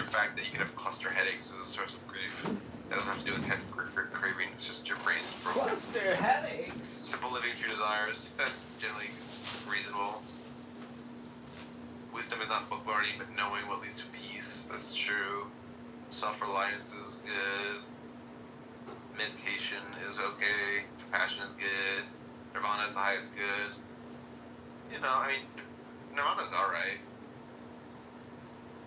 fact that you can have cluster headaches as a source of grief. That doesn't have to do with head craving. It's just your brain's broken. Cluster headaches. Simple living, true desires. That's generally reasonable. Wisdom is not book learning, but knowing what leads to peace. That's true. Self-reliance is good. Meditation is okay. Compassion is good. Nirvana is the highest good. You know, I mean, Nirvana's alright.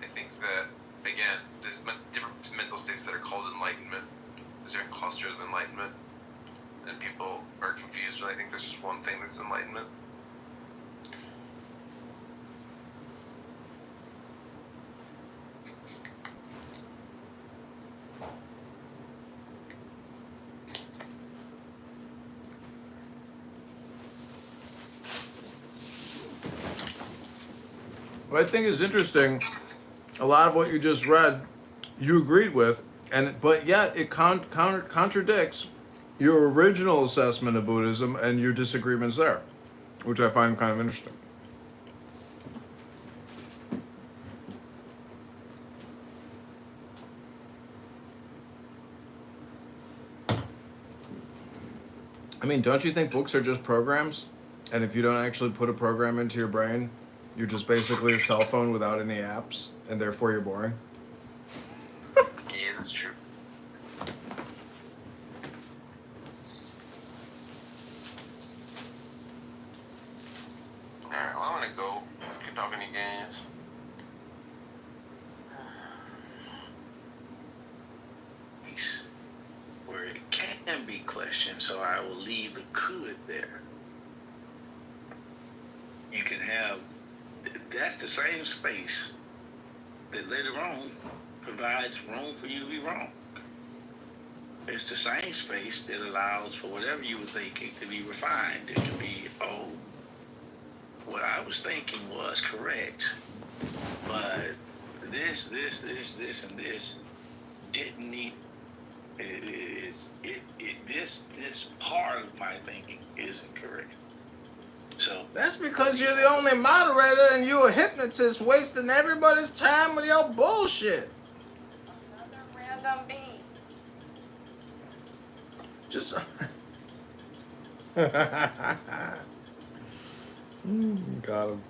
I think that, again, there's different mental states that are called enlightenment. There's different clusters of enlightenment. And people are confused when I think there's just one thing that's enlightenment. What I think is interesting, a lot of what you just read, you agreed with, but yet it contradicts your original assessment of Buddhism and your disagreements there, which I find kind of interesting. I mean, don't you think books are just programs? And if you don't actually put a program into your brain, you're just basically a cell phone without any apps, and therefore you're boring? Yeah, that's true. Alright, well, I'm gonna go. Keep talking to you guys. Where it can be questioned, so I will leave the could there. You can have, that's the same space that later on provides room for you to be wrong. It's the same space that allows for whatever you were thinking to be refined. It can be, oh, what I was thinking was correct, but this, and this didn't need. This part of my thinking isn't correct. So that's because you're the only moderator and you're a hypnotist wasting everybody's time with your bullshit. Another random beat. Just got him.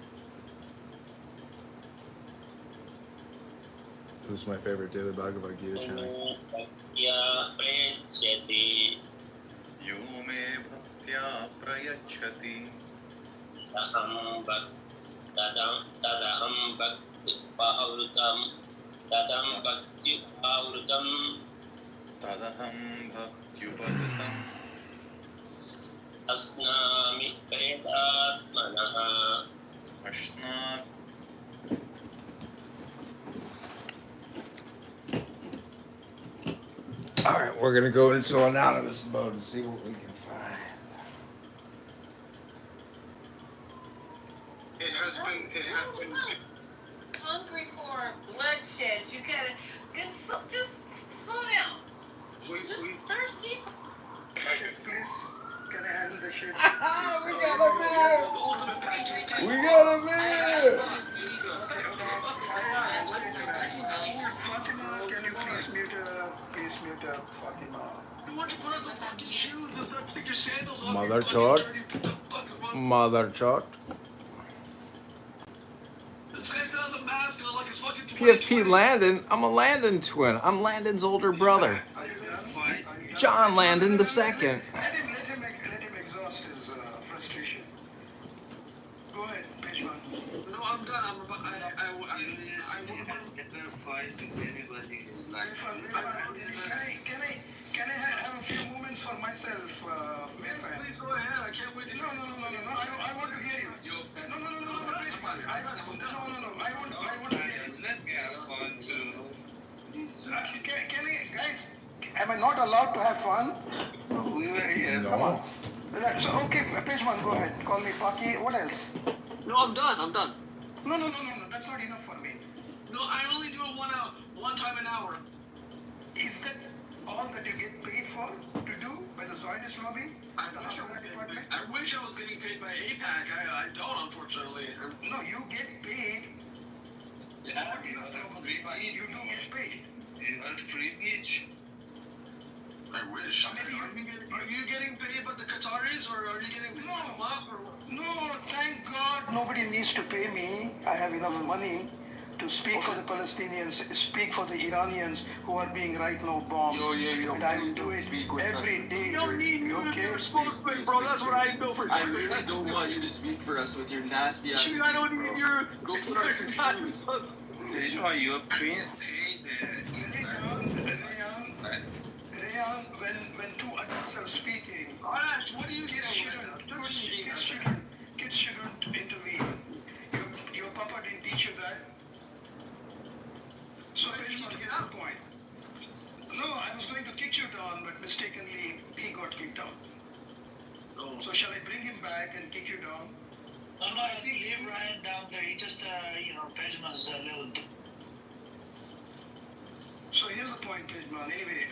This is my favorite daily Bhagavad Gita chanting. Yo me bhaktya prayachati. Tadaham bhakti pahavrutam. Tadaham bhaktyupadhutam. Asnami predatmanaha. Ashna. All right, we're gonna go into anonymous mode and see what we can find. It has been. Hungry for bloodshed. You gotta just slow down. You're just thirsty. Shit, please. Can I handle the shit? We got a beer! We got a beer! Fatima, can you please mute up Fatima? Mother chot. Mother chot. This guy still has a mask on like his fucking PFP Landon. I'm a Landon twin. I'm Landon's older brother. John Landon II. Let him exhaust his frustration. Go ahead, page one. No, I'm done. Can I have a few moments for myself, Mayfair? Please go ahead. I can't wait to No. I want to hear you. No, page one. I want to hear you. Let me have fun too. Can I, guys? Am I not allowed to have fun? We were here. Come on. So, okay, page one, go ahead. Call me Paki. What else? No, I'm done. No. That's not enough for me. No, I only do it one time an hour. Is that all that you get paid for to do by the Zionist lobby? I wish I was getting paid by APAC. I don't, unfortunately. No, you get paid Yeah, Not enough to have a green beach. You do get paid. you are free beach. I wish. Maybe Are you getting paid by the Qataris, or are you getting paid by the mob, or what? No, thank God. Nobody needs to pay me. I have enough money to speak for the Palestinians, speak for the Iranians who are being right now bombed. And I will do it every day. You don't need me to be Okay? your spokesman, bro. That's what I know for sure. I really don't want you to speak for us with your nasty ass. Shoot, I don't need your. Go put on some shoes. Rishma, your prince paid Rayan, when two adults are speaking, Arash, what do you kids say? shouldn't intervene. Your papa didn't teach you that. So Peshman, get the point. No, I was going to kick you down, but mistakenly he got kicked down. Oh. So shall I bring him back and kick you down? No, I think leave Ryan down there. He just, Benjamin's a little. So here's the point, Pejman. Anyway,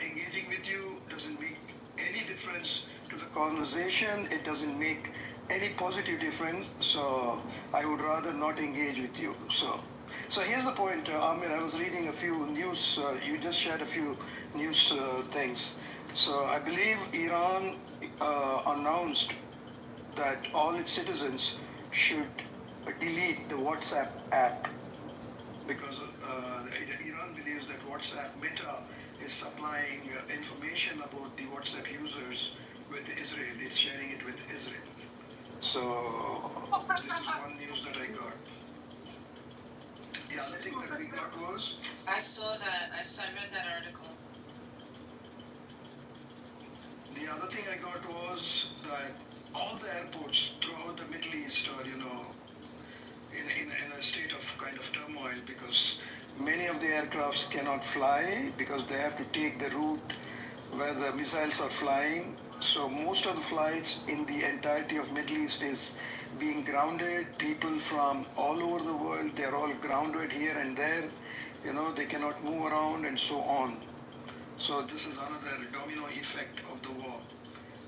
engaging with you doesn't make any difference to the conversation. It doesn't make any positive difference. So I would rather not engage with you. So here's the point, Amir. I was reading a few news. You just shared a few news things. So I believe Iran announced that all its citizens should delete the WhatsApp app because Iran believes that WhatsApp Meta is supplying information about the WhatsApp users with Israel. It's sharing it with Israel. So this is one news that I got. The other thing that we got was I saw that. I read that article. the other thing I got was that all the airports throughout the Middle East are, in a state of kind of turmoil because many of the aircrafts cannot fly because they have to take the route where the missiles are flying. So most of the flights in the entirety of Middle East is being grounded. People from all over the world, they're all grounded here and there. They cannot move around and so on. So this is another domino effect of the war,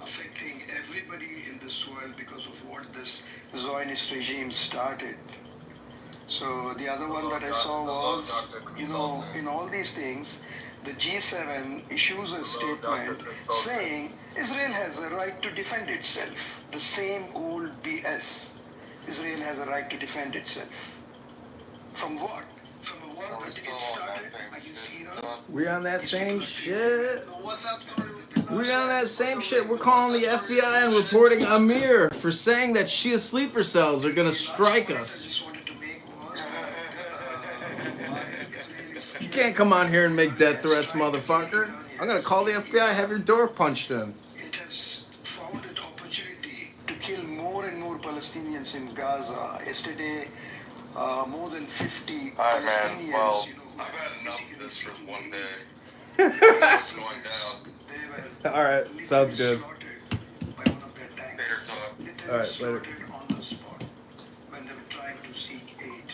affecting everybody in this world because of what this Zionist regime started. So the other one that I saw was, in all these things, the G7 issues a statement saying Israel has a right to defend itself. The same old BS. Israel has a right to defend itself. From what? From a war that it started against Iran? We on that same shit. What's up, story? We on that same shit. We're calling the FBI and reporting Amir for saying that Shia sleeper cells are gonna strike us. I just wanted to make was that You can't come on here and make death threats, motherfucker. I'm gonna call the FBI, have your door punched in. it has found an opportunity to kill more and more Palestinians in Gaza. Yesterday, more than 50 Alright, man. Palestinians. Well, you know, I've had enough of this for one day. they What's going down? were All right, sounds good. slaughtered by one of their tanks. Later talk. Literally All right, later. slaughtered on the spot when they were trying to seek aid.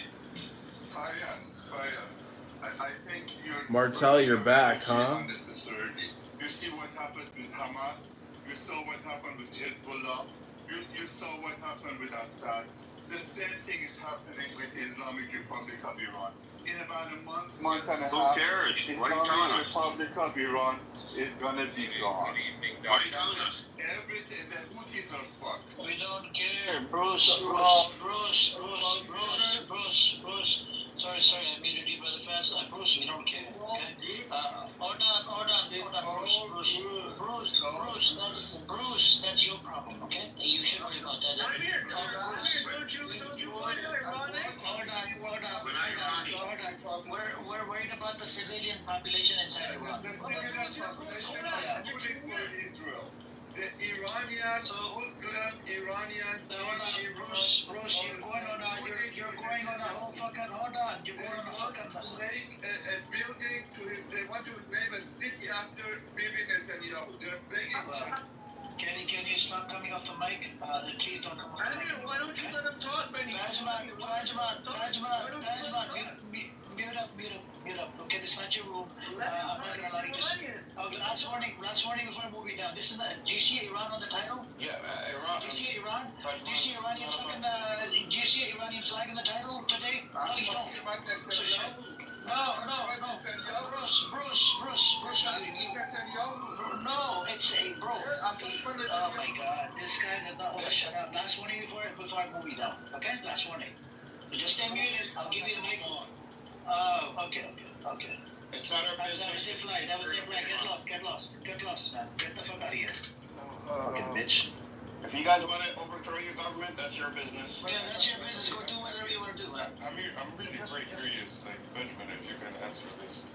Fayaz. I think you're... Martel, you're back, huh? Unnecessarily. You see what happened with Hamas. You saw what happened with Hezbollah. You saw what happened with Assad. The same thing is happening with Islamic Republic of Iran. In about a month and a Who half, cares? Why are you telling Islamic us? Republic of Iran is gonna be gone. Good evening, Why are you Doctor. telling us? Everything, the Houthis are fucked. We don't care. Bruce. Sorry, I muted you, brother fast. Bruce, we don't care, okay? Hold on, Bruce, that's your problem, okay? You should worry about that. We're worried about the civilian population inside Iran. The civilian population are pulling for Israel. The Iranian, Muslim Iranians, Bruce, you're going on a whole fucking, hold on, you're going on a fucking, make a building to his, they want to name a city after Bibi Netanyahu. They're begging him. Can you stop coming off the mic? Please don't come off the mic. Why don't you let him talk, Benny? Rajman, mute up. Okay, this is not your room. I'm not gonna allow you to. last warning before moving down. This is the. Do you see Iran on the title? Yeah, Iran. Do you see Iran? Do you see Iranian flag in the? Do you see Iranian flag in the title today? No, you don't. So shut. No. Bruce. No, it's a bro. Oh my God, this guy does not want to shut up. Last warning before I move you down. Okay, last warning. You just stay muted. I'll give you the mic. Oh, okay. It's not our That was a business. safe flight. Get lost, man. Get the fuck out of here. Fucking bitch. If you guys want to overthrow your government, that's your business. Yeah, that's your business. Go do whatever you want to do, man. I'm really very curious, like Benjamin, if you can answer this.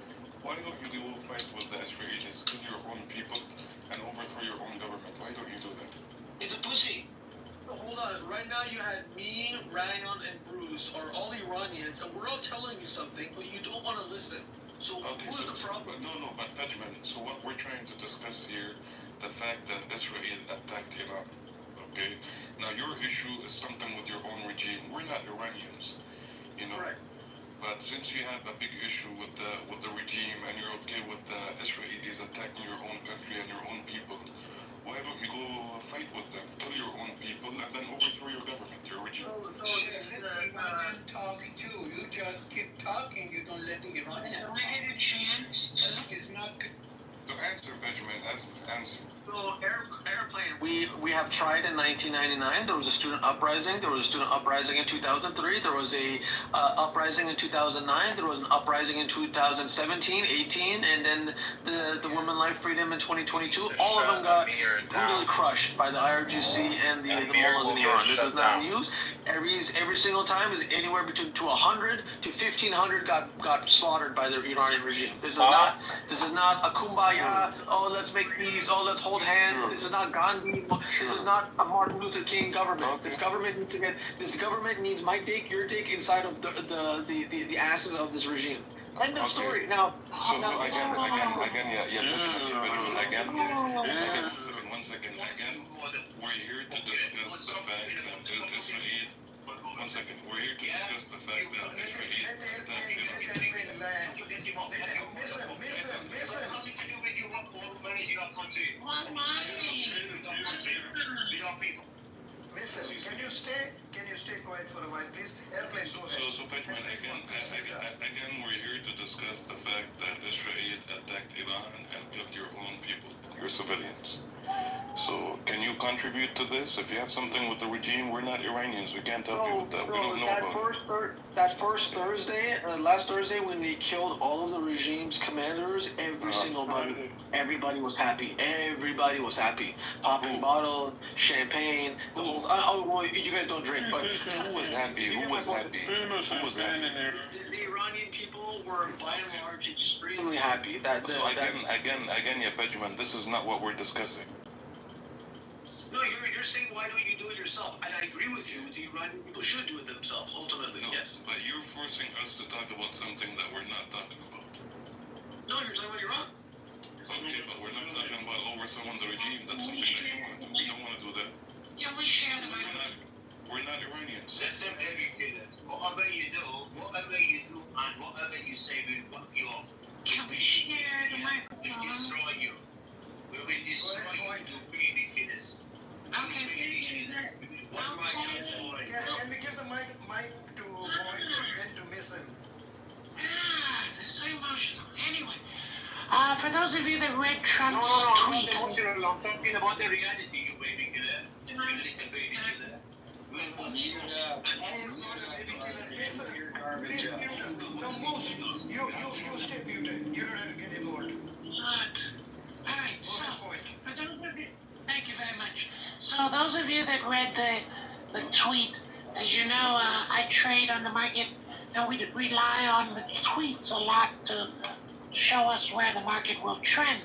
Why don't you go fight with the Israelis, kill your own people, and overthrow your own government? Why don't you do that? It's a pussy. Hold on. Right now you had me, Ryan, and Bruce are all Iranians, and we're all telling you something, but you don't want to listen. So Okay, who's the problem? No, but Benjamin, so what we're trying to discuss here, the fact that Israel attacked Iran. Okay? Now your issue is something with your own regime. We're not Iranians, you know. Right. But since you have a big issue with the regime and you're okay with the Israelis attacking your own country and your own people, why don't you go fight with them, kill your own people, and then overthrow your government, your regime? Let the Iranian talk too. You just keep talking. You don't let the Iranian talk. I had a chance to. It's not good. So answer, Benjamin, answer. So airplane. We have tried in 1999. There was a student uprising. There was a student uprising in 2003. There was a uprising in 2009. There was an uprising in 2017, 18, and then the Women Life Freedom in 2022. All of them got brutally crushed by the IRGC and the mullahs in Iran. This is not news. Every single time is anywhere between 100 to 1,500 got slaughtered by the Iranian regime. This is not a kumbaya. Oh, let's make peace. Oh, let's hold hands. This is not Gandhi. This is not a Martin Luther King government. This government needs to get. This government needs my dick, your dick inside of the asses of this regime. End of story. Now. So again, one second. We're here to discuss the fact that Israel. One second. We're here to discuss the fact that Israel attacked Iran. Miss him. Listen, can you stay quiet for a while, please? Airplane, go ahead. So Benjamin, again, we're here to discuss the fact that Israel attacked Iran and killed your own people, your civilians. So can you contribute to this? If you have something with the regime, we're not Iranians. We can't help you with that. We don't know about it. That first Thursday, last Thursday, when they killed all of the regime's commanders, everybody was happy. Everybody was happy. Popping bottles, champagne, the whole. Well, you guys don't drink, but who was happy? Who was happy? The Iranian people were, by and large, extremely happy. Again, yeah, Benjamin, this is not what we're discussing. No, you're saying why don't you do it yourself? And I agree with you. The Iranian people should do it themselves, ultimately, No, yes. but you're forcing us to talk about something that we're not talking about. No, you're talking about Iran. Okay, but we're not talking about overthrowing the regime. That's something that you want to do. We don't want to do that. Yeah, we share the mic. We're not Iranians. Listen, whatever you do, and whatever you say will fuck you off. Can we share the We'll microphone? destroy you. We will destroy you. We'll be ridiculous. Okay, Can we give the mic to Boyd and to Miss him? this is so emotional. Anyway, for those of you that read Trump's tweet. I'm talking about the reality, you baby killer. You little baby killer. Please mute him. No, Moose, you stay muted. You don't have to get involved. Good. All right, so Point. for those of you, thank you very much. So those of you that read the tweet, as you know, I trade on the market, and we rely on the tweets a lot to show us where the market will trend.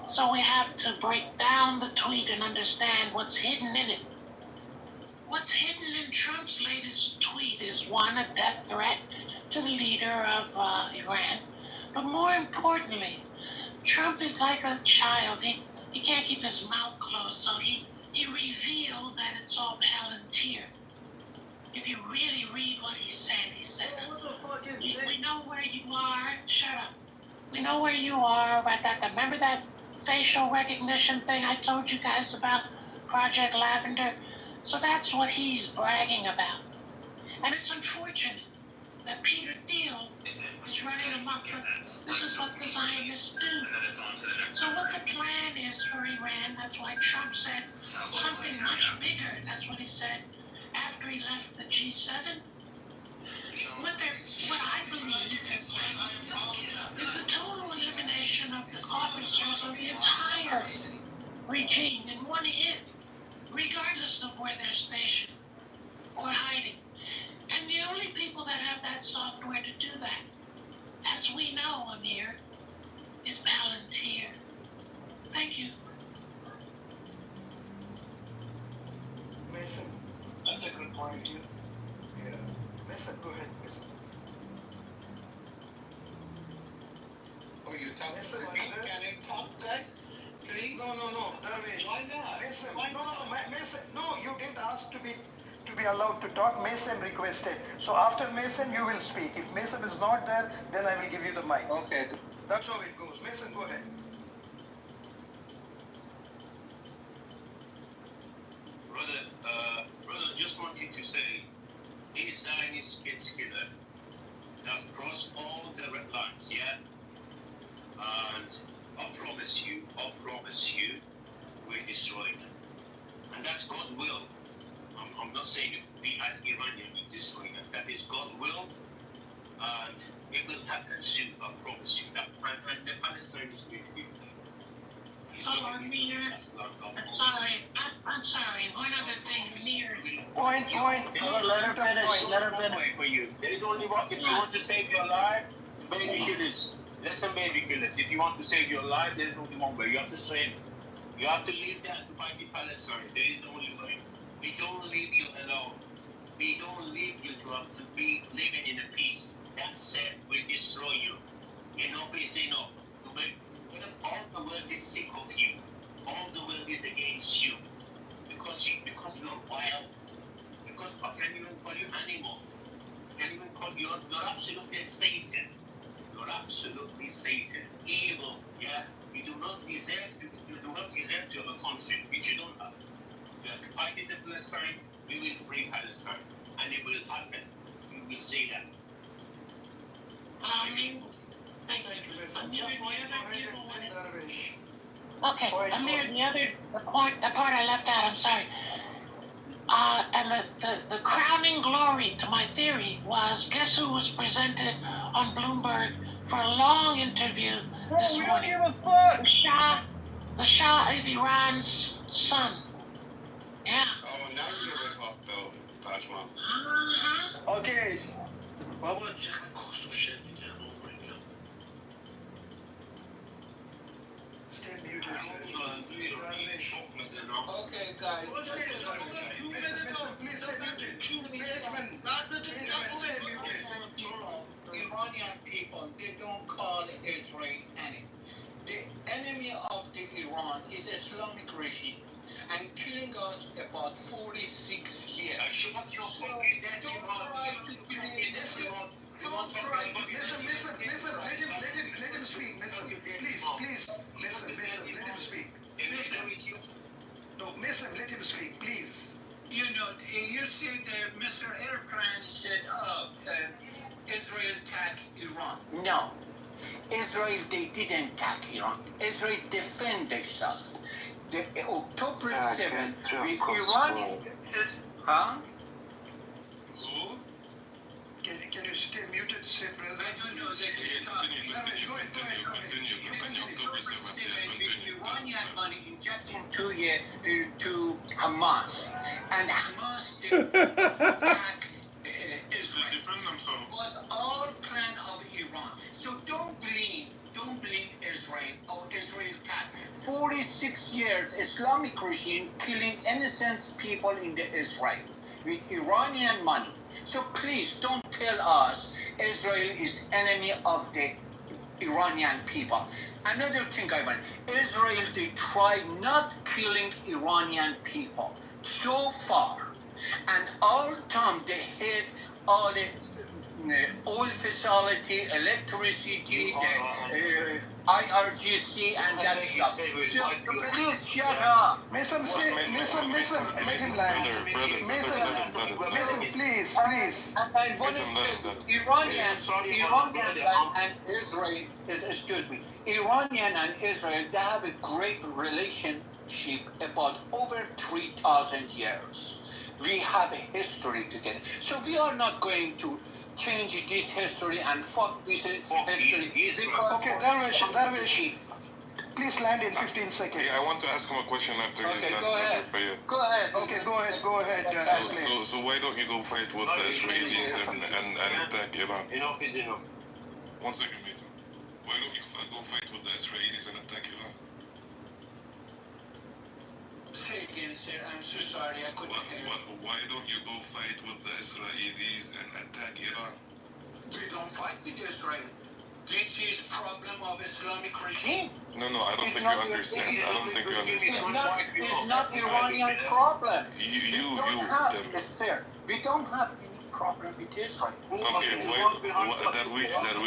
So we have to break down the tweet and understand what's hidden in it. What's hidden in Trump's latest tweet is one, a death threat to the leader of Iran. But more importantly, Trump is like a child. He can't keep his mouth closed, so he revealed that it's all Palantir. If you really read what he said, we know where you are. Shut up. We know where you are. Remember that facial recognition thing I told you guys about, Project Lavender. So that's what he's bragging about. And it's unfortunate that Peter Thiel is running amok, but this is what the Zionists do. So what the plan is for Iran, that's why Trump said something much bigger. That's what he said after he left the G7. What I believe is the total elimination of the officers of the entire regime in one hit, regardless of where they're stationed or hiding. And the only people that have that software to do that, as we know, Amir, is Palantir. Thank you. Mason. That's a good point, too. Yeah. Mason, go ahead, Mason. Oh, you talking Mason, to what me? is it? Can I talk that? Please? No, Darvish. Why not? Mason, Why no, not? Mason, no, you didn't ask to be allowed to talk. Mason requested. So after Mason, you will speak. If Mason is not there, then I will give you the mic. Okay. That's how it goes. Mason, go ahead. Brother, just wanted to say, these Zionist kids here have crossed all the red lines, yeah? And I promise you, we'll destroy them. And that's God will. I'm not saying we as Iranian will destroy them. That is God will. And it will happen soon, I promise you. That. And the Palestinians will be. Oh, Amir, I'm sorry. One other thing, Amir. Point. Let her finish. Let her finish. For you. There is only one. If you want to save your life, baby killers. Listen, baby killers. If you want to save your life, there is only one way. You have to swim. You have to leave that to fight in Palestine. There is the only way. We don't leave you alone. We don't leave you to be living in a peace. That's it. We destroy you. Enough is enough. All the world is sick of you. All the world is against you. Because you're wild. Because I can't even call you animal. I can't even call you. You're absolutely Satan. You're absolutely Satan. Evil. Yeah. You do not deserve to have a country which you don't have. You have to fight it in Palestine. We will free Palestine. And it will happen. You will see that. Thank you. Mason. Amir, the other people And wanted. Darvish. Okay, Amir, the part I left out, I'm sorry. And the crowning glory to my theory was, guess who was presented on Bloomberg for a long interview this morning? The Shah of Iran's son. Yeah. Oh, now you give a fuck though, Tajma. Uh-huh. Okay. Baba, Stay muted. Darvish. Okay, guys. Mason, please stay muted. Stay muted. Iranian people, they don't call Israel enemy. The enemy of the Iran is Islamic regime and killing us about 46 years. Shut your fucking dirty mouth. Don't try. Listen, let him speak. Listen, please. Listen, let him speak. No, Mason, let him speak, please. You know, you see that Mr. Airplane said, Israel attacked Iran. No. Israel, they didn't attack Iran. Israel defend themselves. The October 7th, the Iranian... Huh? Who? Can you stay muted, say brother? I don't know. Darvish, go ahead. Continue. October 7th, yeah, The continue. Iranian money injection to Hamas. And Hamas did attack Israel. To defend themselves. It was all plan of Iran. So don't blame Israel or Israel attack. 46 years Islamic regime killing innocent people in the Israel with Iranian money. So please don't tell us Israel is enemy of the Iranian people. Another thing I want, Israel, they try not killing Iranian people so far. And all time they hit all the oil facility, electricity, the IRGC, and that stuff. So, please shut up. Mason, let him land. Mason, please. And one Iranian and Israel Iranian and Israel, they have a great relationship about over 3,000 years. We have a history together. So we are not going to change this history and fuck this history. Okay, Darwish, please land in 15 seconds. Yeah, I want to ask him a question after he's done. Go ahead. Okay, go ahead. So why don't you go fight with the Israelis and attack Iran? Enough is enough. 1 second, Nathan. Why don't you go fight with the Israelis and attack Iran? Say again, sir. I'm so sorry. I couldn't hear. Why don't you go fight with the Israelis and attack Iran? We don't fight with Israel. This is problem of Islamic regime. No, I don't think you understand. I don't think you understand. It's not Iranian problem. You, Sir, we don't have any problem with Israel. Okay, Darwish.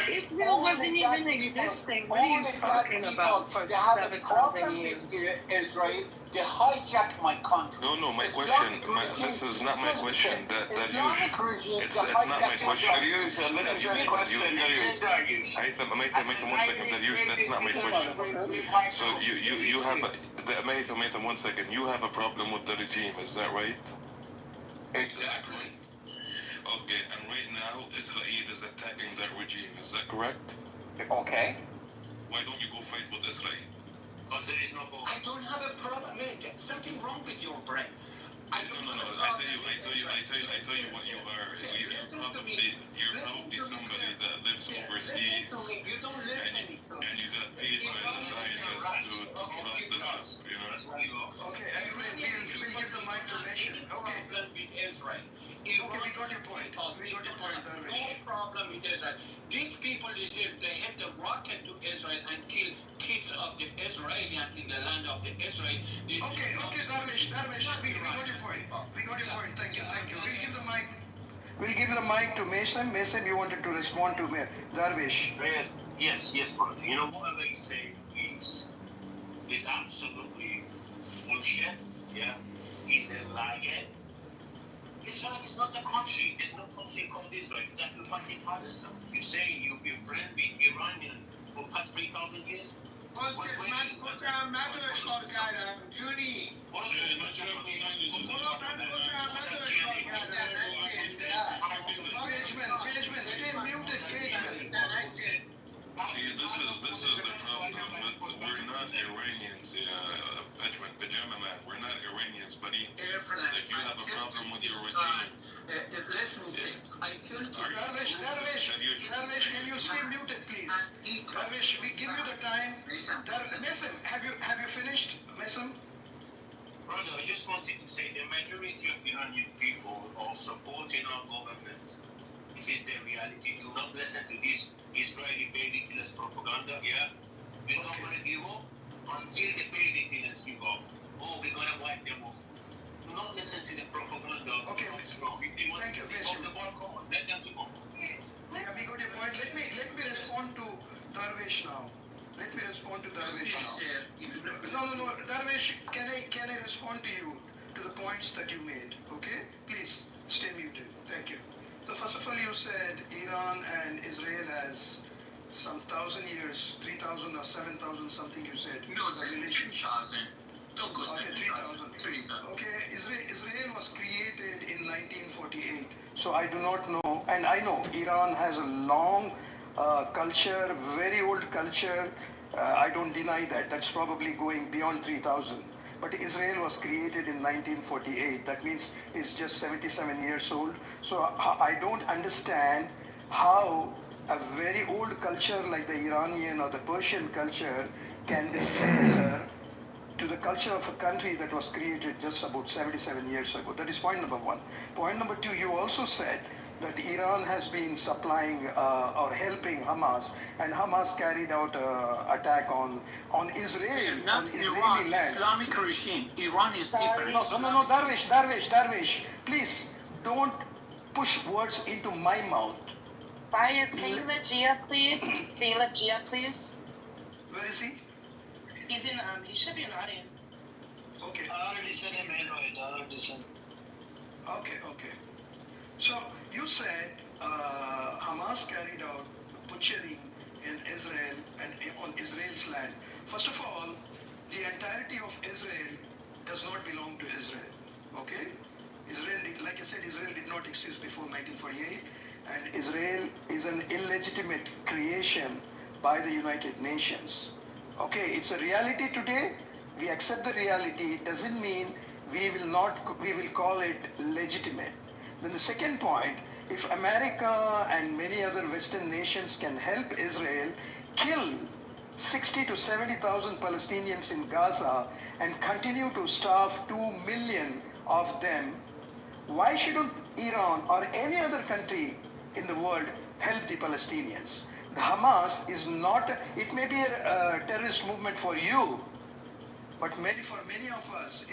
Israel wasn't even existing. What are you talking about for 7,000 years? Israel, they hijacked my country. No, my question. This is not my question. It's not my question. That's not my question. So you have Maytham, 1 second. You have a problem with the regime, is that right? Exactly. Okay, and right now Israel is attacking that regime, is that correct? Okay. Why don't you go fight with Israel? But there is no goal. I don't have a problem. There's something wrong with your brain. No. I tell you what you are. You're probably somebody that lives overseas, and you got paid by the Zionists to corrupt the house, you know? Okay, we'll give the mic to Nation. Okay. We got your point. No problem with Israel. These people, they hit the rocket to Israel and kill kids of the Israelian in the land of the Israel. Okay, Darwish, we got your point. Thank you. We'll give the mic to Mason. Mason, you wanted to respond to Darwish. Yes, brother. You know, whatever he said is absolutely bullshit. Yeah. He's a liar. Israel is not a country. There's no country called Israel. It's like the fucking Palestine. You say you've been friend with Iranians for past 3,000 years? Pagement, stay muted, Pagement. See, this is the problem. We're not Iranians, Pajama Man. We're not Iranians, buddy. If you have a problem with your regime, Let me say, I killed Darwish, can you stay muted, please? Darwish, we give you the time. Mason, have you finished, Mason? Brother, I just wanted to say the majority of Iranian people are supporting our government. This is the reality. Do not listen to this Israeli baby killers propaganda, yeah? We don't want to give up until the baby killers give up. Oh, we're going to wipe them off. Do not listen to the propaganda. Okay, thank you, Mason. Let them take off. Yeah, we got your point. Let me respond to Darwish now. No, Darwish, can I respond to you, to the points that you made? Okay? Please, stay muted. Thank you. So first of all, you said Iran and Israel has some 1,000 years, 3,000 or 7,000 something you said. No, the relationship. Don't go Okay, 3,000. Okay, Israel was created in 1948. So I do not know, and I know Iran has a long culture, very old culture. I don't deny that. That's probably going beyond 3,000. But Israel was created in 1948. That means it's just 77 years old. So I don't understand how a very old culture like the Iranian or the Persian culture can be similar to the culture of a country that was created just about 77 years ago. That is point number one. Point number two, you also said that Iran has been supplying or helping Hamas, and Hamas carried out an attack on Israel, not on Israeli Iran, land. Islamic regime. Iran is different. No, Darwish, please don't push words into my mouth. Bias, can you let Gia please? Can you let Gia please? Where is he? He's in he should be an audience. Okay. I already sent him anyway. I already sent. Okay. So you said Hamas carried out butchering in Israel and on Israel's land. First of all, the entirety of Israel does not belong to Israel. Okay? Israel, like I said, Israel did not exist before 1948, and Israel is an illegitimate creation by the United Nations. Okay, it's a reality today. We accept the reality. It doesn't mean we will call it legitimate. Then the second point, if America and many other Western nations can help Israel kill 60 to 70,000 Palestinians in Gaza and continue to starve 2 million of them, why shouldn't Iran or any other country in the world help the Palestinians? The Hamas is not, it may be a terrorist movement for you, but for many of us,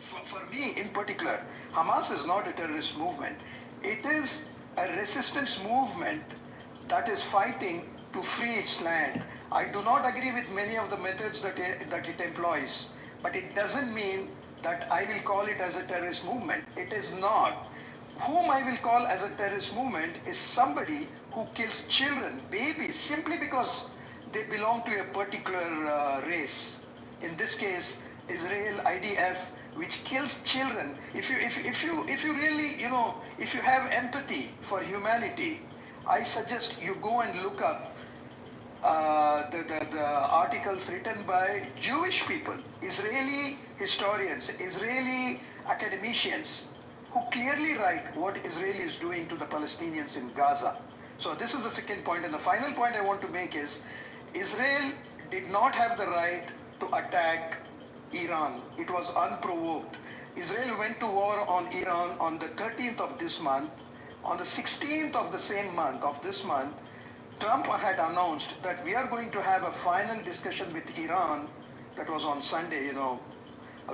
for me in particular, Hamas is not a terrorist movement. It is a resistance movement that is fighting to free its land. I do not agree with many of the methods that it employs, but it doesn't mean that I will call it as a terrorist movement. It is not. Whom I will call as a terrorist movement is somebody who kills children, babies, simply because they belong to a particular race. In this case, Israel IDF, which kills children. If you really, if you have empathy for humanity, I suggest you go and look up the articles written by Jewish people, Israeli historians, Israeli academicians, who clearly write what Israel is doing to the Palestinians in Gaza. So this is the second point. And the final point I want to make is, Israel did not have the right to attack Iran. It was unprovoked. Israel went to war on Iran on the 13th of this month. On the 16th of the same month, of this month, Trump had announced that we are going to have a final discussion with Iran. That was on Sunday,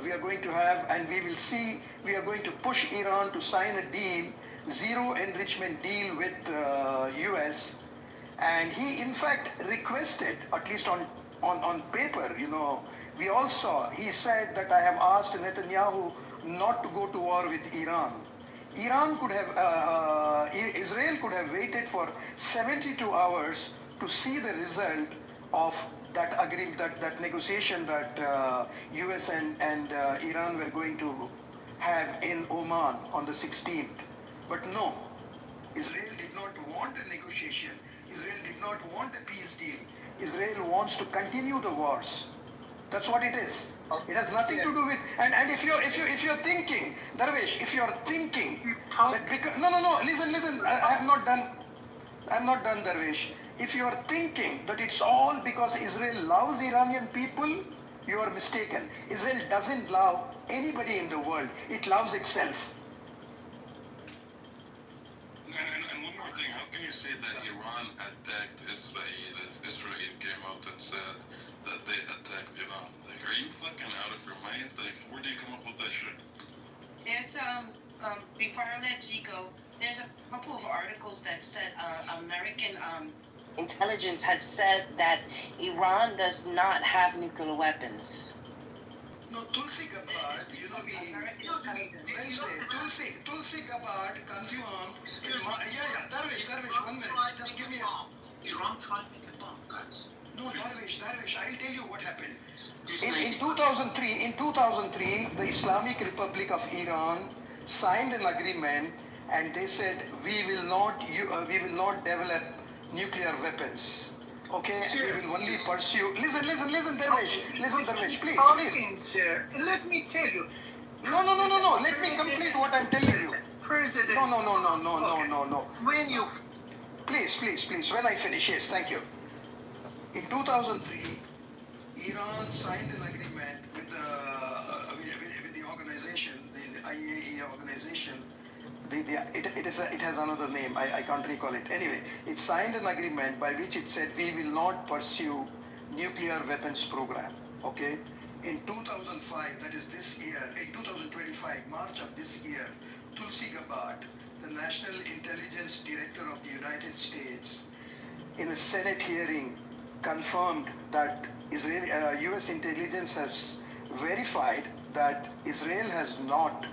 we are going to have, and we will see, we are going to push Iran to sign a deal, zero enrichment deal with US. And he in fact requested, at least on paper, we all saw, he said that I have asked Netanyahu not to go to war with Iran. Iran could have, Israel could have waited for 72 hours to see the result of that agreement, that negotiation that US and Iran were going to have in Oman on the 16th. But no, Israel did not want a negotiation. Israel did not want a peace deal. Israel wants to continue the wars. That's what it is. It has nothing to do with, and if you're thinking, Darvish, if you're thinking that because, no, listen, I'm not done, Darvish. If you're thinking that it's all because Israel loves Iranian people, you are mistaken. Israel doesn't love anybody in the world. It loves itself. And one more thing, how can you say that Iran attacked Israel if Israel came out and said that they attacked Iran? Like, are you fucking out of your mind? Like, where do you come up with that shit? There's before I let you go, there's a couple of articles that said American intelligence has said that Iran does not have nuclear weapons. No, Tulsi Gabbard, Wednesday, Tulsi Gabbard confirmed. Darvish, 1 minute, just give me a... Iran can't make a bomb, guys. No, Darvish, I'll tell you what happened. In 2003, the Islamic Republic of Iran signed an agreement, and they said we will not develop nuclear weapons. Okay, sure. We will only pursue. Listen, Darvish, please. Sir, let me tell you. No. Let me complete what I'm telling you. President. No. When you. Please. When I finish, yes, thank you. In 2003, Iran signed an agreement with the organization, the IAEA organization. It has another name. I can't recall it. Anyway, it signed an agreement by which it said we will not pursue nuclear weapons program. Okay. In 2005, that is this year, in 2025, March of this year, Tulsi Gabbard, the National Intelligence Director of the United States, in a Senate hearing, confirmed that U.S. intelligence has verified that Israel has not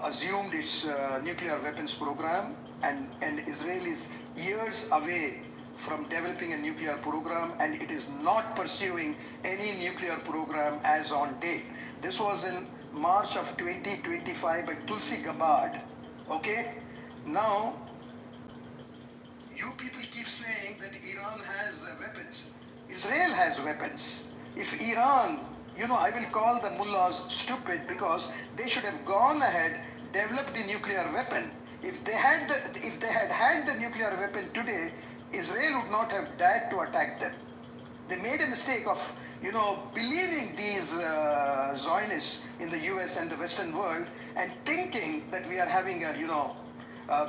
assumed its nuclear weapons program, and Israel is years away from developing a nuclear program, and it is not pursuing any nuclear program as on date. This was in March of 2025 by Tulsi Gabbard. Okay? Now, you people keep saying that Iran has weapons. Israel has weapons. If Iran, I will call the mullahs stupid because they should have gone ahead, developed the nuclear weapon. If they had had the nuclear weapon today, Israel would not have dared to attack them. They made a mistake of, believing these Zionists in the US and the Western world and thinking that we are having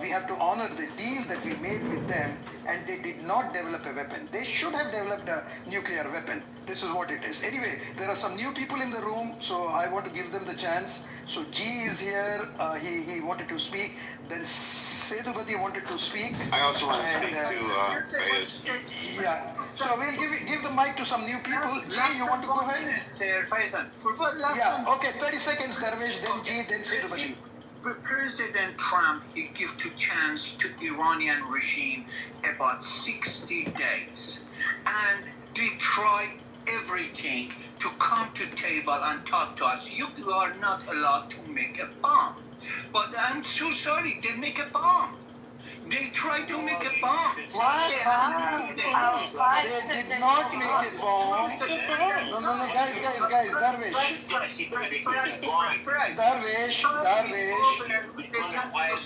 we have to honor the deal that we made with them, and they did not develop a weapon. They should have developed a nuclear weapon. This is what it is. Anyway, there are some new people in the room, so I want to give them the chance. So G is here. He wanted to speak. Then Sedubadi wanted to speak. I also want to speak to Fayez. Yeah. So we'll give the mic to some new people. G, you want to go ahead? Yeah. Okay. 30 seconds, Darvish. Then G. Then Sedubadi. President Trump, he gave the chance to Iranian regime about 60 days, and they try everything to come to table and talk to us. You are not allowed to make a bomb. But I'm so sorry, they make a bomb. They try to make a bomb. What? They did not make a bomb. No, guys, Darvish.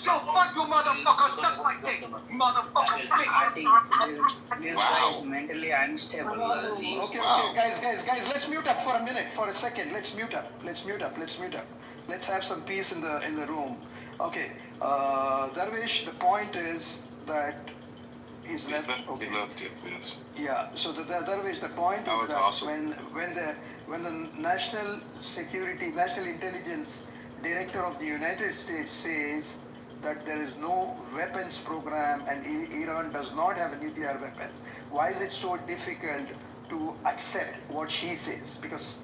So fuck you, motherfuckers, suck my dick, This guy is mentally unstable. Okay, guys, let's mute up for a minute, for a second. Let's mute up. Let's have some peace in the room. Okay, Darvish, the point is that he's left. Okay. He left it, yes. Yeah. So the Darvish, the point is that awesome. when the National Intelligence Director of the United States says that there is no weapons program and Iran does not have a nuclear weapon, why is it so difficult to accept what she says? Because,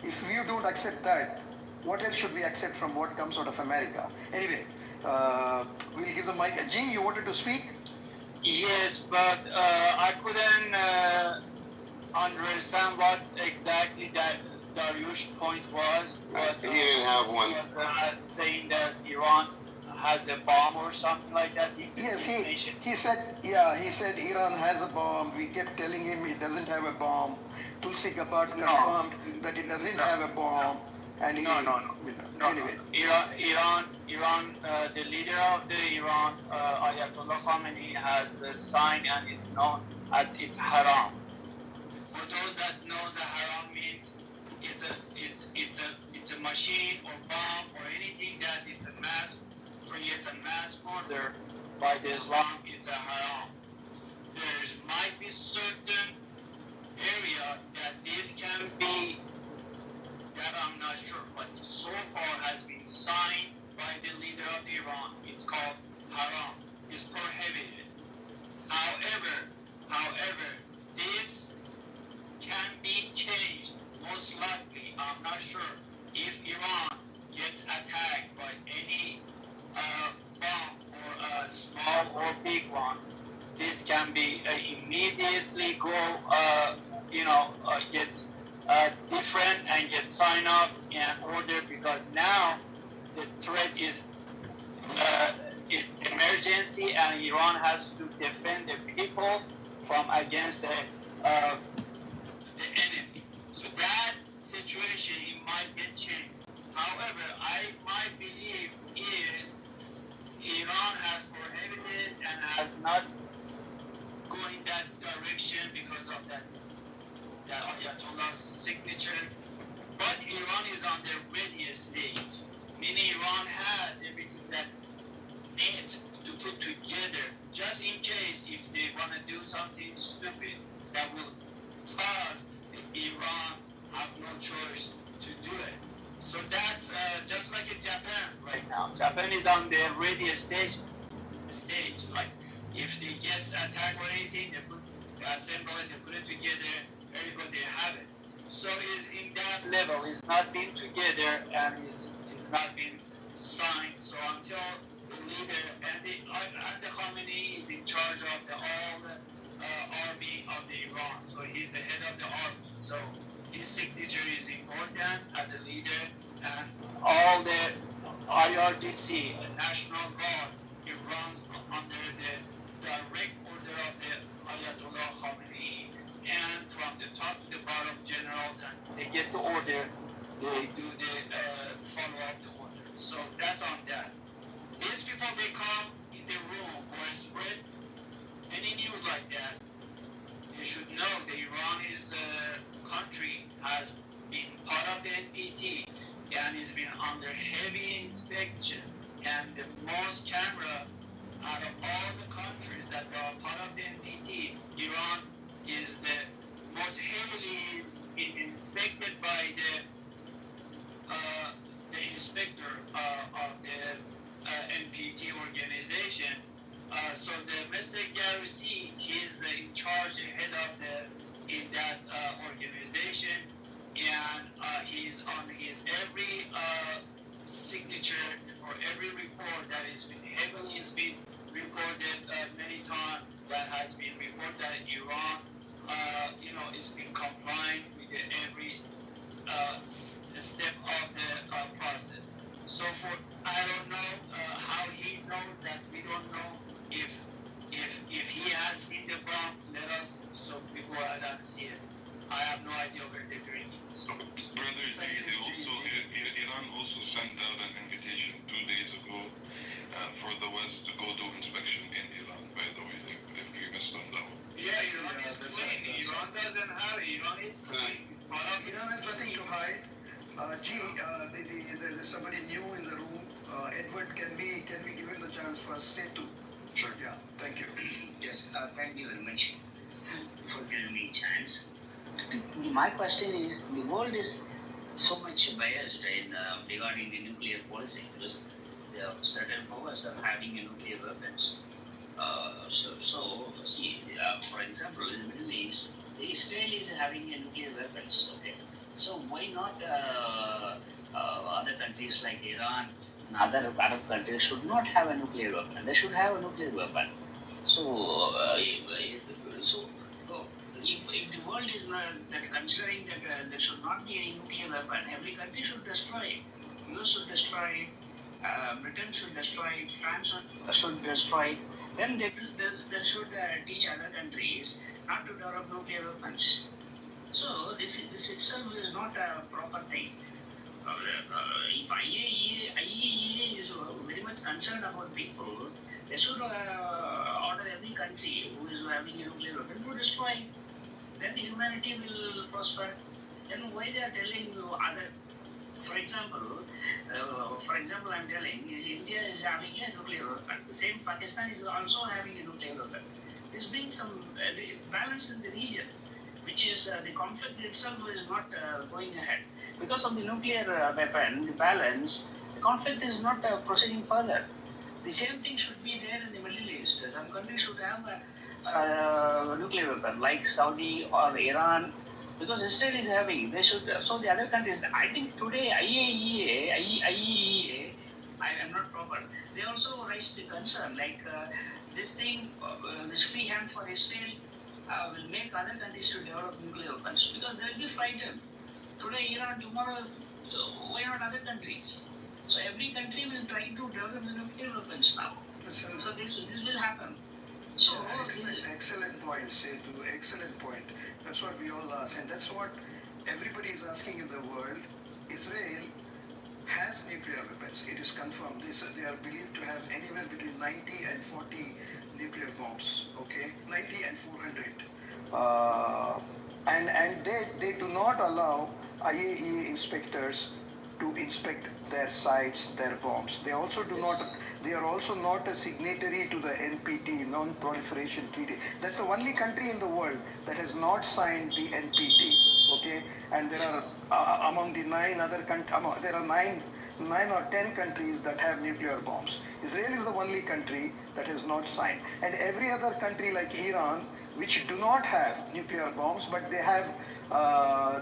if you don't accept that, what else should we accept from what comes out of America? Anyway, we'll give the mic. G, you wanted to speak? Yes, but I couldn't understand what exactly that Dariush's point was. But, he didn't have one. Was, saying that Iran has a bomb or something like that. Yes, he said Iran has a bomb. We kept telling him it doesn't have a bomb. Tulsi Gabbard confirmed that it doesn't have a bomb. And No. Anyway. Iran, the leader of the Iran, Ayatollah Khamenei, has signed and it's known as it's haram. For those that knows that haram means it's a machine or bomb or anything that is creates a mass murder by the Islam is a haram. There might be certain area that this can be. That I'm not sure, but so far has been signed by the leader of Iran. It's called haram. It's prohibited. However, this can be changed. Most likely, I'm not sure if Iran gets attacked by any bomb or a small or big one. This can be immediately gets different and get signed up in order, because now the threat is it's emergency and Iran has to defend the people from against the enemy. So that situation, it might get changed. However, my belief is Iran has prohibited and has not going that direction because of that Ayatollah's signature. But Iran is on the readiest stage, meaning Iran has everything that needs to put together just in case if they want to do something stupid that will cause Iran have no choice to do it. So that's just like in Japan right now. Japan is on their radio stage. Like if they get attacked or anything, they assemble it, they put it together, everybody have it. So is in that level, it's not been together and it's not been signed. So until the leader and the Khamenei is in charge of all the army of the Iran. So he's the head of the army. So his signature is important as a leader, and all the IRGC, National Guard, it runs under the direct order of the Ayatollah Khamenei, and from the top to the bottom generals, and they get the order, they do the follow up the order. So that's on that. These people, they come in the room or spread any news like that. You should know that Iran is country has been part of the NPT and has been under heavy inspection, and the most camera out of all the countries that are part of the NPT, Iran is the most heavily inspected by the inspector of the NPT organization. So the Mr. Garisi, he's in charge, head of in that organization, and he's on his every signature for every report that has been heavily reported many times, that has been reported that Iran, is being compliant with every step of the process. So I don't know how he knows that. We don't know if he has seen the bomb. Let us, so we go ahead and see it. I have no idea where they're doing it. So, Brother G, Iran also sent out an invitation 2 days ago for the West to go do inspection in Iran, by the way, if you missed on that one. yeah, Iran is clean. Iran doesn't have it. Iran is clean. Iran has nothing to hide. There's somebody new in the room. Edward, can we give him the chance for say two? Sure. Yeah, thank you. Yes, thank you very much for giving me a chance. My question is, the world is so much biased regarding the nuclear policy, because certain powers are having nuclear weapons. See, for example, in the Middle East, Israel is having nuclear weapons. Okay, so why not other countries like Iran and other Arab countries should not have a nuclear weapon? They should have a nuclear weapon. So, if the world is not considering that there should not be a nuclear weapon, every country should destroy it. US should destroy it, Britain should destroy it, France should destroy it. Then they should teach other countries not to develop nuclear weapons. So this itself is not a proper thing. If IAEA is very much concerned about people, they should order every country who is having a nuclear weapon to destroy it. Then the humanity will prosper. Then why they are telling you other? For example, I'm telling India is having a nuclear weapon. The same Pakistan is also having a nuclear weapon. This brings some balance in the region, which is the conflict itself is not going ahead. Because of the nuclear weapon, the balance, the conflict is not proceeding further. The same thing should be there in the Middle East. Some countries should have a nuclear weapon, like Saudi or Iran, because Israel is having. They should. So the other countries. I think today IAEA, I am not proper. They also raised the concern, like this thing, this free hand for Israel will make other countries to develop nuclear weapons, because they will be frightened. Today Iran, tomorrow why not other countries? So every country will try to develop the nuclear weapons now. So this will happen. So excellent point, Setu. Excellent point. That's what we all ask, and that's what everybody is asking in the world. Israel has nuclear weapons. It is confirmed. They are believed to have anywhere between 90 and 40 nuclear bombs. Okay, 90 and 400. And they do not allow IAEA inspectors to inspect their sites, their bombs. They also do not. They are also not a signatory to the NPT, Non-Proliferation Treaty. That's the only country in the world that has not signed the NPT. Okay, and there are among the 9 other countries. There are nine or 10 countries that have nuclear bombs. Israel is the only country that has not signed, and every other country like Iran, which do not have nuclear bombs, but they have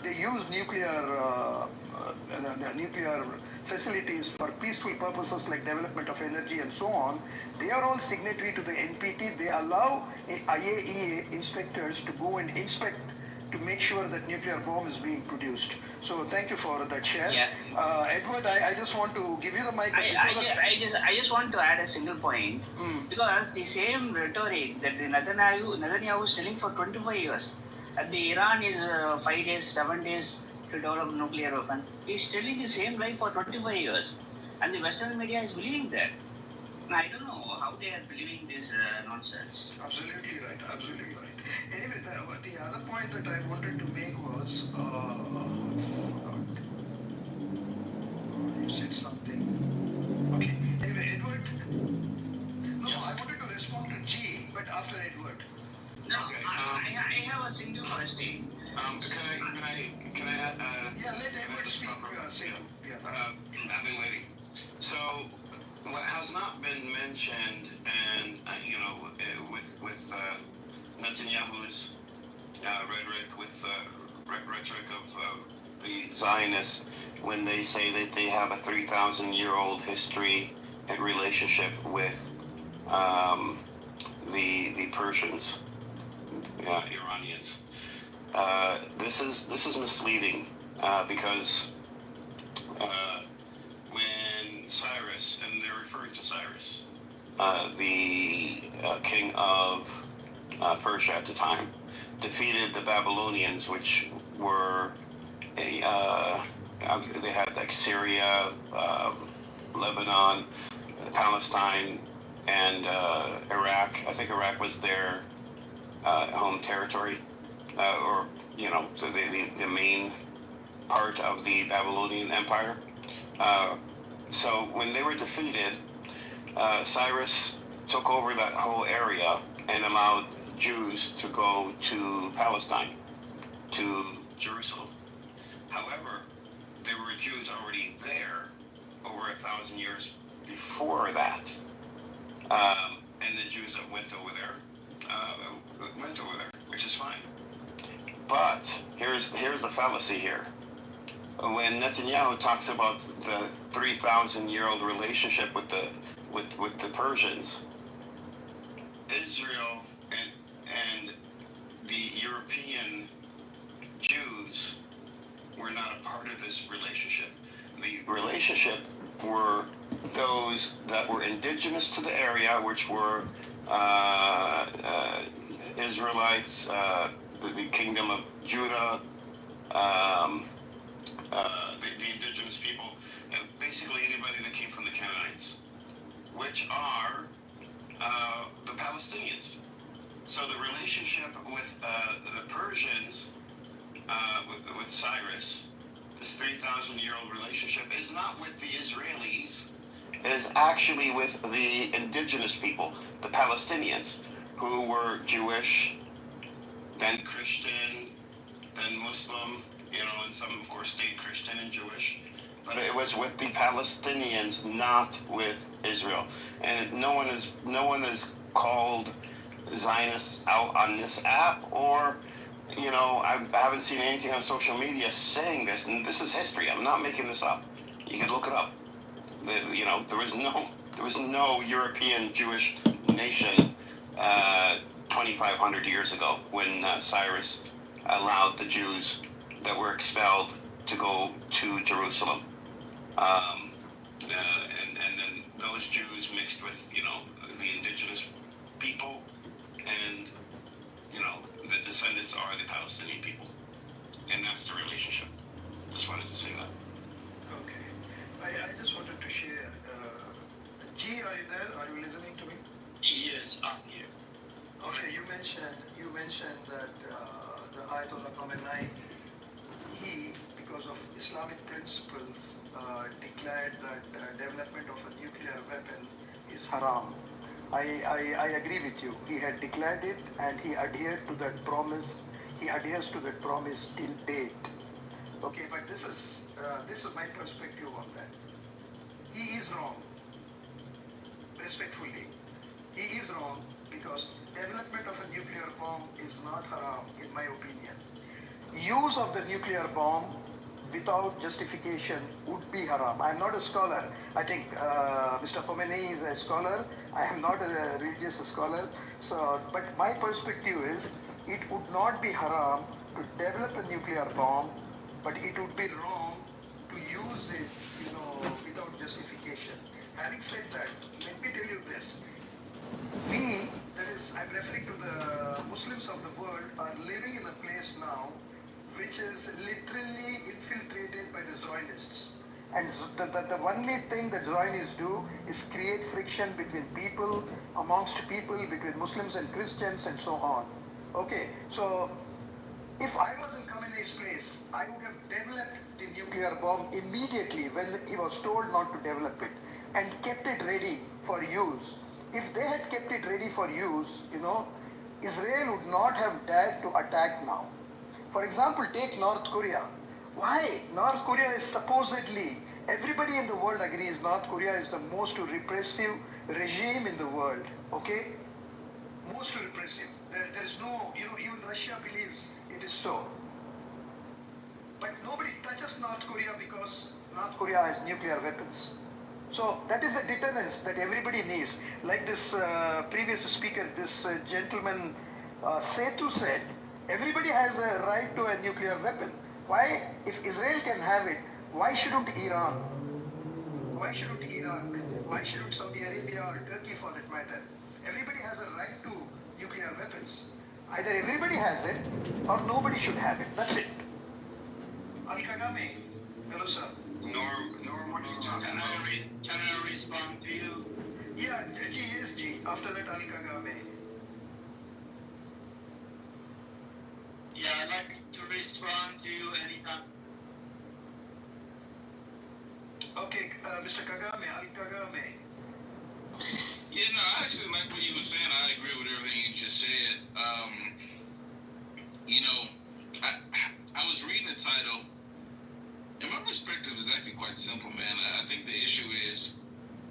they use nuclear facilities for peaceful purposes like development of energy and so on. They are all signatory to the NPT. They allow IAEA inspectors to go and inspect to make sure that nuclear bomb is being produced. So thank you for that share. Yeah. Edward, I just want to give you the mic. I just want to add a single point, because the same rhetoric that the Netanyahu is telling for 25 years, that the Iran is 5 days, 7 days to develop nuclear weapon. He's telling the same lie for 25 years, and the Western media is believing that. And I don't know how they are believing this nonsense. Absolutely right. Absolutely right. Anyway, the other point that I wanted to make was, you said something. Okay. Anyway, Edward. No, I wanted to respond to G, but after Edward. No, okay. I have a single question. Can I yeah, let Edward speak. I've been waiting. So, what has not been mentioned, and with Netanyahu's rhetoric, with rhetoric of the Zionists, when they say that they have a 3,000-year-old history and relationship with the Persians, Iranians. This is misleading because when Cyrus, and they're referring to Cyrus, the king of Persia at the time, defeated the Babylonians, which were they had like Syria, Lebanon, Palestine, and Iraq. I think Iraq was their home territory, so the main part of the Babylonian Empire. So when they were defeated, Cyrus took over that whole area and allowed Jews to go to Palestine, to Jerusalem. However, there were Jews already there over 1,000 years before that. And the Jews that went over there, which is fine. But here's the fallacy here. When Netanyahu talks about the 3,000-year-old relationship with the Persians, Israel and the European Jews were not a part of this relationship. The relationship were those that were indigenous to the area, which were Israelites, the kingdom of Judah, the indigenous people, basically anybody that came from the Canaanites, which are the Palestinians. So the relationship with the Persians, with Cyrus, this 3,000-year-old relationship, is not with the Israelis. It is actually with the indigenous people, the Palestinians, who were Jewish, then Christian, then Muslim, and some, of course, stayed Christian and Jewish. But it was with the Palestinians, not with Israel. And no one is called Zionists out on this app, or I haven't seen anything on social media saying this, and this is history. I'm not making this up. You can look it up. There was no European Jewish nation 2,500 years ago when Cyrus allowed the Jews that were expelled to go to Jerusalem, and then those Jews mixed with the indigenous people, and the descendants are the Palestinian people, and that's the relationship. Just wanted to say that. Okay, I just wanted to share. G, are you there? Are you listening to me? Yes, I'm here. Okay, you mentioned that the Ayatollah Khamenei, because because of Islamic principles, declared that development of a nuclear weapon is haram. I agree with you. He had declared it and he adhered to that promise. He adheres to that promise till date. Okay, but this is my perspective on that. He is wrong. Respectfully, he is wrong because development of a nuclear bomb is not haram, in my opinion. Use of the nuclear bomb without justification would be haram. I am not a scholar. I think Mr. Khomeini is a scholar. I am not a religious scholar. So, but my perspective is it would not be haram to develop a nuclear bomb, but it would be wrong to use it, without justification. Having said that, let me tell you this. We, that is, I'm referring to the Muslims of the world, are living in a place now which is literally infiltrated by the Zionists. And the only thing that Zionists do is create friction between people, amongst people, between Muslims and Christians, and so on. Okay, so if I was in Khamenei's place, I would have developed the nuclear bomb immediately when he was told not to develop it and kept it ready for use. If they had kept it ready for use, Israel would not have dared to attack now. For example, take North Korea. Why? North Korea is supposedly, everybody in the world agrees North Korea is the most repressive regime in the world. Okay? Most repressive. There is no, even Russia believes it is so. But nobody touches North Korea because North Korea has nuclear weapons. So that is a deterrence that everybody needs. Like this previous speaker, this gentleman Setu said, everybody has a right to a nuclear weapon. Why, if Israel can have it, why shouldn't Iran? Why shouldn't Iraq? Why shouldn't Saudi Arabia or Turkey for that matter? Everybody has a right to nuclear weapons. Either everybody has it or nobody should have it. That's it. Ali Kagame. Hello, sir. Norm, what are you talking about? Can I respond to you? Yeah, G. After that, Ali Kagame. Yeah, I'd like to respond to you anytime. Okay, Mr. Kagame, Ali Kagame. Yeah, no, I actually like what you were saying. I agree with everything you just said. I was reading the title, and my perspective is actually quite simple, man. I think the issue is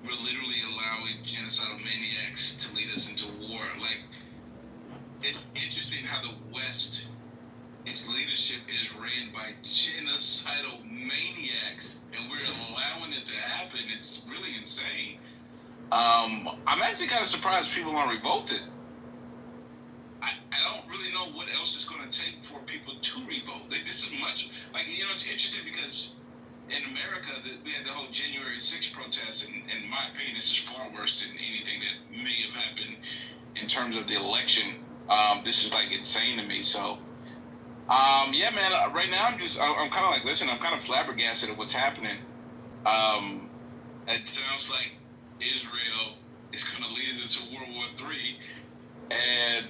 we're literally allowing genocidal maniacs to lead us into war. Like, it's interesting how the West, its leadership is ran by genocidal maniacs, and we're allowing it to happen. It's really insane. I'm actually kind of surprised people aren't revolted. I don't really know what else it's going to take for people to revolt. Like, this is much, it's interesting because in America, we had the whole January 6th protest, and in my opinion, this is far worse than anything that may have happened in terms of the election. This is insane to me. So, yeah, man, right now I'm kind of like, listen, I'm kind of flabbergasted at what's happening. It sounds like Israel is going to lead us into World War III, and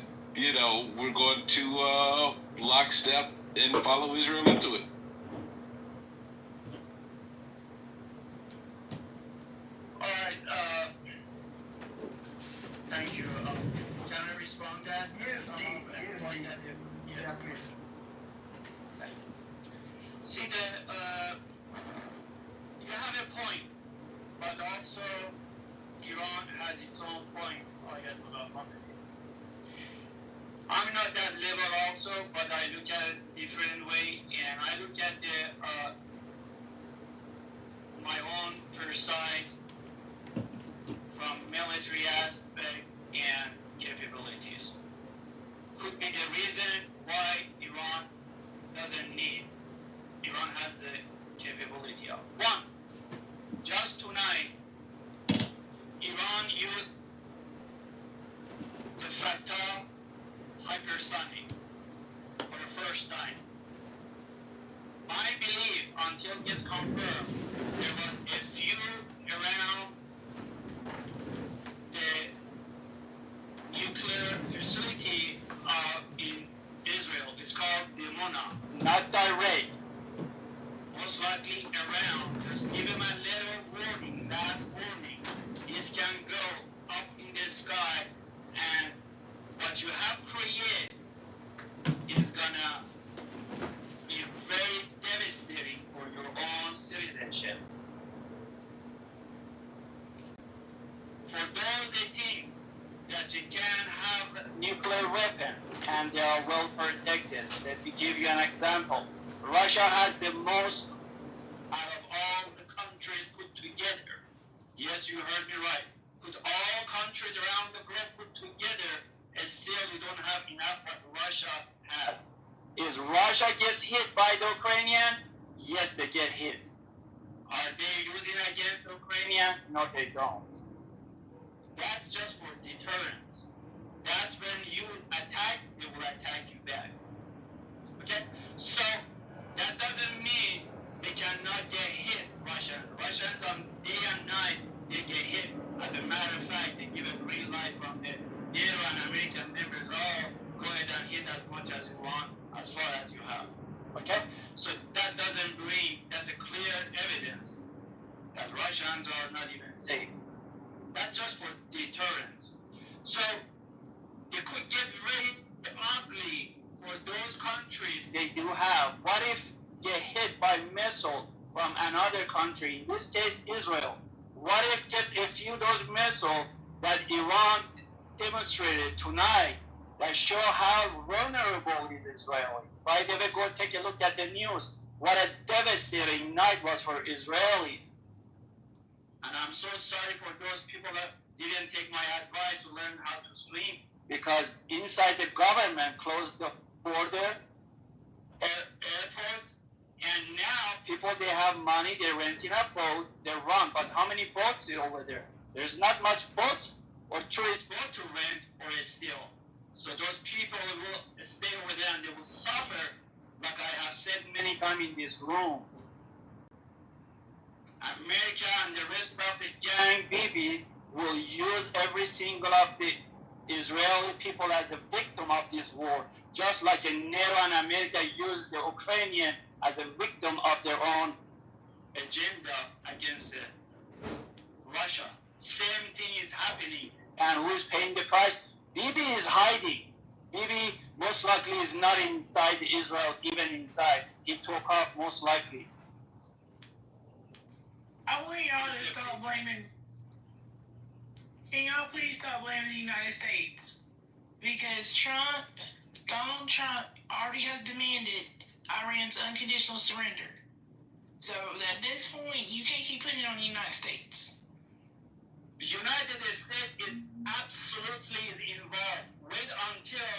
we're going to lockstep and follow Israel into it. All right. Thank you. Can I respond to that? Yes, G. Yeah, please. See, you have a point, but also Iran has its own point. I'm not that level also, but I look at it different way, and I look at my own precise from military aspect and capabilities. Could be the reason why Iran doesn't need. Iran has the capability of. One, just tonight, Iran used the Fatah hypersonic for the first time. I believe, until it gets confirmed, there was a few around the nuclear facility in Israel. It's called Dimona. Not direct. and they are well protected. Let me give you an example. Russia has the most out of all the countries put together. Yes, you heard me right. Put all countries around the globe put together, and still you don't have enough what Russia has. Is Russia gets hit by the Ukrainian? Yes, they get hit. Are they using it against the Ukrainian? No, they don't. That's just for deterrence. That's when you attack, they will attack you back. Okay? So that doesn't mean they cannot get hit, Russians on day and night, they get hit. As a matter of fact, they give a green light from the NATO and American members, oh, go ahead and hit as much as you want, as far as you have. Okay? So that doesn't bring, that's a clear evidence that Russians are not even safe. That's just for deterrence. So it could get very ugly for those countries they do have. What if get hit by missile from another country, in this case Israel? What if get a few of those missiles that Iran demonstrated tonight that show how vulnerable is Israel? By the way, go take a look at the news. What a devastating night was for Israelis. And I'm so sorry for those people that didn't take my advice to learn how to swim, because inside the government closed the border, airport, and now people, they have money, they're renting a boat, they run. But how many boats are over there? There's not much boats or tourist boat to rent or steal. So those people will stay over there and they will suffer, like I have said many times in this room. America and the rest of the gang, Bibi, will use every single of the Israeli people as a victim of this war, just like NATO and America used the Ukrainian as a victim of their own agenda against Russia. Same thing is happening. And who is paying the price? Bibi is hiding. Bibi most likely is not inside Israel, even inside. He took off most likely. I want y'all to stop blaming. Can y'all please stop blaming the United States? Because Donald Trump already has demanded Iran's unconditional surrender. So at this point, you can't keep putting it on the United States. The United States is absolutely involved. Wait until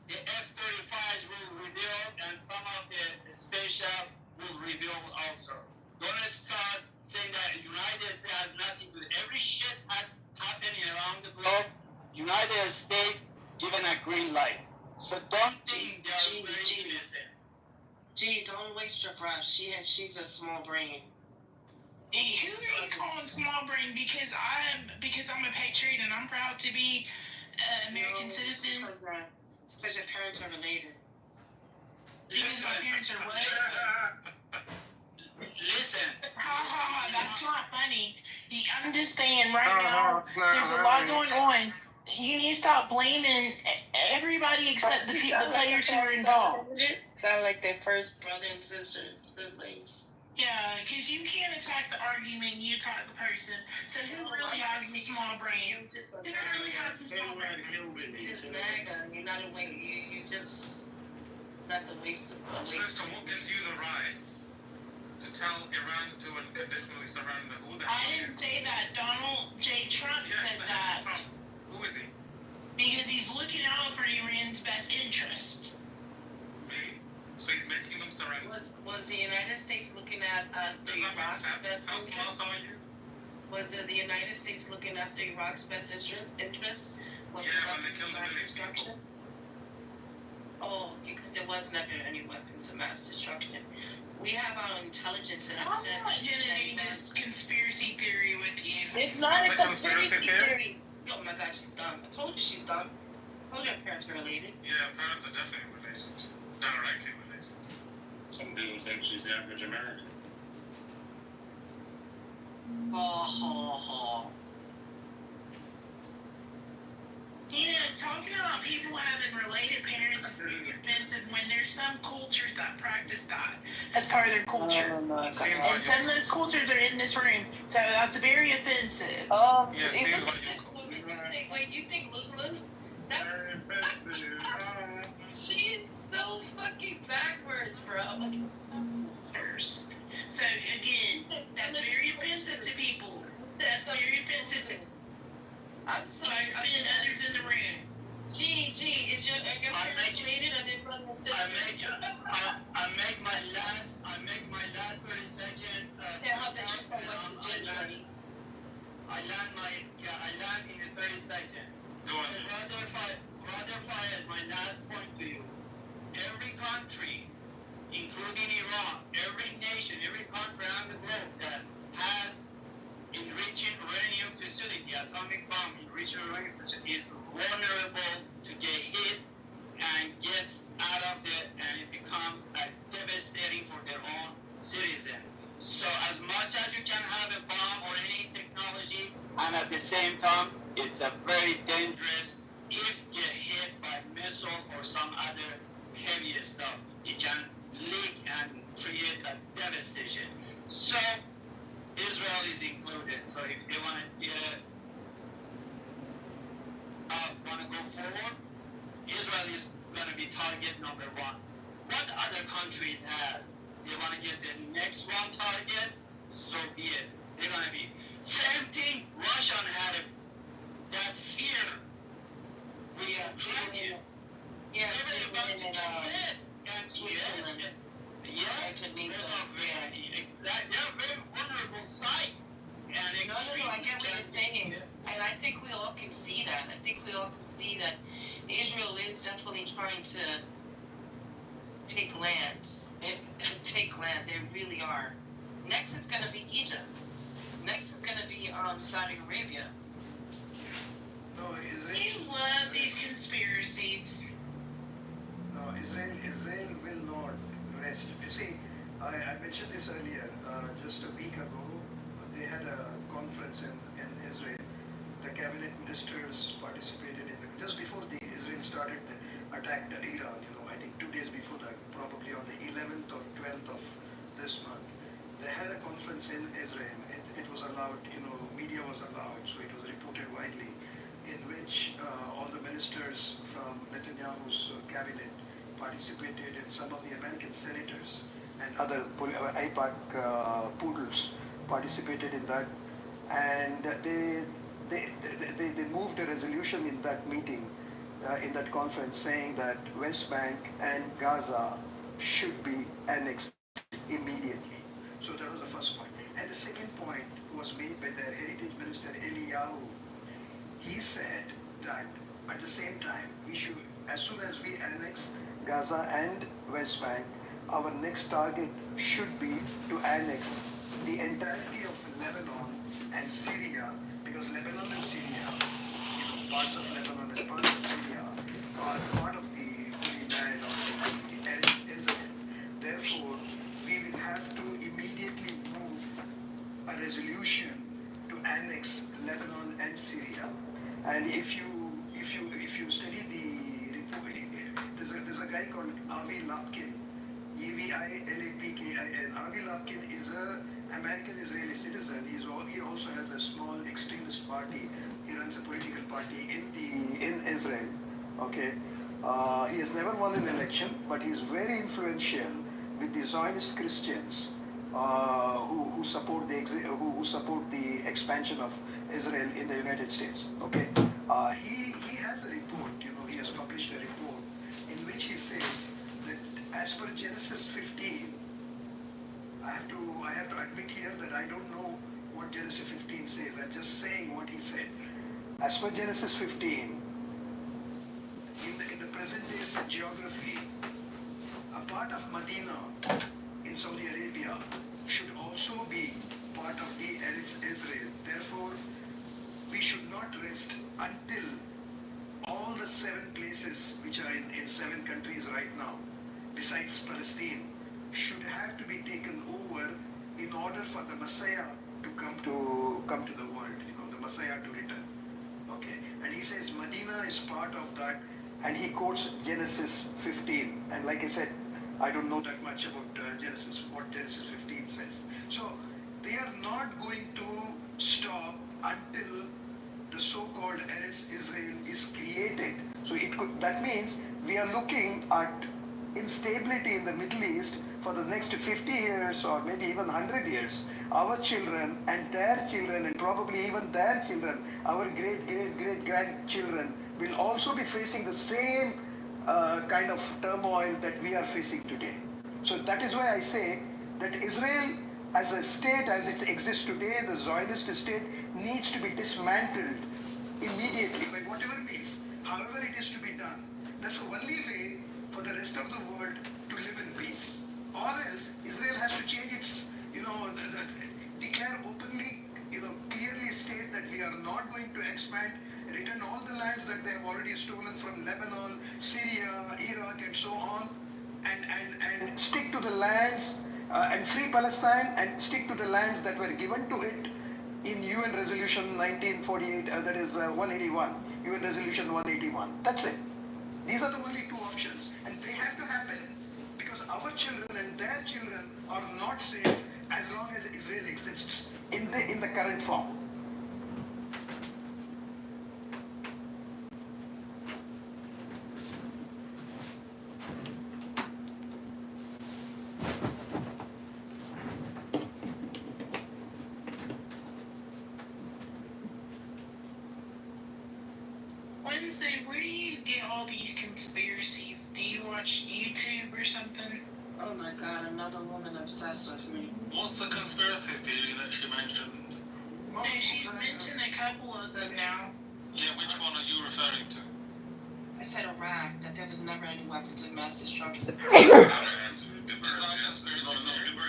the F-35s will rebuild and some of the spaceship will rebuild also. Don't start saying that the United States has nothing to do. Every shit has happening around the globe. United States given a green light. So don't think they're very innocent. Gee, don't waste your breath. She's a small brain. Hey, who are you calling small brain? Because I'm a patriot and I'm proud to be an American citizen. It's because your parents are related. Because my parents are what? Listen. That's not funny. I'm just saying right now, there's a lot going on. You need to stop blaming everybody except the players who are involved. Sound like their first brother and sister siblings. Yeah, because you can't attack the argument, you attack the person. So who really has the small brain? Who really has the small brain? Just MAGA. You're not a way. You just not the waste of the Sister, what gives you the right to tell Iran to unconditionally surrender? Who the I didn't say that. Donald J. Trump said that. Trump. Who is he? Because he's looking out for Iran's best interest. Me? So he's making them surrender. Was the United States looking at Iraq's best interest? Was the United States looking after Iraq's best interest? When they killed a million destruction? Oh, because there was never any weapons of mass destruction. We have our intelligence and I'm not generating this conspiracy theory with you. It's not a conspiracy theory. Oh my God, she's dumb. I told you she's dumb. I told you her parents are related. Yeah, parents are definitely related. Directly related. Some people think she's the average American. Talking about people having related parents is offensive when there's some cultures that practice that as part of their culture. And some of those cultures are in this room, so that's very offensive. You think Muslims She's so fucking backwards, bro. First. So again, that's very offensive to people. That's very offensive to I'm sorry. offend others in the room. G, is your parents related or they brother and sister? I make my last 30 second. Yeah, how about you from West Virginia, buddy? I land in the 30 second. Go on. Brother Fayed, my last point to you. Every country, including Iran, every nation, every country around the globe that has enriching uranium facility, atomic bomb enriching uranium facility, is vulnerable to get hit and gets out of it, and it becomes devastating for their own citizen. So as much as you can have a bomb or any technology, and at the same time, it's a very dangerous if get hit by missile or some other heavier stuff. It can leak and create a devastation. So Israel is included. So if they want to go forward, Israel is going to be target number one. What other countries has? They want to get the next one target, so be it. They're going to be. Same thing, Russia had that fear. We are Ukrainian. Yeah, Everybody about to get hit. And Switzerland. Yes, exactly. They're very vulnerable sites. And No, I get what you're saying. And I think we all can see that. Israel is definitely trying to take land. They really are. Next it's going to be Egypt. Next it's going to be Saudi Arabia. No, Israel. You love these conspiracies. No, Israel will not rest. You see, I mentioned this earlier. Just a week ago, they had a conference in Israel. The cabinet ministers participated in just before the Israel started the attack to Iran. I think 2 days before that, probably on the 11th or 12th of this month, they had a conference in Israel. It was allowed. Media was allowed, so it was reported widely, in which all the ministers from Netanyahu's cabinet participated, and some of the American senators and other AIPAC poodles participated in that, and they moved a resolution in that meeting, in that conference, saying that West Bank and Gaza should be annexed immediately. So that was the first point. And the second point was made by their heritage minister Eliyahu. He said that at the same time, we should, as soon as we annex Gaza and West Bank, our next target should be to annex the entirety of Lebanon and Syria, because Lebanon and Syria, parts of Lebanon and parts of Syria are part of the Holy Land of the Israel. Therefore, we will have to immediately move a resolution to annex Lebanon and Syria. And if you study the report, there's a guy called Avi Lapkin, Evilapkin. Avi Lapkin is an American Israeli citizen. He also has a small extremist party. He runs a political party in Israel. Okay, he has never won an election, but he is very influential with the Zionist Christians who support the expansion of Israel in the United States. Okay, he has a report. He has published a report in which he says that as per Genesis 15, I have to admit here that I don't know what Genesis 15 says. I'm just saying what he said. As per Genesis 15, in the present day geography, a part of Medina in Saudi Arabia should also be part of the Eretz Israel. Therefore, we should not rest until all the 7 places which are in 7 countries right now, besides Palestine, should have to be taken over in order for the Messiah to come to the world, the Messiah to return. Okay, and he says Medina is part of that, and he quotes Genesis 15. And like I said, I don't know that much about what Genesis 15 says. So they are not going to stop until the so-called Eretz Israel is created So that means we are looking at instability in the Middle East for the next 50 years or maybe even 100 years. Our children and their children and probably even their children, our great grandchildren will also be facing the same kind of turmoil that we are facing today. So that is why I say that Israel as a state as it exists today, the Zionist state, needs to be dismantled immediately by whatever means, however it is to be done. That's the only way for the rest of the world to live in peace. Or else Israel has to change its, declare openly, clearly state that we are not going to expand, return all the lands that they have already stolen from Lebanon, Syria, Iraq, and so on, and stick to the lands and free Palestine and stick to the lands that were given to it in UN Resolution 1948, that is 181, UN Resolution 181. That's it. These are the only two options, and they have to happen because our children and their children are not safe as long as Israel exists in the current form. Wednesday, where do you get all these conspiracies? Do you watch YouTube or something? Oh my God, another woman obsessed with me. What's the conspiracy theory that she mentioned? No, she's mentioned a couple of them now. Yeah, which one are you referring to? I said Iraq, that there was never any weapons of mass destruction. Give her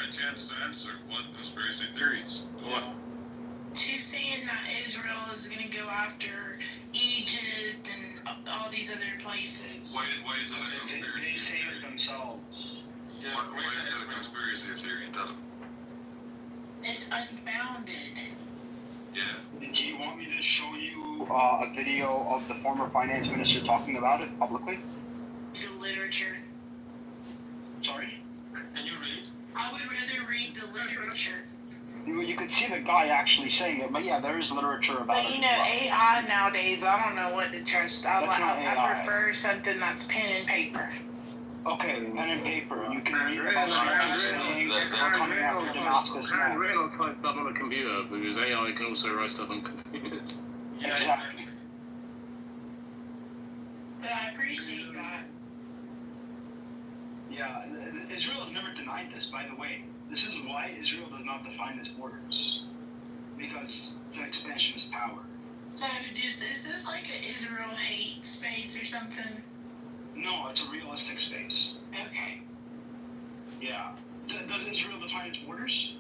a chance to answer. What conspiracy theories? Go on. She's saying that Israel is going to go after Egypt and all these other places. Why is that a conspiracy They say it themselves. Yeah, why is that a conspiracy theory? Tell them. It's unfounded. Yeah. Do you want me to show you a video of the former finance minister talking about it publicly? The literature. Sorry? Can you read? I would rather read the literature. You could see the guy actually saying it, but yeah, there is literature about But it. you know, AI nowadays, I don't know what to trust. That's not I AI. prefer something that's pen and paper. Okay, pen and paper. You can read about what saying coming after Damascus Hand next. will type stuff on a computer because AI can also write stuff on computers. Yeah, Exactly. But I appreciate that. Yeah, Israel has never denied this, by the way. This is why Israel does not define its borders. Because it's an expansionist power. So, is this like an Israel hate space or something? No, it's a realistic space. Okay. Yeah. Does Israel define its borders?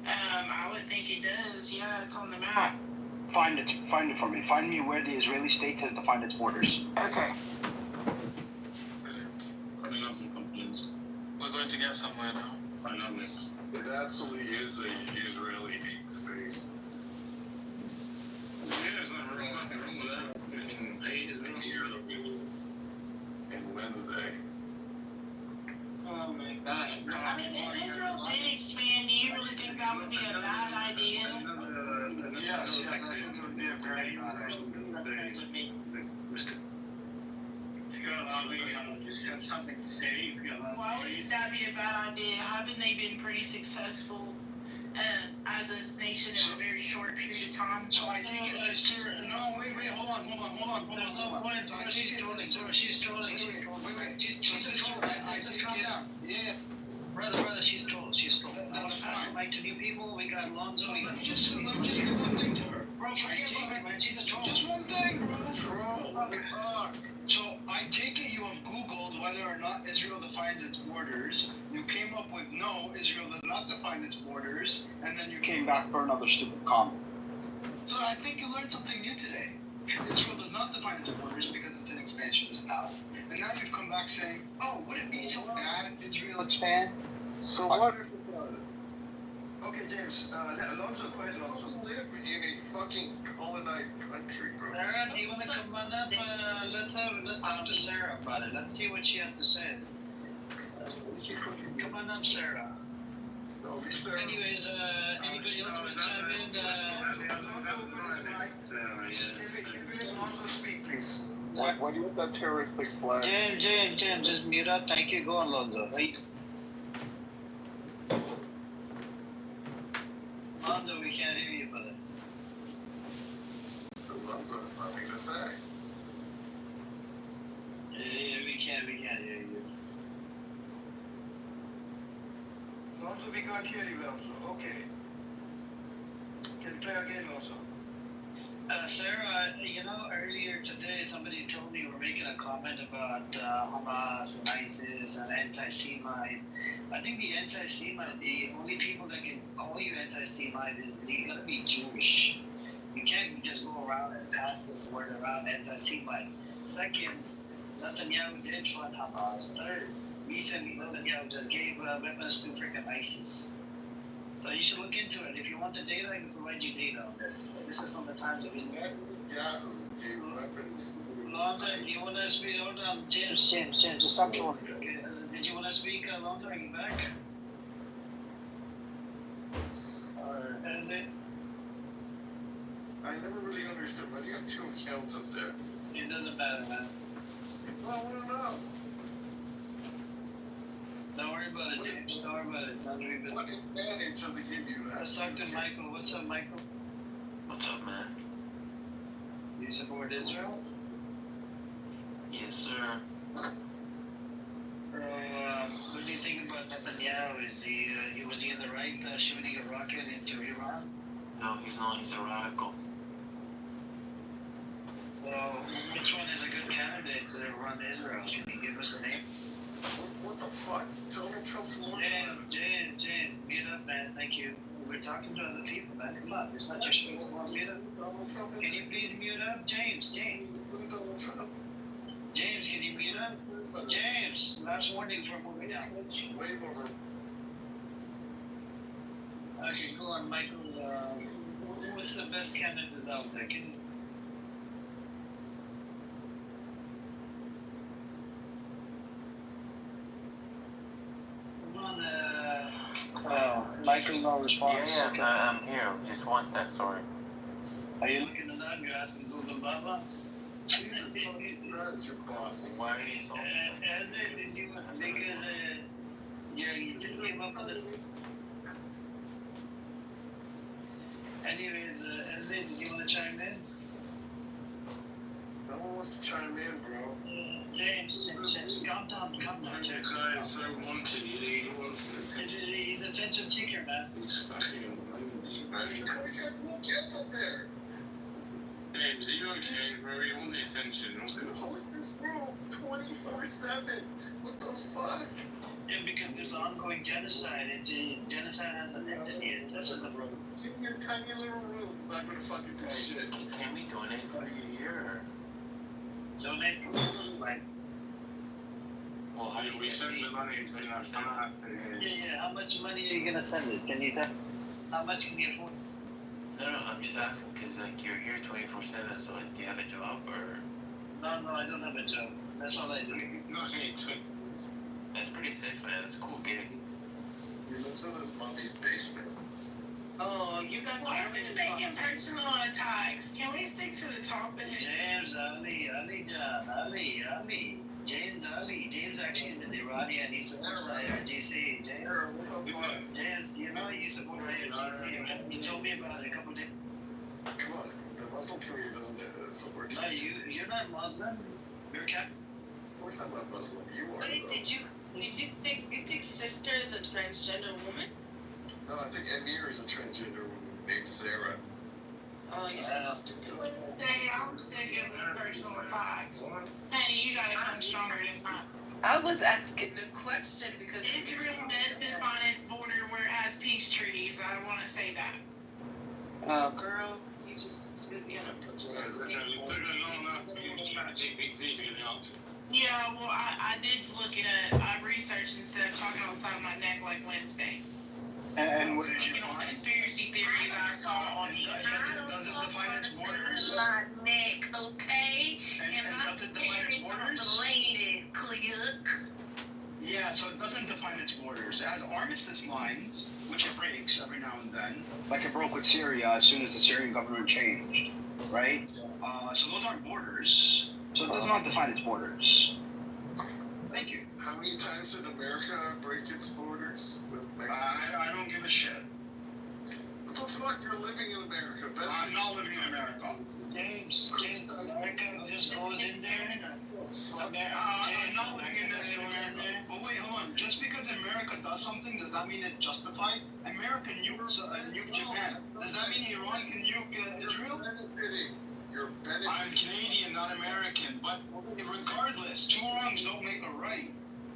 I would think it does. Yeah, it's on the map. Find it for me. Find me where the Israeli state has defined its borders. Okay. Running on some complaints. We're going to get somewhere now. I know it. It absolutely is a Israeli hate space. Yeah, there's nothing wrong with that. I mean, hate is And Wednesday. Oh my God. I mean, if Israel did expand, do you really think that would be a bad idea? Yes, I think it would be a very bad idea. Mr. If you're allowed, you just have something to say. If you're allowed, Why would that be a bad idea? Haven't they been pretty successful as a nation in a very short period of time? So I think it's just no. Wait, hold on. No point. She's trolling. She's trolling. Wait. She's a troll. I said calm down. Yeah. Brother, she's trolling. That's fine. Like to new people, we got Lonzo. Just one thing to her. Bro, forget about her, man. She's a troll. Just one thing, bro. Troll. So I take it you have Googled whether or not Israel defines its borders. You came up with no, Israel does not define its borders, and then you Came back for another stupid comment. So I think you learned something new today. Israel does not define its borders because it's an expansionist power. And now you've come back saying, oh, would it be so bad if Israel expands? So what if it does? Okay, James, Alonso, go ahead, Alonso. Live in a fucking colonized country, bro. Sarah, do you want to come on up? Let's talk to Sarah about it. Let's see what she has to say. Come on up, Sarah. No, Anyways, anybody else want to chime in? Alonzo, speak, please. What do you want that terroristic flag? James, just mute up. Thank you. Go on, Alonzo. Right? Alonzo, we can't hear you, brother. Alonzo has nothing to say. Yeah, we can't hear you. Alonzo, we can't hear you, Alonzo. Okay. Can you try again, Alonzo? Sarah, earlier today somebody told me we're making a comment about Hamas and ISIS and anti-Semite. I think the anti-Semite, the only people that can call you anti-Semite is you gotta be Jewish. You can't just go around and pass this word around anti-Semite. Second, Netanyahu did fund Hamas. Third, recently Netanyahu just gave weapons to freaking ISIS. So you should look into it. If you want the data, I can provide you data on this. This is from the Times of India. Yeah, weapons. Lonzo, do you want to speak? Hold on, James, just stop talking. Did you want to speak, Lonzo? Are you back? Or is it? I never really understood. Why do you have two accounts up there? It doesn't matter, man. Well, I want to know. Don't worry about it, James. Don't worry about it. It's not very big. What advantage does it give you? Let's talk to Michael. What's up, Michael? What's up, man? You support Israel? Yes, sir. What do you think about Netanyahu? Was he in the right shooting a rocket into Iran? No, he's not. He's a radical. Well, which one is a good candidate to run Israel? Can you give us a name? What the fuck? Donald Trump's more. James, mute up, man. Thank you. We're talking to other people, man. Come on, it's not your space. Mute up. Can you please mute up, James? Donald Trump. James, can you mute up? James, last warning for moving down. Wave over. Okay, go on, Michael. What's the best candidate out there? Can you... Michael, no response. Yeah, I'm here. Just one sec, sorry. Are you looking it up? You're asking Google Baba? Why are you so As it, did you, because, you just came up with this. Anyways, as it, did you want to chime in? No one wants to chime in, bro. James, calm down. That guy is so wanted, he wants attention. He's an attention seeker, man. He's fucking amazing, Who gets up there? James, are you okay, bro? You want the attention. Who's gonna host this room 24/7? What the fuck? Yeah, because there's ongoing genocide. Genocide hasn't ended yet. This is the problem. In your tiny little room, it's not gonna fucking do shit. Can we donate for you here? Donate, like. Well, how do we send the money to Yeah. How much money are you gonna send it? Can you tell? How much can you afford? No, I'm just asking because you're here 24/7. So do you have a job or? No, I don't have a job. That's all I do. Not any too. That's pretty sick, man. That's a cool gig. He lives in his mommy's basement. Oh, you guys are going to make it personal attacks. Can we stick to the topic? James Ali. James actually is an Iranian. He supports IRGC. James, you support IRGC. You told me about it a couple days. Come on, the Muslim community doesn't support you. No, you're not Muslim. You're Catholic. Of course I'm not Muslim. You are, Wait, though. did you think sister is a transgender woman? No, I think Amir is a transgender woman named Sarah. Oh, you're so stupid. I'm sick of the personal attacks. Honey, you gotta come stronger this time. I was asking the question because Israel does define its border where it has peace treaties. I want to say that. Girl, you just stood me on a Yeah, well, I did look it up. I researched instead of talking on the side of my neck like Wednesday. And what is your conspiracy theories I saw on YouTube. Does it define its borders? my neck, okay? And my does it define its parents are borders? related, click. Yeah, so it doesn't define its borders. It has armistice lines, which it breaks every now and then. Like it broke with Syria as soon as the Syrian government changed, right? So those aren't borders. So it does not define its borders. Thank you. How many times did America break its borders with Mexico? I don't give a shit. What the fuck? You're living in America. I'm not living in America. James, America just goes in there. I'm not living in this America. But wait, hold on. Just because America does something, does that mean it's justified? America nukes Japan. Does that mean Iran can nuke Israel? You're benefiting. I'm Canadian, not American. But regardless, two wrongs don't make a right.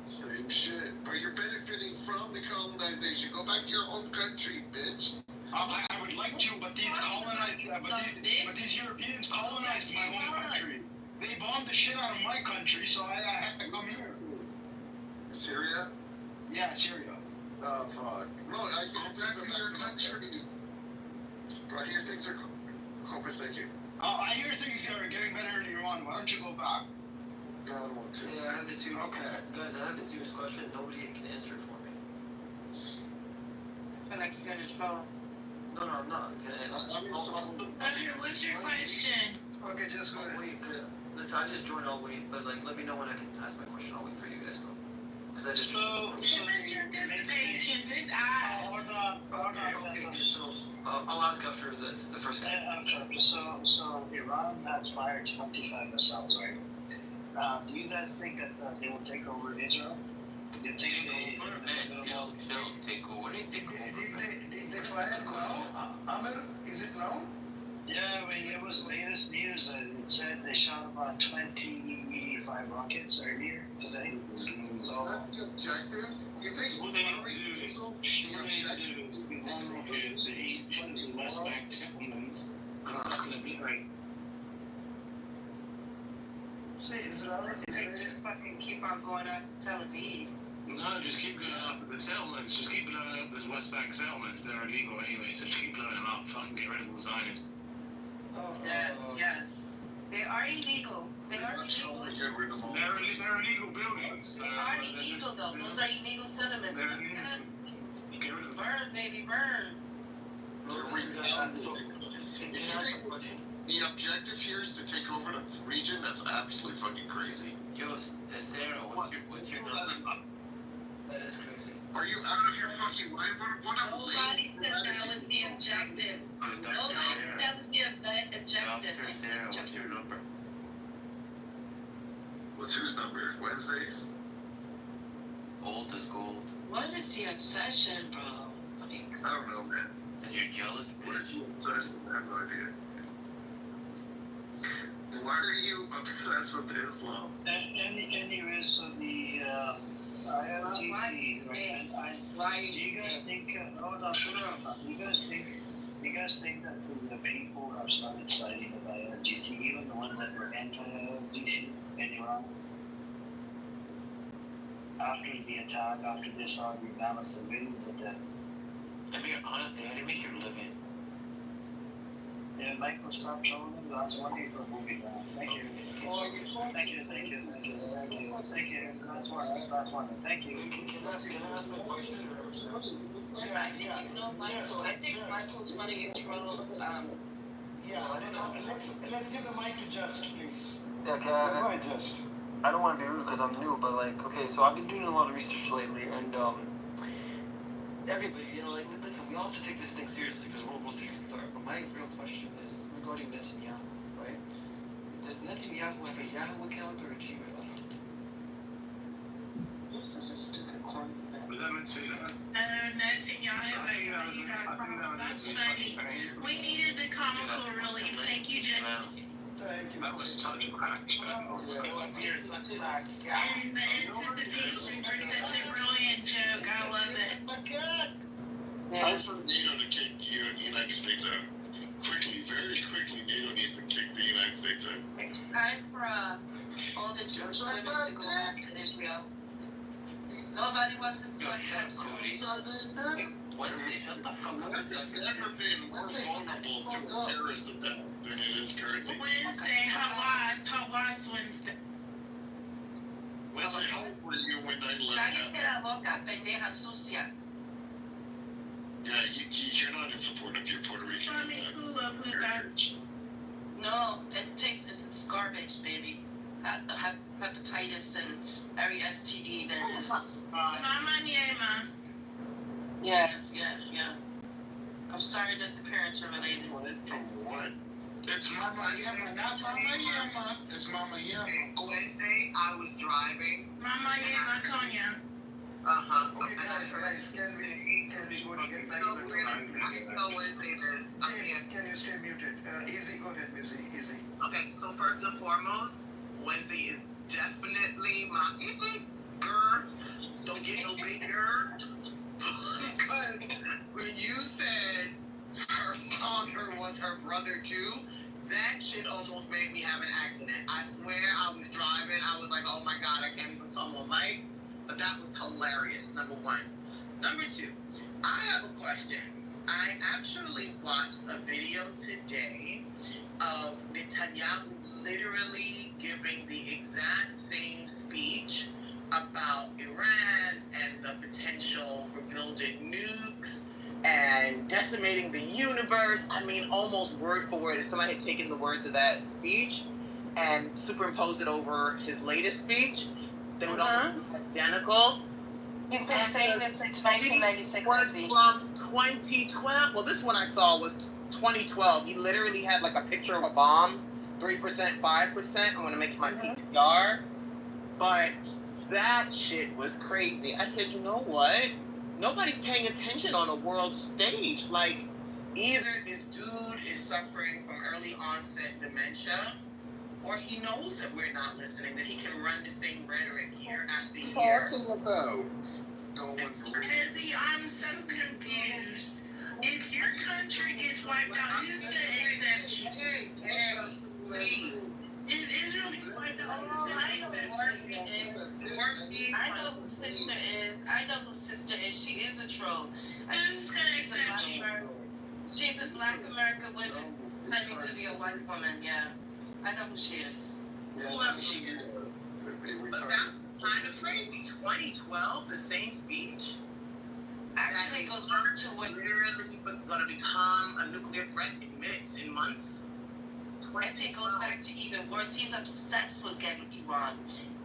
Same shit. But you're benefiting from the colonization. Go back to your home country, bitch. I would like to, but these Europeans colonized my home country. They bombed the shit out of my country, so I had to come here. Syria? Yeah, Syria. Oh, fuck. No, I can go back to your country. But I hear things are copacetic. I hear things are getting better in Iran. Why don't you go back? No, I don't want to. Yeah, I have a serious guys, I have a serious question. Nobody can answer it for me. I feel like you're gonna troll. No, I'm not. Can What's your question? Okay, just go ahead. Wait, listen, I just joined. I'll wait, but like, let me know when I can ask my question. I'll wait for you guys though, because I just. So your dissertation is asked. Hold on. Okay, so I'll ask after the first guy. Okay, so Iran has fired 25 missiles, right? Do you guys think that they will take over Israel? Do you think They'll take over. Did they fire now? Amir, is it now? Yeah, but it was latest news. It said they shot about 25 rockets earlier today. Is that the objective? You think What they need to do is get one rocket to each of the West Bank settlements and obliterate. See, Israel They just fucking keep on going out to Tel Aviv. No, just keep going up the settlements. Just keep blowing up those West Bank settlements. They're illegal anyway, so just keep blowing them up. Fucking get rid of all the Zionists. Yes. They are illegal. They are illegal. They're illegal buildings. They are illegal though. Those are illegal settlements. You get rid of them. Burn, baby, burn. The objective here is to take over the region? That's absolutely fucking crazy. Yo, Sarah, what's your number? That is crazy. Are you out of your fucking mind? What a Nobody said that was the objective. Nobody said that was the objective. Dr. Sarah, what's your number? What's whose number? Wednesdays? Old is gold. What is the obsession, bro? Like, I don't know, man. Cause you're jealous, bitch. Obsessed? I have no idea. Why are you obsessed with Islam? Anyways, so the IRGC, do you guys think? Hold on, shut up. Do you guys think that the people have started siding with IRGC, even the ones that were anti-IRGC in Iran? After the attack, after they saw the amount of civilians at that. I mean, honestly, how do you make your living? Yeah, Michael, stop trolling. That's one thing for moving on. Thank you. Thank you. That's one. Thank you. Can I ask my question? I think Michael's one of your trolls. Let's give the mic to Just, please. Yeah, okay. Go ahead, Just. I don't want to be rude because I'm new, but like, okay, so I've been doing a lot of research lately, and everybody, like, listen, we all have to take this thing seriously because we're almost here to start. But my real question is regarding Netanyahu, right? Does Netanyahu have a Yahoo account or a Gmail account? You're such a stupid corn. Netanyahu That's funny. We needed the comical relief. Thank you, Jesse. That was such a crack. And the anticipation for such a brilliant joke. I love it. Time for NATO to kick the United States out. Quickly, very quickly, NATO needs to kick the United States out. It's time for all the Jewish women to go back to Israel. Nobody wants to see us. Wednesday, shut the fuck up. It's never been more vulnerable to a terrorist attack than it is currently. Wednesday, Hamas Wednesday. Wednesday, how old were you when 9/11 Cállate la boca, pendeja sucia. Yeah, you're not in support of your Puerto Rican heritage. No, it's garbage, baby. Hepatitis and every STD there is. Yeah. I'm sorry that the parents are related. What? It's Mama Yama, not Mama Yama. It's Mama Yama. Wednesday, I was driving. Mama Yama Konya. Okay, guys, can we go to get back to the topic? James, can you stay muted? Easy, go ahead, Easy. Okay, so first and foremost, Wednesday is definitely my girl. Don't get no big girl. Because when you said her father was her brother too, that shit almost made me have an accident. I swear I was driving. I was like, oh my God, I can't even come on mic. But that was hilarious, number one. Number two, I have a question. I actually watched a video today of Netanyahu literally giving the exact same speech about Iran and the potential for building nukes and decimating the universe. I mean, almost word for word. If somebody had taken the words of that speech and superimposed it over his latest speech, they would all be identical. He's been saying this since 1996. Was from 2012. Well, this one I saw was 2012. He literally had like a picture of a bomb, 3%, 5%. I'm going to make it my PTR. But that shit was crazy. I said, you know what? Nobody's paying attention on a world stage. Like, either this dude is suffering from early onset dementia, or he knows that we're not listening, that he can run the same rhetoric year after year. Izzy, I'm so confused. If your country gets wiped out, who's the exception? If Israel gets wiped out, who's the exception? I know who sister is. She is a troll. Who's the exception? She's a black American woman pretending to be a white woman, yeah. I know who she is. Whoever she is. But that's kind of crazy. 2012, the same speech. Actually, it goes back to what literally going to become a nuclear threat in minutes, in months. I think it goes back to even worse. He's obsessed with getting Iran.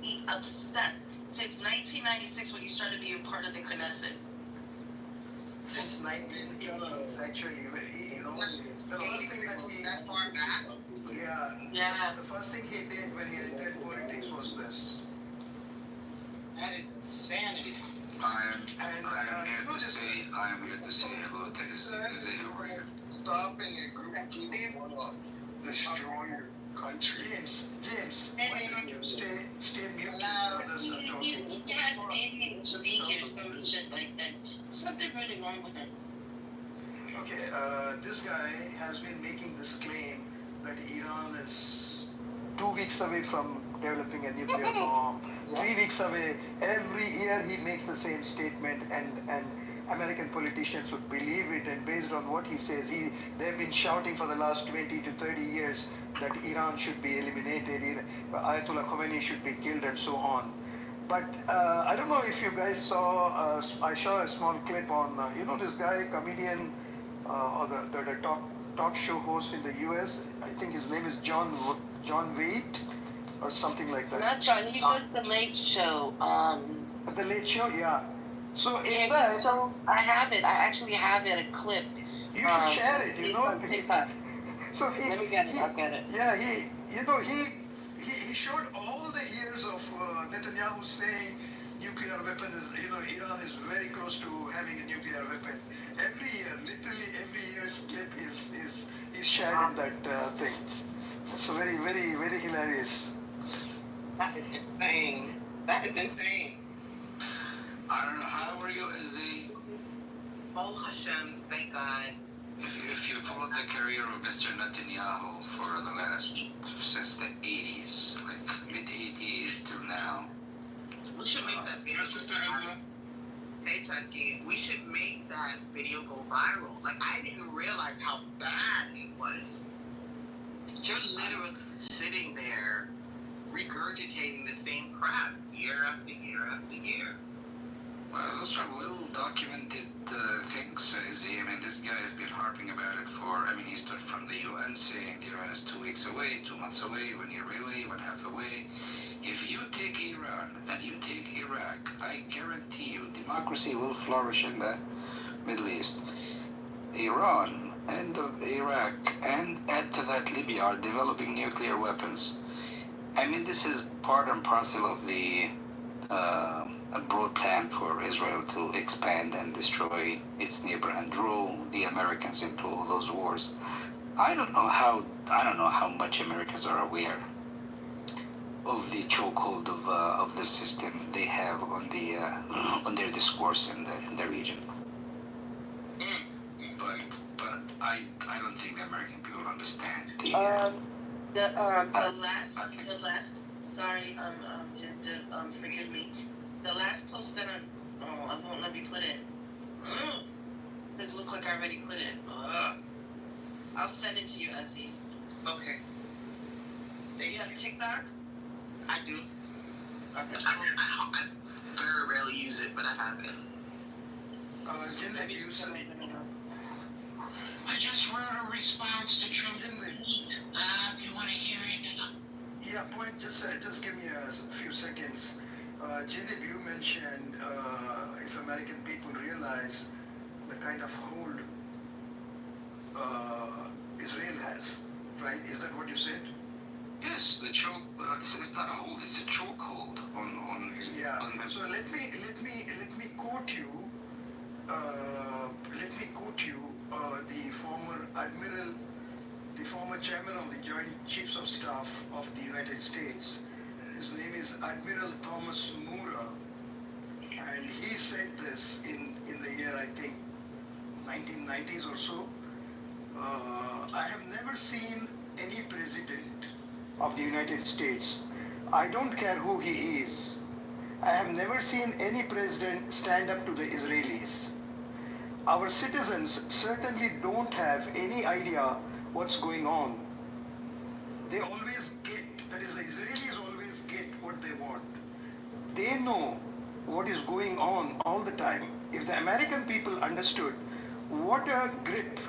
He's obsessed. Since 1996, when he started being part of the Knesset. Since 1980s, actually, the first thing that he that far back. Yeah. The first thing he did when he entered politics was this. That is insanity. I am here to say hello to Izzy over here. Stopping a group of people want to destroy your country. James, why don't you stay muted for this talking? He has ADHD or some shit like that. Something really wrong with him. Okay, this guy has been making this claim that Iran is 2 weeks away from developing a nuclear bomb, 3 weeks away. Every year he makes the same statement, and American politicians would believe it, and based on what he says, they've been shouting for the last 20 to 30 years that Iran should be eliminated, Ayatollah Khomeini should be killed, and so on. But I don't know if you guys saw, I saw a small clip on, this guy, comedian, or the talk show host in the US. I think his name is John Waite or something like that. Not John, he does the Late Show. The Late Show, yeah. So I have it. I actually have it, a clip. You should share it, It's on TikTok. So Let me get it. I'll get it. Yeah, he showed all the years of Netanyahu saying nuclear weapon is, Iran is very close to having a nuclear weapon. Every year, literally every year's clip is shared in that thing. It's very, very, very hilarious. That is insane. That is insane. I don't know, how are you, Izzy? Oh Hashem, thank God. If you followed the career of Mr. Netanyahu for the last, since the 80s, like mid-80s till now. We should make that video. Sister Hey Chucky, we should make that video go viral. Like, I didn't realize how bad it was. You're literally sitting there regurgitating the same crap year after year after year. those are well documented things. I mean, this guy has been harping about it for, I mean, he stood from the UN saying Iran is 2 weeks away, 2 months away, 1 year away, 1/2 away. If you take Iran and you take Iraq, I guarantee you democracy will flourish in the Middle East. Iran and Iraq and add to that Libya are developing nuclear weapons. I mean, this is part and parcel of the a broad plan for Israel to expand and destroy its neighbor and draw the Americans into all those wars. I don't know how much Americans are aware of the chokehold of the system they have on the on their discourse in the region. But I don't think the American people understand the last sorry forgive me, the last post that I won't let me put it. Does look like I already put it. I'll send it to you, Etsy. Okay. Do you have TikTok? I do. Okay. I very rarely use it, but I have it. I just wrote a response to Trump's tweet. If you want to hear it. Yeah, point. Just give me a few seconds. Jindib, you mentioned if American people realize the kind of hold Israel has, right? Is that what you said? Yes, the choke. It's not a hold; it's a chokehold on the. Yeah. On the, So let me quote you. The former admiral, the former chairman of the Joint Chiefs of Staff of the United States. His name is Admiral Thomas Moorer, and he said this in the year, I think, 1990s or so. I have never seen any president of the United States, I don't care who he is, I have never seen any president stand up to the Israelis. Our citizens certainly don't have any idea what's going on. They always get, that is, the Israelis always get what they want. They know what is going on all the time. If the American people understood what a grip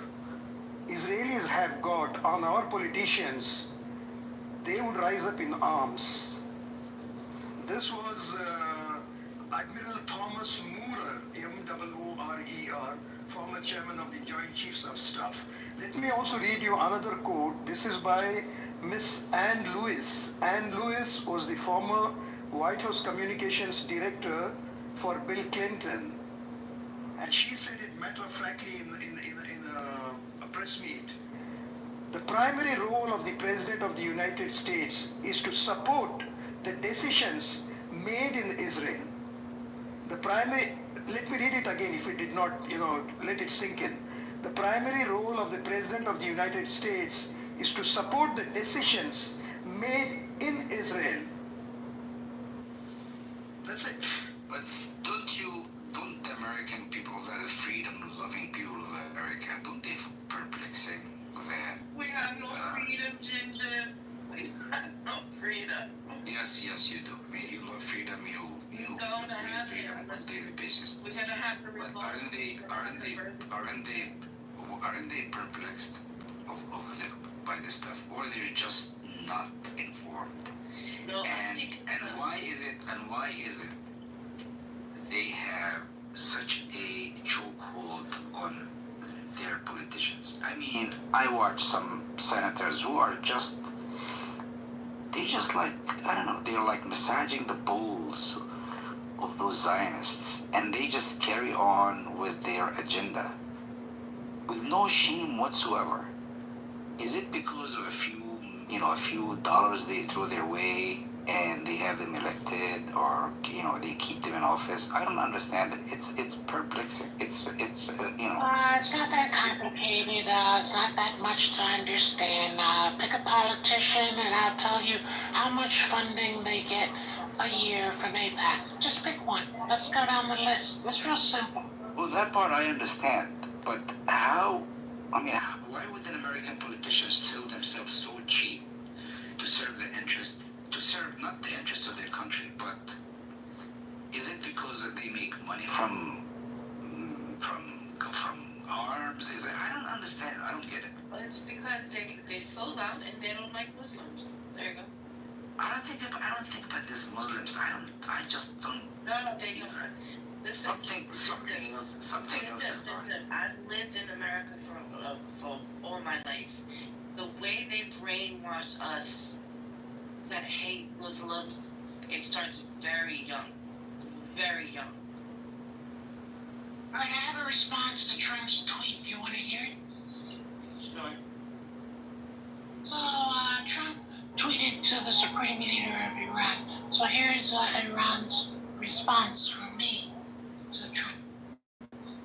Israelis have got on our politicians, they would rise up in arms. This was Admiral Thomas Moorer, M-O-O-R-E-R, former chairman of the Joint Chiefs of Staff. Let me also read you another quote. This is by Miss Ann Lewis. Ann Lewis was the former White House Communications Director for Bill Clinton. And she said it matter-of-factly in a press meet. The primary role of the President of the United States is to support the decisions made in Israel. Let me read it again if it did not, let it sink in. The primary role of the President of the United States is to support the decisions made in Israel. That's it. But don't the American people, the freedom-loving people of America, don't they perplexing that? We have no freedom, Ginger. We have no freedom. Yes, you do. I mean, you love freedom. You don't have freedom it. on a daily basis. We're gonna have to But revolt. aren't they perplexed by this stuff, or they're just not informed? No, and why is it they have such a chokehold on their politicians? I mean, I watch some senators who are they're like massaging the balls of those Zionists, and they just carry on with their agenda with no shame whatsoever. Is it because of a few dollars they throw their way and they have them elected, or they keep them in office? I don't understand it. It's perplexing. It's It's not that complicated. It's not that much to understand. Pick a politician and I'll tell you how much funding they get a year from APAC. Just pick one. Let's go down the list. It's real simple. Well, that part I understand, but how? I mean, why would an American politician sell themselves so cheap to serve not the interest of their country, but is it because they make money money from arms? Is it? I don't understand. I don't get it. Well, it's because they sold out and they don't like Muslims. There you go. I don't think about this Muslims. I just don't. No, they don't. Listen, Something else is wrong. I've lived in America for all my life. The way they brainwash us that hate Muslims, it starts very young. Very young. All right, I have a response to Trump's tweet. Do you want to hear it? Sure. So, Trump tweeted to the Supreme Leader of Iran. So here's Iran's response from me to Trump.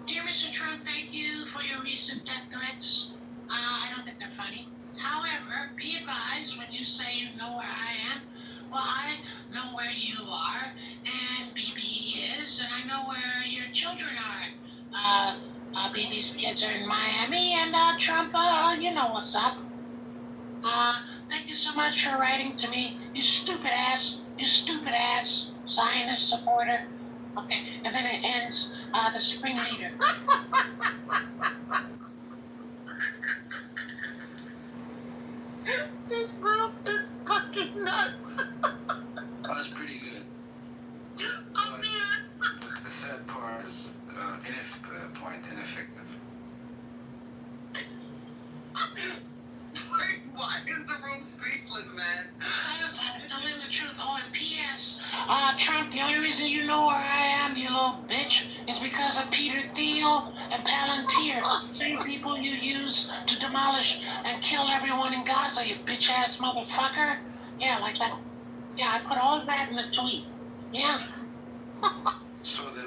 Dear Mr. Trump, thank you for your recent death threats. I don't think they're funny. However, be advised when you say you know where I am. Well, I know where you are, and BB is, and I know where your children are. BB's kids are in Miami, and Trump, you know what's up. Thank you so much for writing to me, you stupid ass Zionist supporter. Okay, and then it ends, the Supreme Leader. This group is fucking nuts. That was pretty good. But the sad part is ineffective. Why is the room speechless, man? I'm telling the truth. Oh, and P.S. Trump, the only reason you know where I am, you little bitch, is because of Peter Thiel and Palantir. Same people you use to demolish and kill everyone in Gaza, you bitch-ass motherfucker. Yeah, like that. Yeah, I put all that in the tweet. Yeah. So the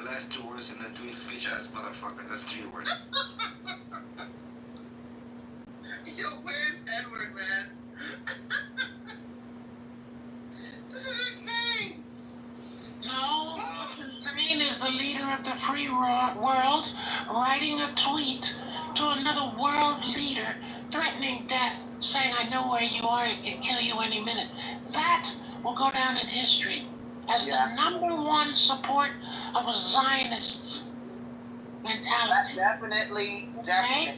last two words in the tweet, bitch-ass motherfucker, that's 3 words. Yo, where's Edward, man? This is insane. No, what's insane is the leader of the free world writing a tweet to another world leader threatening death, saying, I know where you are, it can kill you any minute. That will go down in history as the #1 support of a Zionist mentality. Definitely. Right?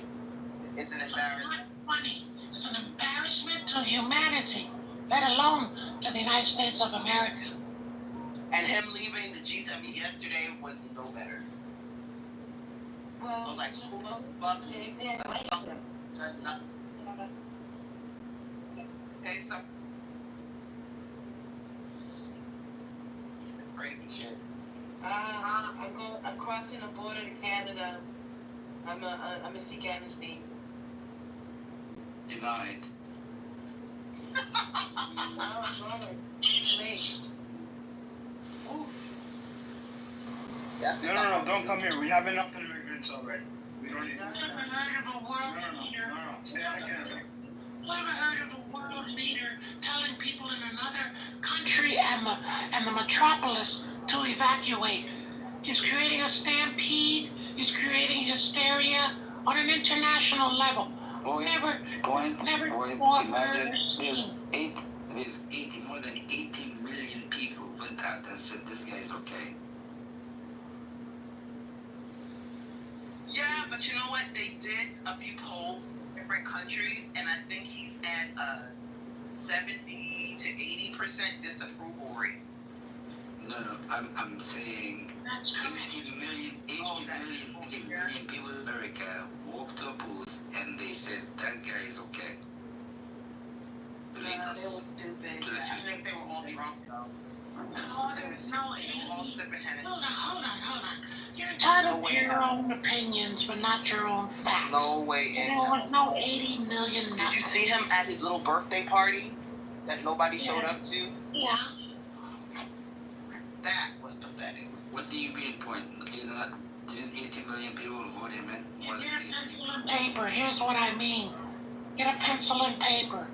It's an embarrassment. Funny. It's an embarrassment to humanity, let alone to the United States of America. And him leaving the G7 yesterday was no better. Well, I was like, who the fuck did that's not. Hey, so. Crazy shit. I'm crossing the border to Canada. I'm a Sikh Anesthete. Denied. Oh, brother. It's late. Ooh. Yeah. No, don't come here. We have enough immigrants already. We don't need. Never heard of a world leader. No. Stay out of Canada. Never heard of a world leader telling people in another country and the metropolis to evacuate. He's creating a stampede. He's creating hysteria on an international level. Never Imagine there's more than 80 million people went out and said this guy's okay. Yeah, but you know what? They did a few polls in different countries, and I think he's at a 70 to 80% disapproval rate. No, I'm saying 80 million people in America walked to a booth and they said that guy is okay. Believe us. They were stupid. I think they were all drunk, though. No, there's no 80. All sipping Hennessy. Hold on. You're entitled to your own opinions, but not your own facts. No way. There was no 80 million. Did you see him at his little birthday party that nobody showed up to? Yeah. That was pathetic. What do you mean, point? Didn't 80 million people vote him in? Get a pencil and paper. Here's what I mean. Get a pencil and paper.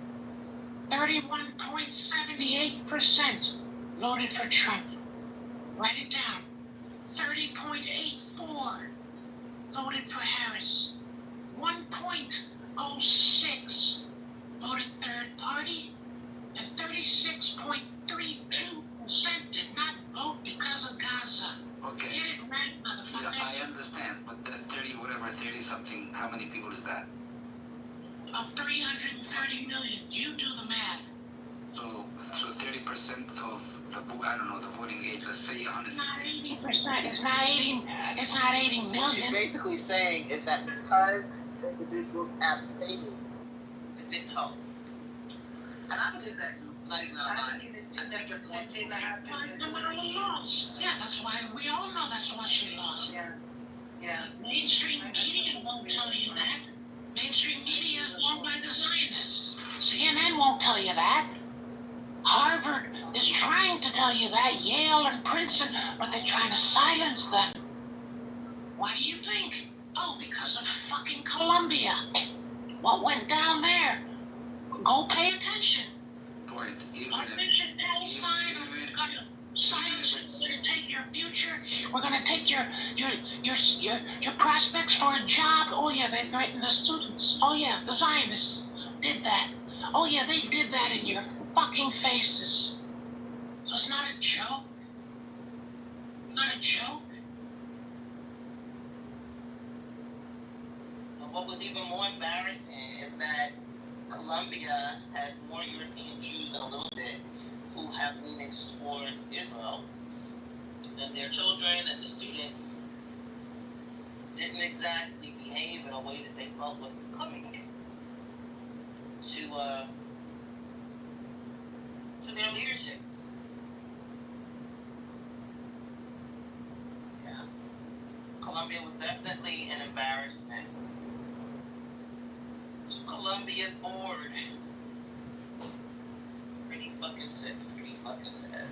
31.78% voted for Trump. Write it down. 30.84 voted for Harris. 1.06 voted third party. And 36.32% did not vote because of Gaza. Okay. Get it many people is that? 330 million. You do the math. So 30% of the voting age, let's say 100. It's not 80%. It's not 80. It's not 80 million. What she's basically saying is that because individuals abstained, it didn't help. And I believe that too. I'm not even gonna lie. I think it's one thing that happened. Kamala lost. Yeah, that's why we all know that's why she lost. Yeah. Mainstream media won't tell you that. Mainstream media is owned by the Zionists. CNN won't tell you that. Harvard is trying to tell you that. Yale and Princeton, but they're trying to silence them. Why do you think? Oh, because of fucking Columbia. What went down there? Go pay attention. Point. Don't mention Palestine. We're gonna silence it. We're gonna take your future. We're gonna take your prospects for a job. Oh yeah, they threatened the students. Oh yeah, the Zionists did that. Oh yeah, they did that in your fucking faces. So it's not a joke. It's not a joke. But what was even more embarrassing is that Colombia has more European Jews in a little bit who have leanings towards Israel. And their children and the students didn't exactly behave in a way that they felt was becoming to their leadership. Yeah. Colombia was definitely an embarrassment to Colombia's board. Pretty fucking sick. Pretty fucking sad.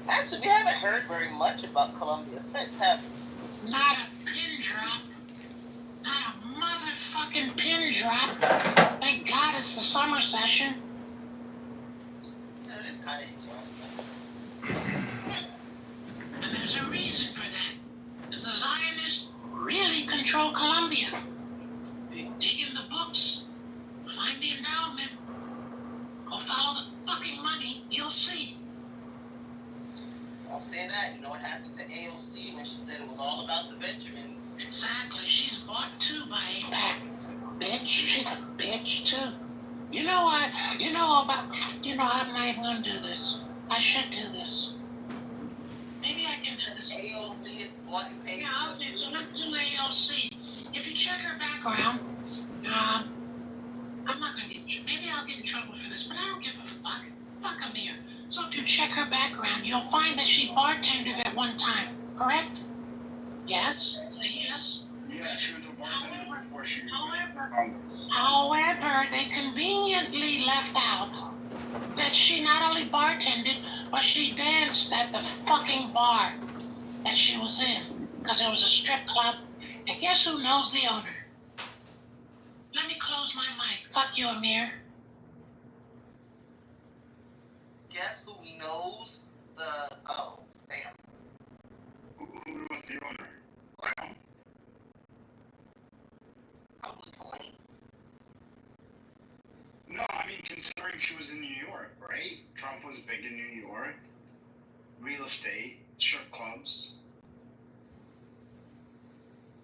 Actually, we haven't heard very much about Colombia since, have we? Not a pin drop. Not a motherfucking pin drop. Thank God it's the summer session. That is kind of interesting. And there's a reason for that. Because the Zionists really control Colombia. Dig in the books. Find the endowment. Go follow the fucking money. You'll see. Don't say that. You know what happened to AOC when she said it was all about the Benjamins? Exactly. She's bought too by AIPAC. Bitch. She's a bitch too. You know what? I'm not even gonna do this. I should do this. Maybe I can do this. AOC is bought and paid. Yeah, okay, so let's do AOC. If you check her background, I'm not gonna maybe I'll get in trouble for this, but I don't give a fuck. Fuck Amir. So if you check her background, you'll find that she bartended at one time, correct? Yes? Say yes? Yeah, she was a bartender before she However, they conveniently left out that she not only bartended, but she danced at the fucking bar that she was in, because it was a strip club. And guess who knows the owner? Let me close my mic. Fuck you, Amir. Guess who knows the... Oh, damn. Who was the owner? Probably Blaine. No, I mean, considering she was in New York, right? Trump was big in New York. Real estate, strip clubs.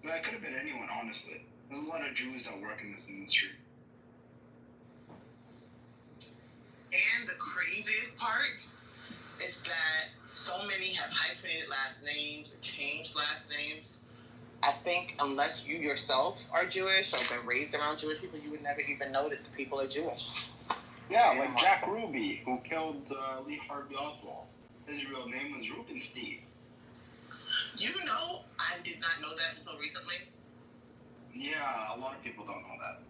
That could have been anyone, honestly. There's a lot of Jews that work in this industry. And the craziest part is that so many have hyphenated last names or changed last names. I think unless you yourself are Jewish or been raised around Jewish people, you would never even know that the people are Jewish. Yeah, like Jack Ruby, who killed Lee Harvey Oswald. His real name was Rubenstein. You know, I did not know that until recently. Yeah, a lot of people don't know that.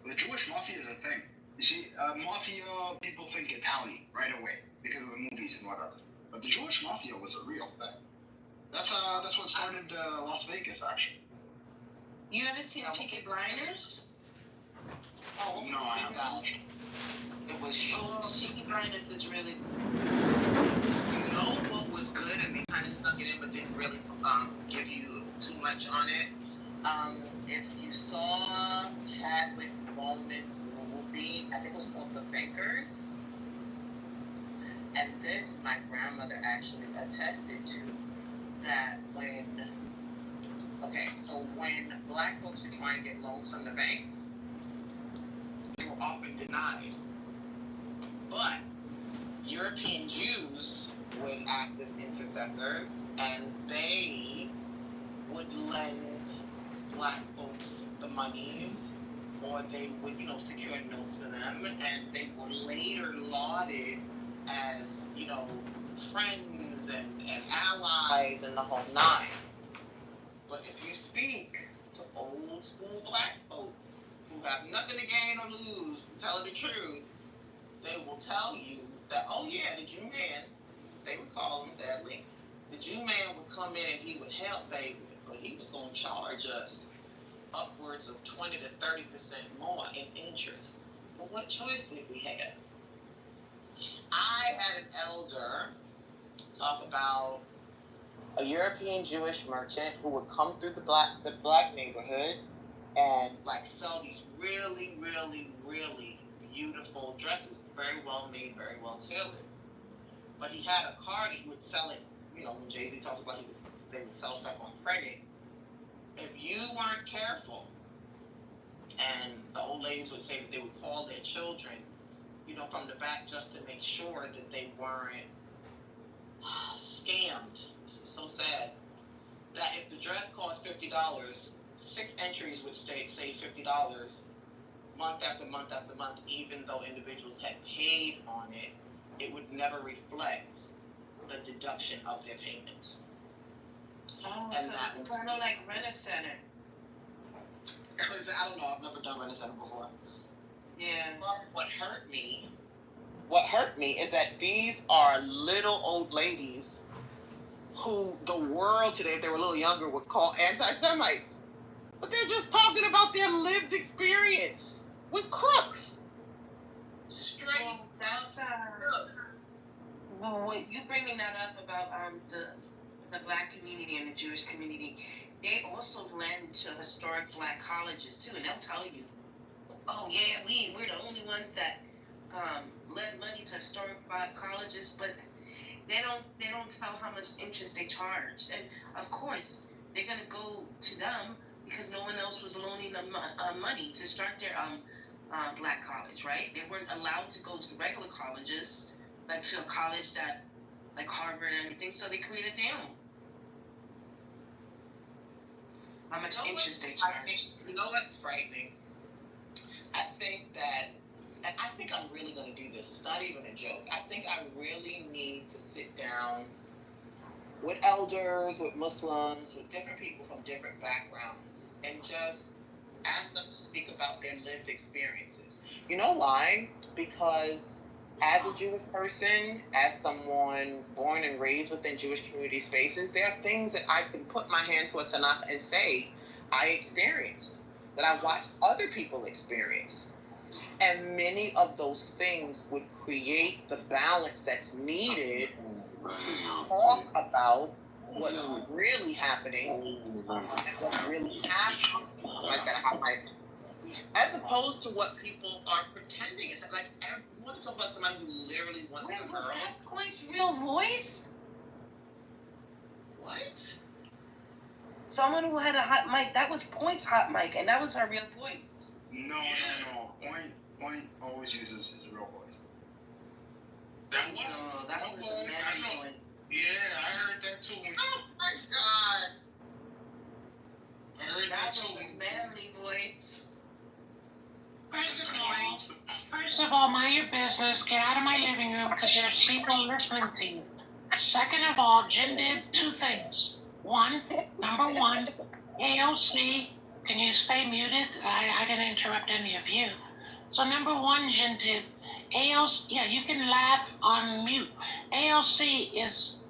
The Jewish mafia is a thing. You see, mafia people think Italian right away because of the movies and whatever. But the Jewish mafia was a real thing. That's what started Las Vegas, actually. You ever seen Peaky Blinders? Oh, no, I haven't. It was Peaky Blinders is really You know what was good, and they kind of snuck it in, but didn't really give you too much on it. If you saw Chadwick Boseman's movie, I think it was called The Bakers, and this my grandmother actually attested to, that when Okay, so when black folks are trying to get loans from the banks, they were often denied. But European Jews would act as intercessors, and they would lend black folks the monies, or they would, secure notes for them, and they were later lauded as, friends and allies and the whole nine. But if you speak to old school black folks who have nothing to gain or lose from telling the truth, they will tell you that, oh yeah, the Jew man, they would call him sadly, the Jew man would come in and he would help baby, but he was going to charge us upwards of 20 to 30% more in interest. But what choice did we have? I had an elder talk about a European Jewish merchant who would come through the black neighborhood and sell these really, really, really beautiful dresses, very well made, very well tailored. But he had a card and he would sell it, when Jay-Z talks about they would sell stuff on credit. If you weren't careful, and the old ladies would say that they would call their children, from the back just to make sure that they weren't scammed. This is so sad. That if the dress cost $50, 6 entries would save $50 month after month after month, even though individuals had paid on it, it would never reflect the deduction of their payments. Oh, and so it's kind of like Rent-A-Center. I don't know, I've never done Rent-A-Center before. Yeah. But what hurt me is that these are little old ladies who the world today, if they were a little younger, would call anti-Semites. But they're just talking about their lived experience with crooks. Straight crooks. Well, what you bringing that up about the black community and the Jewish community, they also lend to historic black colleges too, and they'll tell you, oh yeah, we're the only ones that lend money to historic black colleges, but they don't tell how much interest they charge, and of course they're gonna go to them because no one else was loaning them money to start their black college, right? They weren't allowed to go to regular colleges, like to a college that like Harvard and everything, so they created their own. How much interest they charge? You know what's frightening? I think that, and I think I'm really going to do this. It's not even a joke. I think I really need to sit down with elders, with Muslims, with different people from different backgrounds, and just ask them to speak about their lived experiences. You know why? Because as a Jewish person, as someone born and raised within Jewish community spaces, there are things that I can put my hand to a Tanakh and say I experienced, that I watched other people experience. And many of those things would create the balance that's needed to talk about what's really happening and what's really happening. Somebody's got a hot mic. As opposed to what people are pretending. It's like, you want to talk about somebody who literally wants a girl? Was that Point's real voice? What? Someone who had a hot mic. That was Point's hot mic, and that was her real voice. No. Point always uses his real voice. That was that was a manly voice. Yeah, I heard that too. Oh my God. I heard that too. Was a manly voice. First of all, mind your business. Get out of my living room because there's people listening to you. Second of all, Jim did 2 things. Number one, AOC, can you stay muted? I didn't interrupt any of you. So number one, Jim did AOC. Yeah, you can laugh on mute. AOC is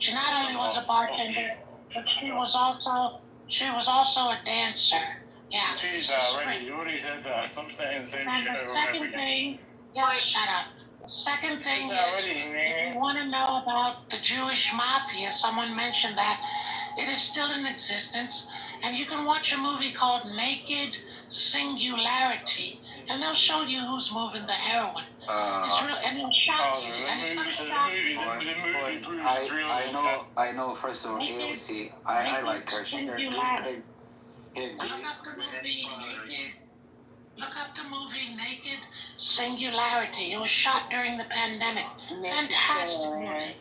she not only was a bartender, but she was also a dancer. Yeah. She's already said that. Some saying the same and shit. the second thing, shut up. Second thing is, if you want to know about the Jewish mafia, someone mentioned that it is still in existence, and you can watch a movie called Naked Singularity, and they'll show you who's moving the heroin. It's real, and and it'll shock you, and it's gonna shock you. I know. First of all, AOC, I like her. She her Look up the movie Naked. Look up the movie Naked Singularity. It was shot during the pandemic. Fantastic movie.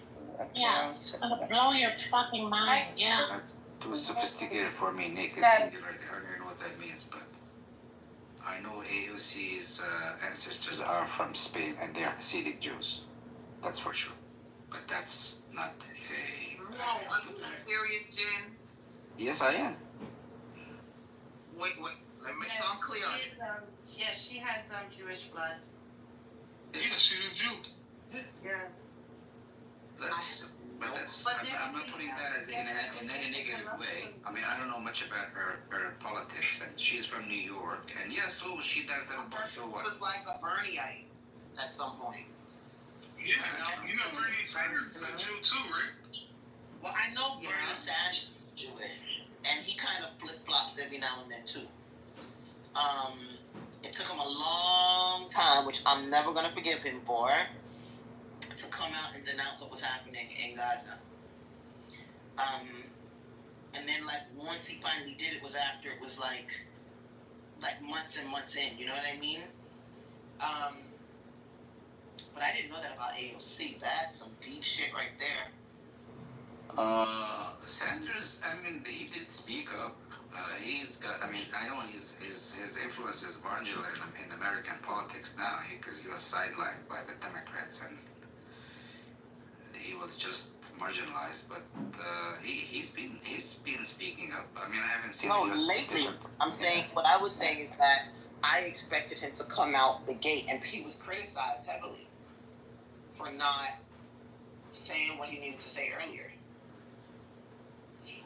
Yeah, it's gonna blow your fucking mind. Yeah. Too sophisticated for me. Naked singularity. I don't know what that means, but I know AOC's ancestors are from Spain and they are Hasidic Jews. That's for sure. But that's not a. No, are you serious, Jen? Yes, I am. Wait. Let me. I'm clear on it. Yes, she has Jewish blood. Yeah, she's a Jew. Yeah. I'm not putting that as in any negative way. I mean, I don't know much about her politics, and she's from New York, and yes, so she does that. So what? Was like a Bernieite at some point. Yeah, you know Bernie Sanders is a Jew too, right? Well, I know Bernie Sanders is Jewish, and he kind of flip flops every now and then too. It took him a long time, which I'm never gonna forgive him for, to come out and denounce what was happening in Gaza. And then like once he finally did it was after it was like months and months in, you know what I mean? But I didn't know that about AOC. That's some deep shit right there. Sanders, I mean, he did speak up. He's got, I mean, I know his influence is marginal in American politics now because he was sidelined by the Democrats and he was just marginalized. But he's been speaking up. I mean, I haven't seen. No, lately, I'm saying what I was saying is that I expected him to come out the gate, and he was criticized heavily for not saying what he needed to say earlier.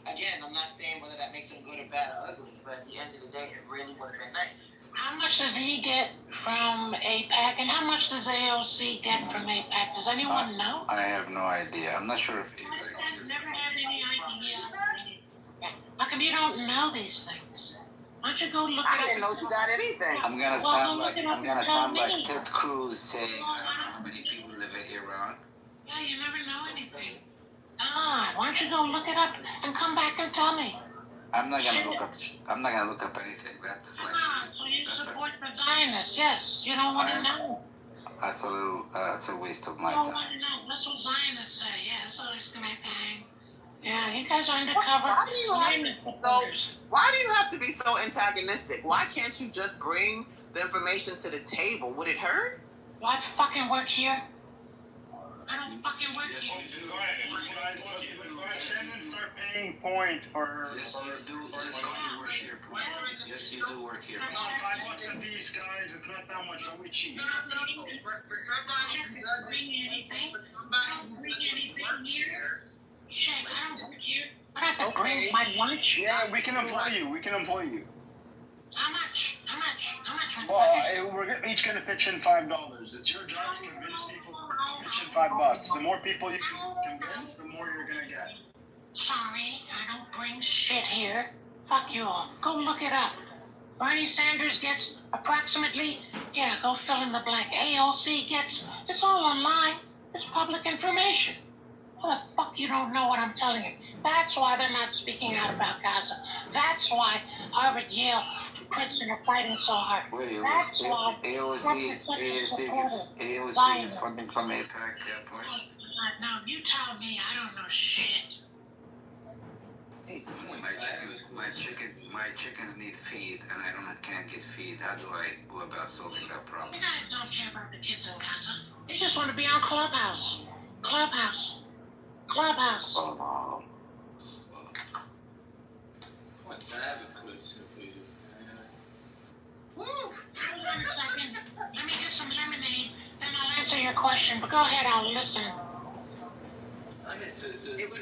Again, I'm not saying whether that makes him good or bad or ugly, but at the end of the day, it really would have been nice. How much does he get from AIPAC, and how much does AOC get from AIPAC? Does anyone know? I have no idea. I'm not sure if. I've never had any idea. How come you don't know these things? Why don't you go look it up? I didn't know you got anything. I'm gonna sound like Ted Cruz saying, I don't know how many people live in Iran. Yeah, you never know anything. Ah, why don't you go look it up and come back and tell me? I'm not gonna look up anything. That's like. So you support the Zionists? Yes. You don't want to know. That's a waste of my You don't time. want to know. That's what Zionists say. Yeah, that's a waste of my time. Yeah, you guys are undercover. Why do you have to be so antagonistic? Why can't you just bring the information to the table? Would it hurt? Do I fucking work here? I don't fucking work here. Start paying points for. Yes, you do work here. Yes, you do work here. $5 a piece, guys. It's not that much. Don't be cheap. No. For somebody who doesn't bring anything here. Shit, I don't work here. I have to bring my lunch. Yeah, we can employ you. How much? Well, we're each gonna pitch in $5. It's your job to convince people to pitch in $5. The more people you can convince, the more you're gonna get. Sorry, I don't bring shit here. Fuck you all. Go look it up. Bernie Sanders gets approximately, go fill in the blank. AOC gets, it's all online. It's public information. How the fuck you don't know what I'm telling you? That's why they're not speaking out about Gaza. That's why Harvard, Yale, and Princeton are fighting so hard. That's why AOC is funding from AIPAC point. Now you tell me I don't know shit. My chickens need feed, and I can't get feed. How do I go about solving that problem? You guys don't care about the kids in Gaza. You just want to be on Clubhouse. Oh, What? I have a question for you. Hold on a second. Let me get some lemonade, then I'll answer your question. But go ahead, I'll listen. Okay, so it would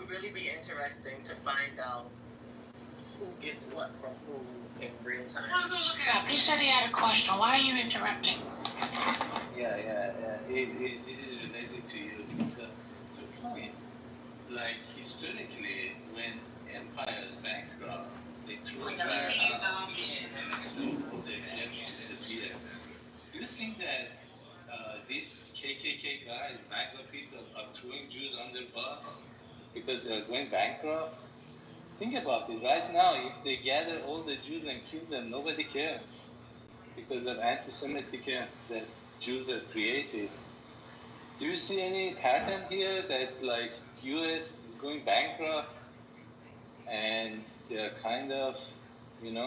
really be interesting to find out who gets what from who in real time. I'll go look it up. He said he had a question. Why are you interrupting? Yeah. This is related to you because the point, like historically, when empires bankrupt, they throw back and so the energy disappear. Do you think that this KKK guys, MAGA people are throwing Jews under bus because they're going bankrupt. Think about it. Right now, if they gather all the Jews and kill them, nobody cares because of anti-Semitic that Jews have created. Do you see any pattern here that like U.S. is going bankrupt and they're kind of, and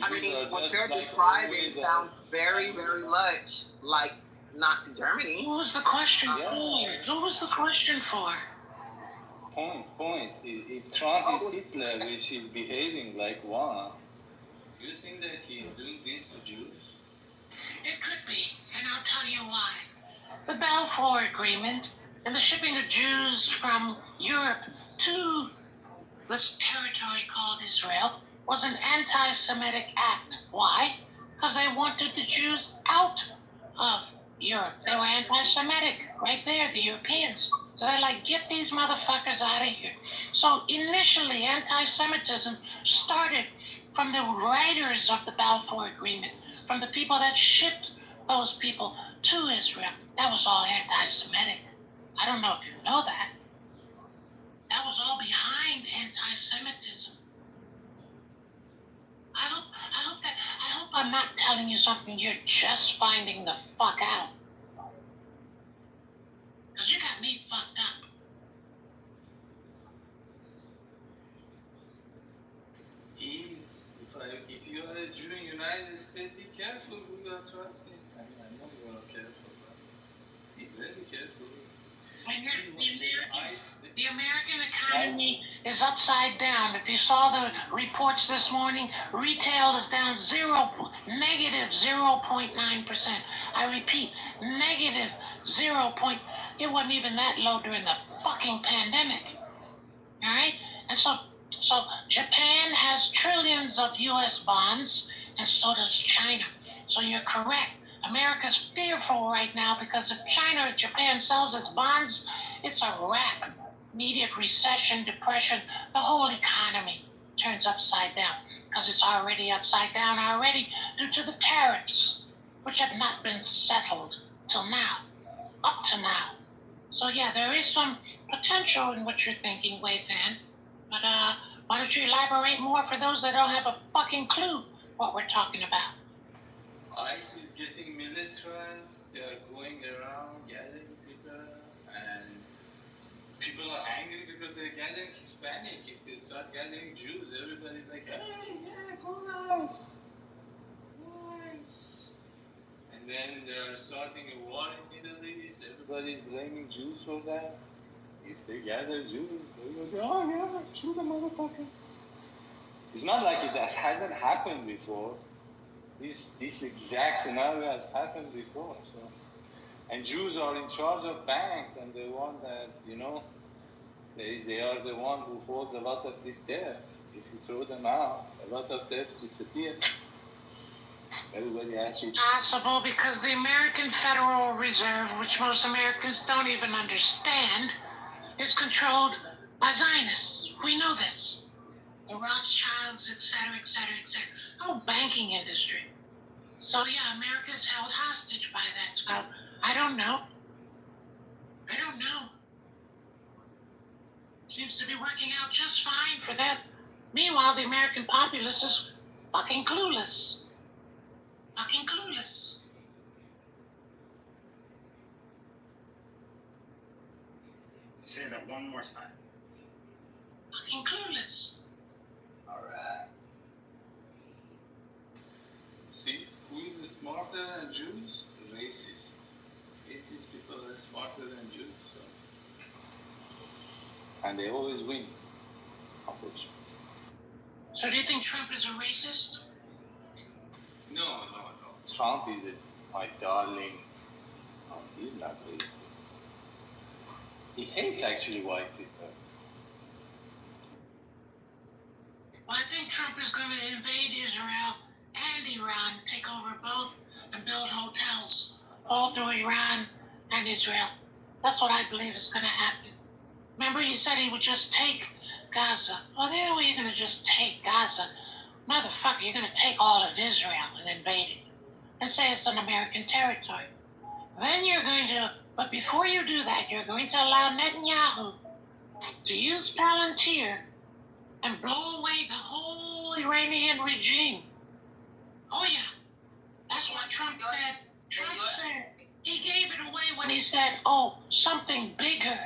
I Jews mean, are what just you're like describing always sounds very, very much like Nazi Germany. Who was the question for? Who was the question for? Point. If Trump is Hitler, which is behaving like one, do you think that he is doing this to Jews? It could be, and I'll tell you why. The Balfour Agreement and the shipping of Jews from Europe to this territory called Israel was an anti-Semitic act. Why? Because they wanted the Jews out of Europe. They were anti-Semitic right there, the Europeans. So they're like, get these motherfuckers out of here. So initially, anti-Semitism started from the writers of the Balfour Agreement, from the people that shipped those people to Israel. That was all anti-Semitic. I don't know if you know that. That was all behind anti-Semitism. I hope I'm not telling you something you're just finding the fuck out. Because you got me fucked up. If you are a Jew in the United States, be careful who you are trusting. I mean, I know you are careful, but be very careful. The American economy is upside down. If you saw the reports this morning, retail is down negative 0.9%. I repeat, negative 0. It wasn't even that low during the fucking pandemic. All right? And so Japan has trillions of U.S. bonds, and so does China. So you're correct. America's fearful right now because if China or Japan sells its bonds, it's a wrap. Immediate recession, depression, the whole economy turns upside down because it's already upside down already due to the tariffs, which have not been settled till now, up to now. So yeah, there is some potential in what you're thinking, Wei Fan. But why don't you elaborate more for those that don't have a fucking clue what we're talking about? ICE is getting militarized. They are going around gathering people, and people are angry because they're gathering Hispanic. If they start gathering Jews, everybody's like, hey, yeah, go nice. And then they are starting a war in Middle East. Everybody's blaming Jews for that. If they gather Jews, they will say, oh yeah, shoot the motherfuckers. It's not like it hasn't happened before. This exact scenario has happened before. So, and Jews are in charge of banks, and they want that, they are the one who holds a lot of this debt. If you throw them out, a lot of debts disappear. Everybody has to. It's possible because the American Federal Reserve, which most Americans don't even understand, is controlled by Zionists. We know this. The Rothschilds, etc., etc., etc. The whole banking industry. So yeah, America's held hostage by that. So I don't know. Seems to be working out just fine for them. Meanwhile, the American populace is fucking clueless. Fucking clueless. Say that one more time. Fucking clueless. Alright. See, who is smarter than Jews? Racists. Racist people are smarter than Jews. So. And they always win, unfortunately. So do you think Trump is a racist? No. Trump is my darling. No, he's not racist. He hates actually white people. Well, I think Trump is going to invade Israel and Iran, take over both, and build hotels all through Iran and Israel. That's what I believe is going to happen. Remember, he said he would just take Gaza. Well, the only way you're going to just take Gaza, motherfucker, you're going to take all of Israel and invade it and say it's an American territory. then you're going to, but before you do that, you're going to allow Netanyahu to use Palantir and blow away the whole Iranian regime. Oh yeah, that's what Trump said. Trump said, he gave it away when he said, oh, something bigger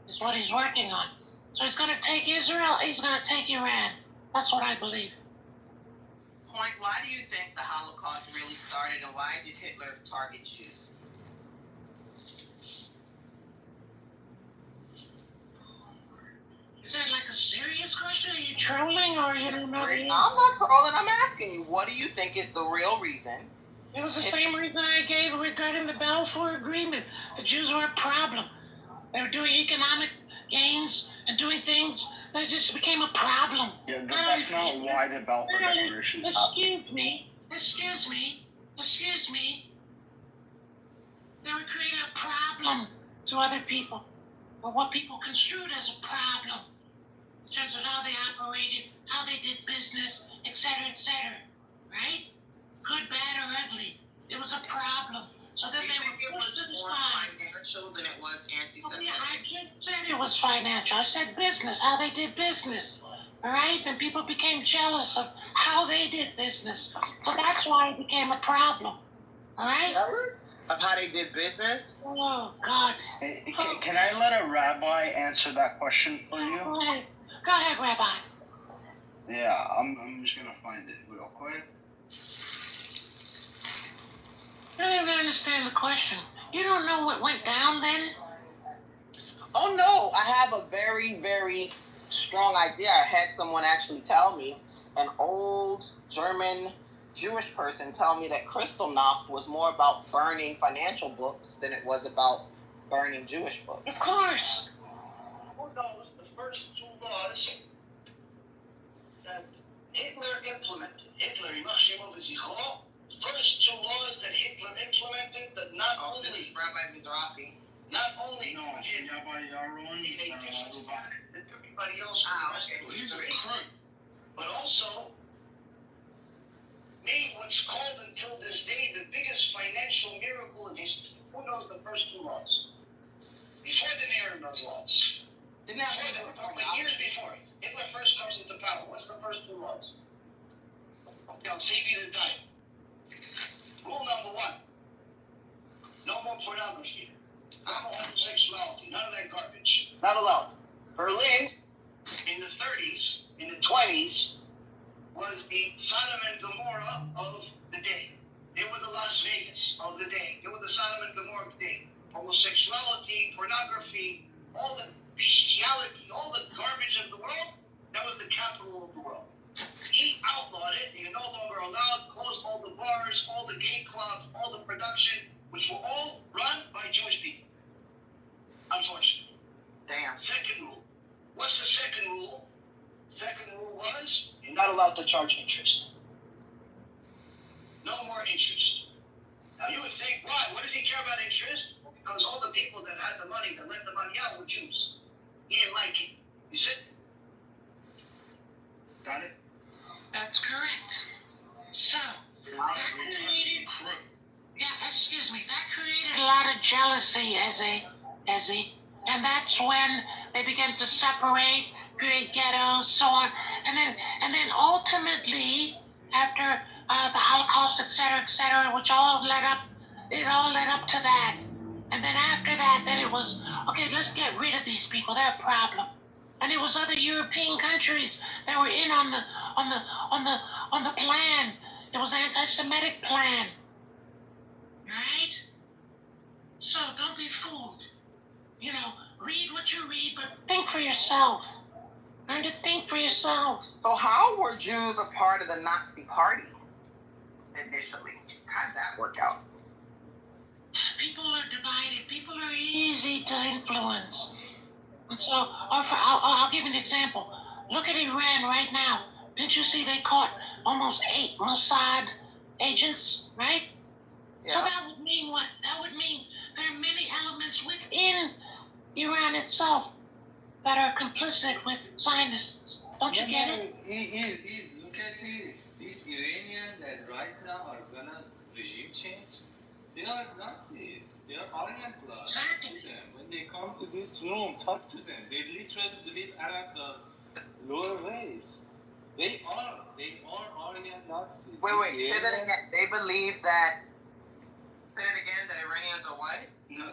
is what he's working on. So he's going to take Israel, he's going to take Iran. That's what I believe. Point, why do you think the Holocaust really started, and why did Hitler target Jews? Is that like a serious question? Are you trolling or you don't know the answer? I'm not trolling, I'm asking you, what do you think is the real reason? It was the same reason I gave regarding the Balfour Agreement. The Jews were a problem. They were doing economic gains and doing things that just became a problem. Yeah, that's not why the Balfour Declaration happened. Excuse me. They were creating a problem to other people, or what people construed as a problem, in terms of how they operated, how they did business, etc., right? Good, bad, or ugly. It was a problem. So then they were pushed to the side. Financial than it was anti-Semitic. Yeah, I just said it was financial. I said business, how they did business. All right? And people became jealous of how they did business. So that's why it became a problem. All right? Jealous of how they did business? Oh, God. Hey, can I let a rabbi answer that question for you? Go ahead, Rabbi. Yeah, I'm just going to find it real quick. I don't even understand the question. You don't know what went down then? Oh no, I have a very, very strong idea. I had someone actually tell me, an old German Jewish person tell me that Kristallnacht was more about burning financial books than it was about burning Jewish books. Of course. Who knows the first two laws that Hitler implemented? Hitler, first two laws that Hitler implemented that not only Rabbi Mizrahi. Not only no, Rabbi Yaron, everybody else, he's a crook. But also made what's called until this day the biggest financial miracle in history. Who knows the first two laws? Before the Nuremberg laws. Didn't have years before it. Hitler first comes into power. What's the first two laws? Okay, I'll save you the time. Rule number one. No more pornography. No more homosexuality. None of that garbage. Not allowed. Berlin, in the 30s, in the 20s, was the Sodom and Gomorrah of the day. They were the Las Vegas of the day. They were the Sodom and Gomorrah of the day. Homosexuality, pornography, all the bestiality, all the garbage of the world, that was the capital of the world. He outlawed it. You're no longer allowed. Closed all the bars, all the gay clubs, all the production, which were all run by Jewish people. Unfortunately. Damn. Second rule. What's the second rule? Second rule was you're not allowed to charge interest. No more interest. Now you would think, why? What does he care about interest? Well, because all the people that had the money, that lent the money out, were Jews. He didn't like it. You see? Got it? That's correct. So, that created a lot of jealousy, and that's when they began to separate, create ghettos, so on, and then ultimately, after the Holocaust, etc., which all led up to that, and then after that, then it was okay. Let's get rid of these people; they're a problem. And it was other European countries that were in on the plan. It was anti-Semitic plan, right? So don't be fooled. You know, read what you read, but think for yourself. Learn to think for yourself. So how were Jews a part of the Nazi Party initially? How did that work out? People are divided. People are easy to influence. And so, I'll give an example. Look at Iran right now. Didn't you see they caught almost 8 Mossad agents, right? Yeah. So that would mean what? That would mean there are many elements within Iran itself that are complicit with Zionists. Don't you get it? Look at this. These Iranians that right now are gonna regime change, They are Nazis. They are Aryan blood. Exactly. When they come to this room, talk to them. They literally believe Arabs are lower race. They are Aryan Nazis. Wait, say that again. They believe that. Say it again. That Iranians are what? No,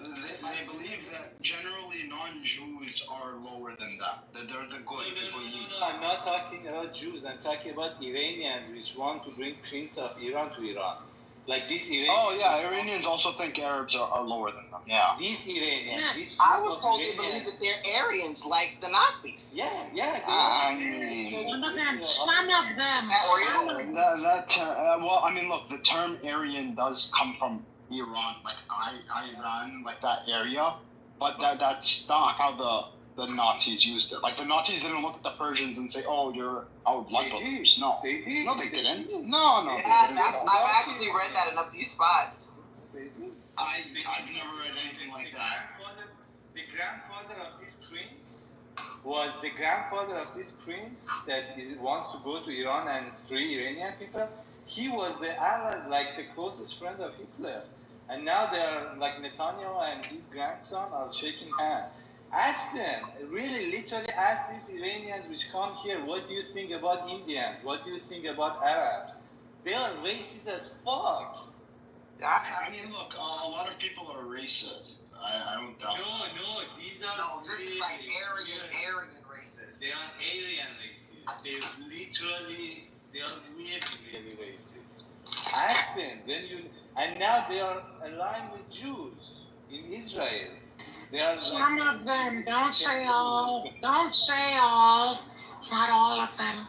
they believe that generally non-Jews are lower than that. That they're the good. No, I'm not talking about Jews. I'm talking about Iranians, which want to bring Prince of Iran to Iran. Like these Iranians. Oh yeah, Iranians also think Arabs are lower than them. Yeah. These Iranians. I was told they believe that they're Aryans, like the Nazis. Yeah. Some of them. Well, I mean, look, the term Aryan does come from Iran, like Iran, like that area, but that's not how the Nazis used it. Like the Nazis didn't look at the Persians and say, "Oh, you're our blood brothers." No, they did. No, they didn't. No, they didn't. I've actually read that in a few spots. I've never read anything like that. The grandfather of this prince was the grandfather of this prince that wants to go to Iran and free Iranian people. He was the ally, like the closest friend of Hitler. And now they are like Netanyahu and his grandson are shaking hands. Ask them, really literally ask these Iranians which come here, what do you think about Indians? What do you think about Arabs? They are racist as fuck. I mean, look, a lot of people are racist. I don't doubt. No, these are. No, this is like Aryan racist. They are Aryan racist. They are really racist. Ask them, and now they are aligned with Jews in Israel. They are some of them. Don't say all. Don't say all. It's not all of them.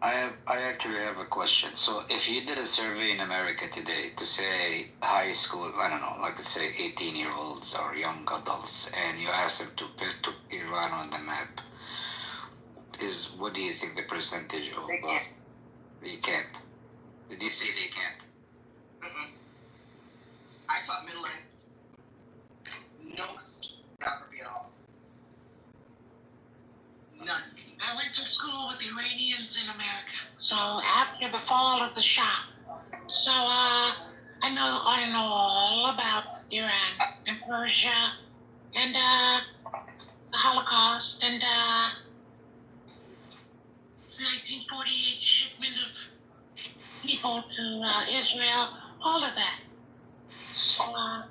I actually have a question. So if you did a survey in America today to say high school, I don't know, like let's say 18-year-olds or young adults, and you ask them to put Iran on the map, what do you think the percentage of? They can't. You can't. Did you say they can't? I taught middle age. No geography at all. None. I went to school with Iranians in America. So after the fall of the Shah, so I know all about Iran and Persia and the Holocaust and 1948 shipment of people to Israel, all of that. So I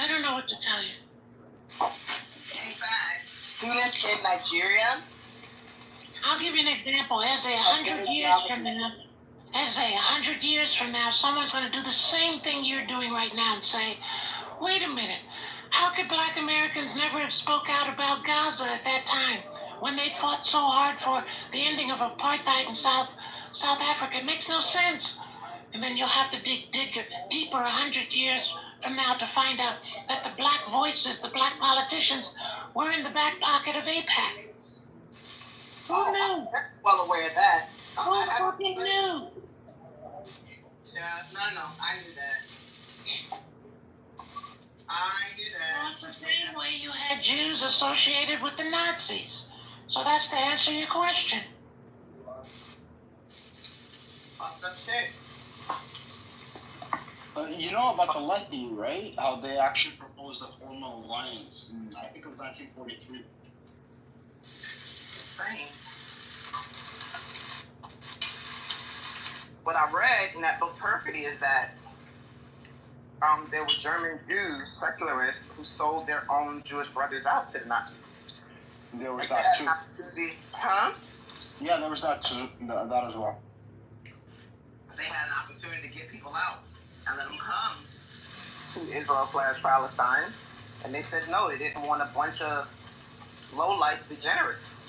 don't know what to tell you. In fact, students in Nigeria. I'll give you an example. As 100 years from now, someone's going to do the same thing you're doing right now and say, wait a minute, how could black Americans never have spoke out about Gaza at that time when they fought so hard for the ending of apartheid in South Africa? It makes no sense. And then you'll have to dig deeper 100 years from now to find out that the black voices, the black politicians, were in the back pocket of AIPAC. Who knew? I'm well aware of that. Who fucking knew? Yeah, no, I knew that. Well, it's the same way you had Jews associated with the Nazis. So that's to answer your question. That's it. You know about the Lehi, right? How they actually proposed a formal alliance in, I think it was 1943. Insane. What I read in that book Perfidy is that there were German Jews, secularists, who sold their own Jewish brothers out to the Nazis. There was that too. Huh? Yeah, there was that too. That as well. They had an opportunity to get people out and let them come to Israel/Palestine, and they said no. They didn't want a bunch of low-life degenerates.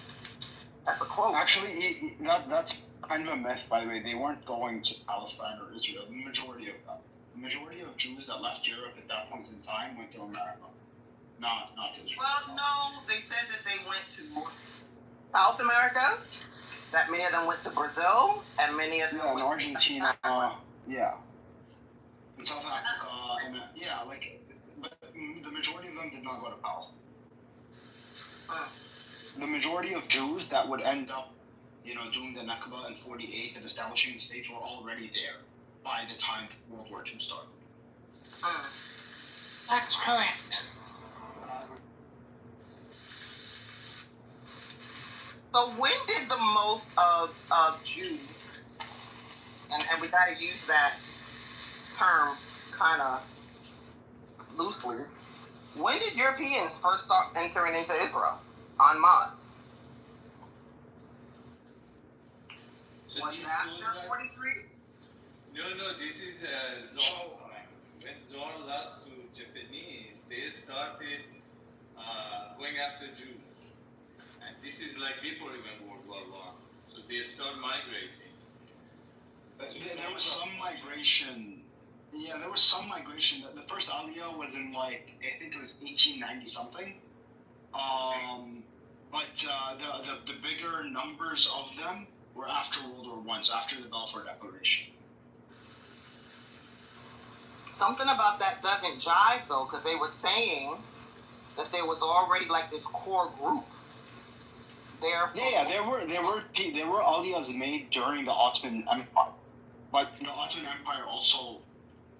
That's a quote. Actually, that's kind of a myth, by the way. They weren't going to Palestine or Israel. The majority of them. The majority of Jews that left Europe at that point in time went to America. Not to Israel. Well, no. They said that they went to South America. That many of them went to Brazil, and many of them went to Argentina. Yeah. In South Africa, and but the majority of them did not go to Palestine. The majority of Jews that would end up, doing the Nakba in 48 and establishing the state were already there by the time World War II started. That's correct. So when did the most of Jews, and we got to use that term kind of loosely, when did Europeans first start entering into Israel en masse? So Was it after 43? No, this is Zohar time. When Zohar lost to Japanese, they started going after Jews. And this is like before even World War I. So they start migrating. There was some migration. Yeah, there was some migration. The first Aliyah was in like, I think it was 1890 something. But the bigger numbers of them were after World War I, so after the Balfour Declaration. Something about that doesn't jive though, because they were saying that there was already like this core group. There were aliyahs made during the Ottoman Empire, but the Ottoman Empire also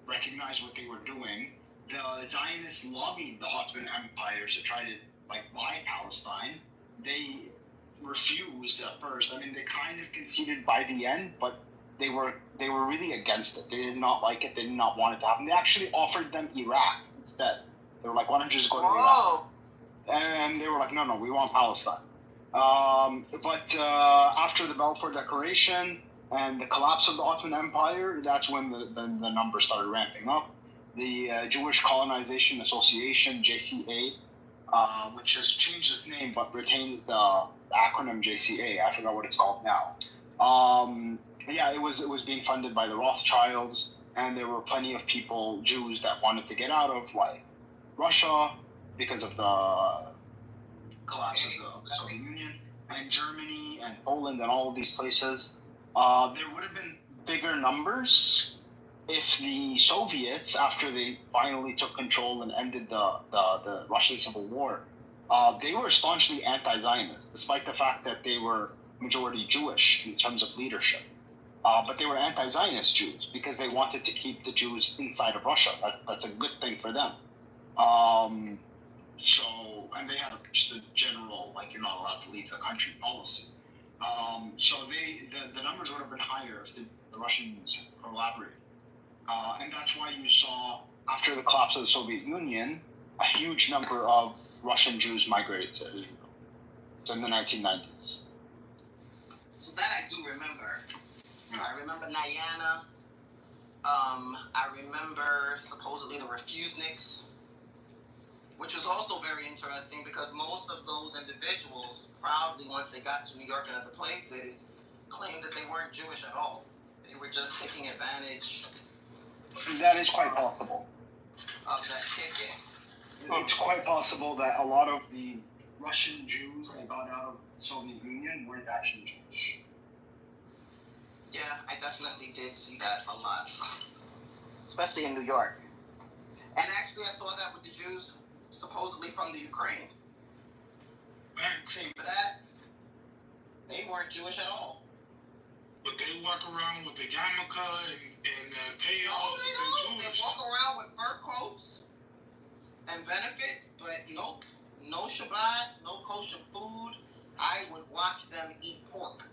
recognized what they were doing. The Zionists lobbied the Ottoman Empire to try to buy Palestine. They refused at first. I mean, they kind of conceded by the end, but they were really against it. They did not like it. They did not want it to happen. They actually offered them Iraq instead. They were like, "Why don't you just go to Iraq?" And they were like, "No, we want Palestine." But after the Balfour Declaration and the collapse of the Ottoman Empire, that's when the numbers started ramping up. The Jewish Colonization Association, JCA, which has changed its name but retains the acronym JCA. I forgot what it's called now. It was being funded by the Rothschilds, and there were plenty of people, Jews, that wanted to get out of Russia because of the collapse of the Soviet Union, and Germany and Poland and all of these places. There would have been bigger numbers if the Soviets, after they finally took control and ended the Russian Civil War, they were staunchly anti-Zionist, despite the fact that they were majority Jewish in terms of leadership. But they were anti-Zionist Jews because they wanted to keep the Jews inside of Russia. That's a good thing for them. And they had just a general, you're not allowed to leave the country policy. So the numbers would have been higher if the Russians collaborated. And that's why you saw, after the collapse of the Soviet Union, a huge number of Russian Jews migrated to Israel in the 1990s. So that I do remember. I remember Nyana. I remember supposedly the Refuseniks, which was also very interesting because most of those individuals proudly, once they got to New York and other places, claimed that they weren't Jewish at all. They were just taking advantage. That is quite possible. Of that ticket. It's quite possible that a lot of the Russian Jews that got out of the Soviet Union weren't actually Jewish. Yeah, I definitely did see that a lot, especially in New York. And actually, I saw that with the Jews supposedly from the Ukraine. Same for that. They weren't Jewish at all. But they walk around with the yarmulke and pay all. Oh, they walk around with fur coats and benefits, but nope, no Shabbat, no kosher food. I would watch them eat pork.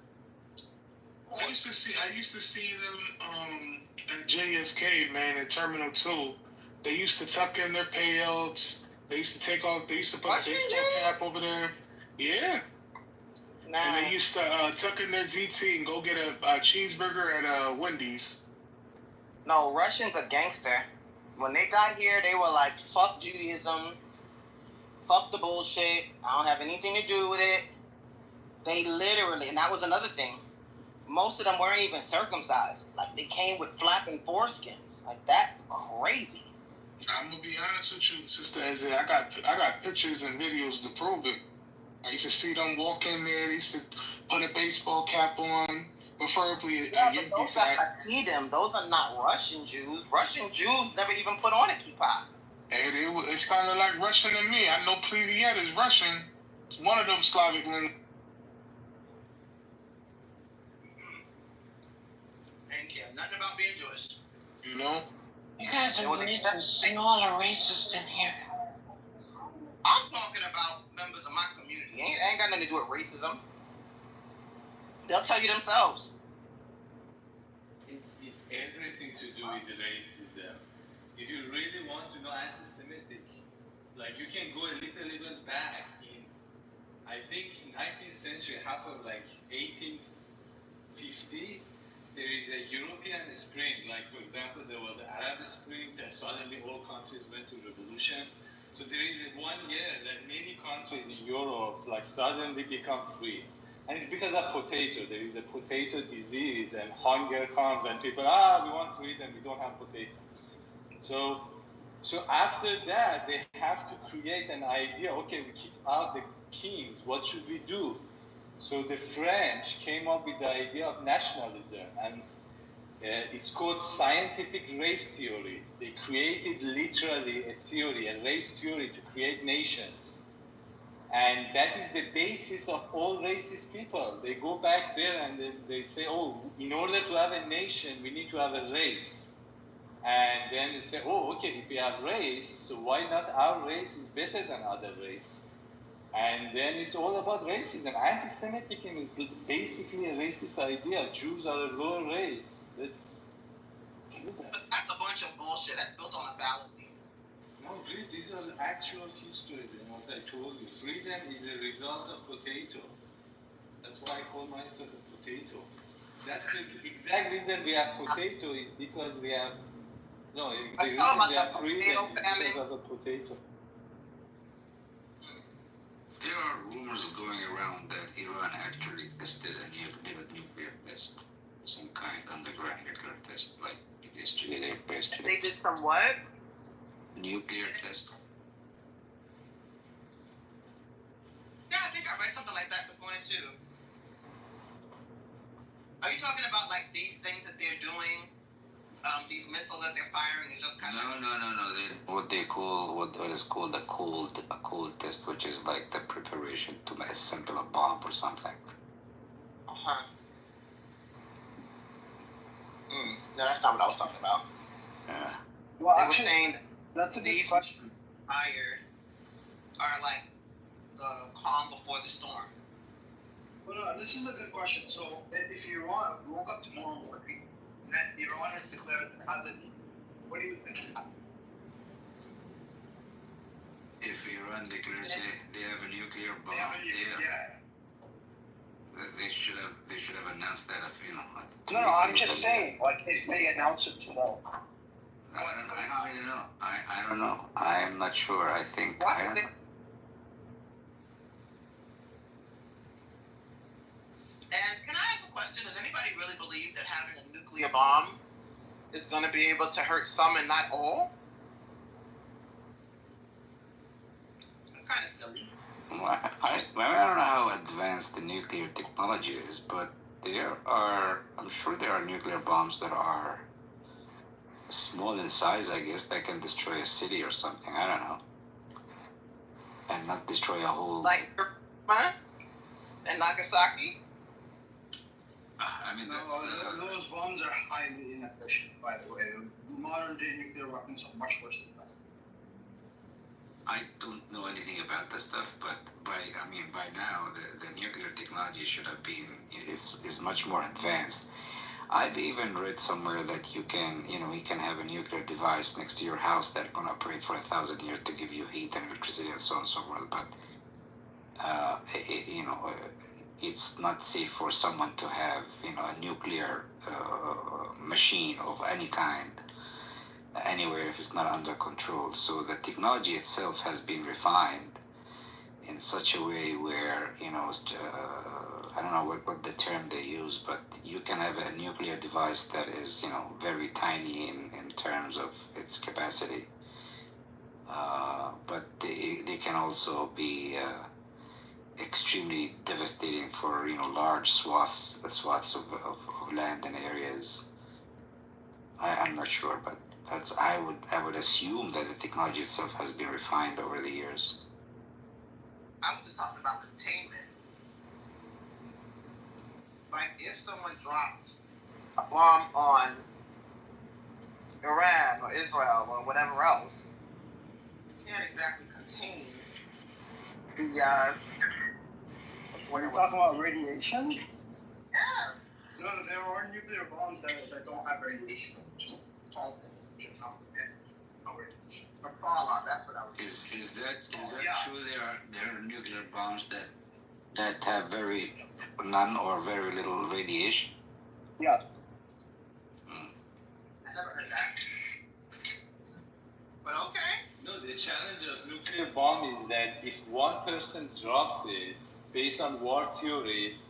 I used to see them at JFK, man, at Terminal 2. They used to tuck in their payouts. They used to put a baseball cap over there. Yeah. Nah. And they used to tuck in their ZT and go get a cheeseburger at Wendy's. No, Russians are gangster. When they got here, they were like, fuck Judaism. Fuck the bullshit. I don't have anything to do with it. They literally, and that was another thing, most of them weren't even circumcised. They came with flapping foreskins. That's crazy. I'm gonna be honest with you, Sister Isaiah. I got pictures and videos to prove it. I used to see them walk in there. They used to put a baseball cap on, preferably a Yankees hat. I see them. Those are not Russian Jews. Russian Jews never even put on a kippah. Hey, it sounded like Russian to me. I know Pliviet is Russian. It's one of them Slavic languages. Ain't care nothing about being Jewish. You know? You gotta guy's a racist. They all are racist in here. I'm talking about members of my community. Ain't got nothing to do with racism. They'll tell you themselves. It's everything to do with racism. If you really want to know anti-Semitic, like you can go a little back in, I think in 19th century, half of like 1850, there is a European spring. Like for example, there was Arab Spring that suddenly all countries went to revolution. So there is 1 year that many countries in Europe like suddenly become free. And it's because of potato. There is a potato disease and hunger comes and people, we want freedom, we don't have potato. So after that, they have to create an idea, okay, we kick out the kings, what should we do? So the French came up with the idea of nationalism, and it's called scientific race theory. They created literally a theory, a race theory to create nations. And that is the basis of all racist people. They go back there and they say, in order to have a nation, we need to have a race. And then they say, okay, if we have race, so why not our race is better than other race? And then it's all about racism. Anti-Semitism is basically a racist idea. Jews are a lower race. But that's a bunch of bullshit. That's built on a fallacy. No, really, these are actual history. What I told you. Freedom is a result of potato. That's why I call myself a potato. That's the exact reason we have potato is because we have... No, the reason we have freedom is because of a potato. There are rumors going around that Iran actually tested a nuclear test, some kind underground nuclear test, like yesterday. They did some what? Nuclear test. Yeah, I think I read something like that this morning too. Are you talking about like these things that they're doing? These missiles that they're firing is just kind of... No. What they call, what is called a cold test, which is like the preparation to assemble a bomb or something. Uh-huh. No, that's not what I was talking about. Yeah. Well, they were saying that's a good question. Fired are like the calm before the storm. Well, no, this is a good question. So, if Iran woke up tomorrow morning, and then Iran has declared it has a, what do you think? If Iran declares they have a nuclear bomb, they should have announced that. No, I'm just saying, like if they announce it tomorrow. I don't really know. I don't know. I'm not sure. I think. I don't know. And can I ask a question? Does anybody really believe that having a nuclear bomb is going to be able to hurt some and not all? It's kind of silly. Well, I don't know how advanced the nuclear technology is, but I'm sure there are nuclear bombs that are small in size, I guess, that can destroy a city or something. I don't know. And not destroy a whole... Like, and Nagasaki? I mean, that's... those bombs are highly inefficient, by the way. Modern day nuclear weapons are much worse than that. I don't know anything about this stuff, but by now, the nuclear technology should have been, is much more advanced. I've even read somewhere that you can have a nuclear device next to your house that can operate for 1,000 years to give you heat and electricity and so on and so forth, but, it's not safe for someone to have, a nuclear machine of any kind anywhere if it's not under control. So the technology itself has been refined in such a way where, I don't know what the term they use, but you can have a nuclear device that is, very tiny in terms of its capacity. But they can also be extremely devastating for, large swaths of land and areas. I'm not sure, but I would assume that the technology itself has been refined over the years. I was just talking about containment. Like if someone dropped a bomb on Iran or Israel or whatever else. You can't exactly contain the When you're talking about radiation? Yeah. No, there are nuclear bombs that don't have radiation. Or fallout, that's what I was Is that true? There are nuclear bombs that have none or very little radiation. Yeah. I never heard that. But okay. No, the challenge of nuclear bomb is that if one person drops it, based on war theories,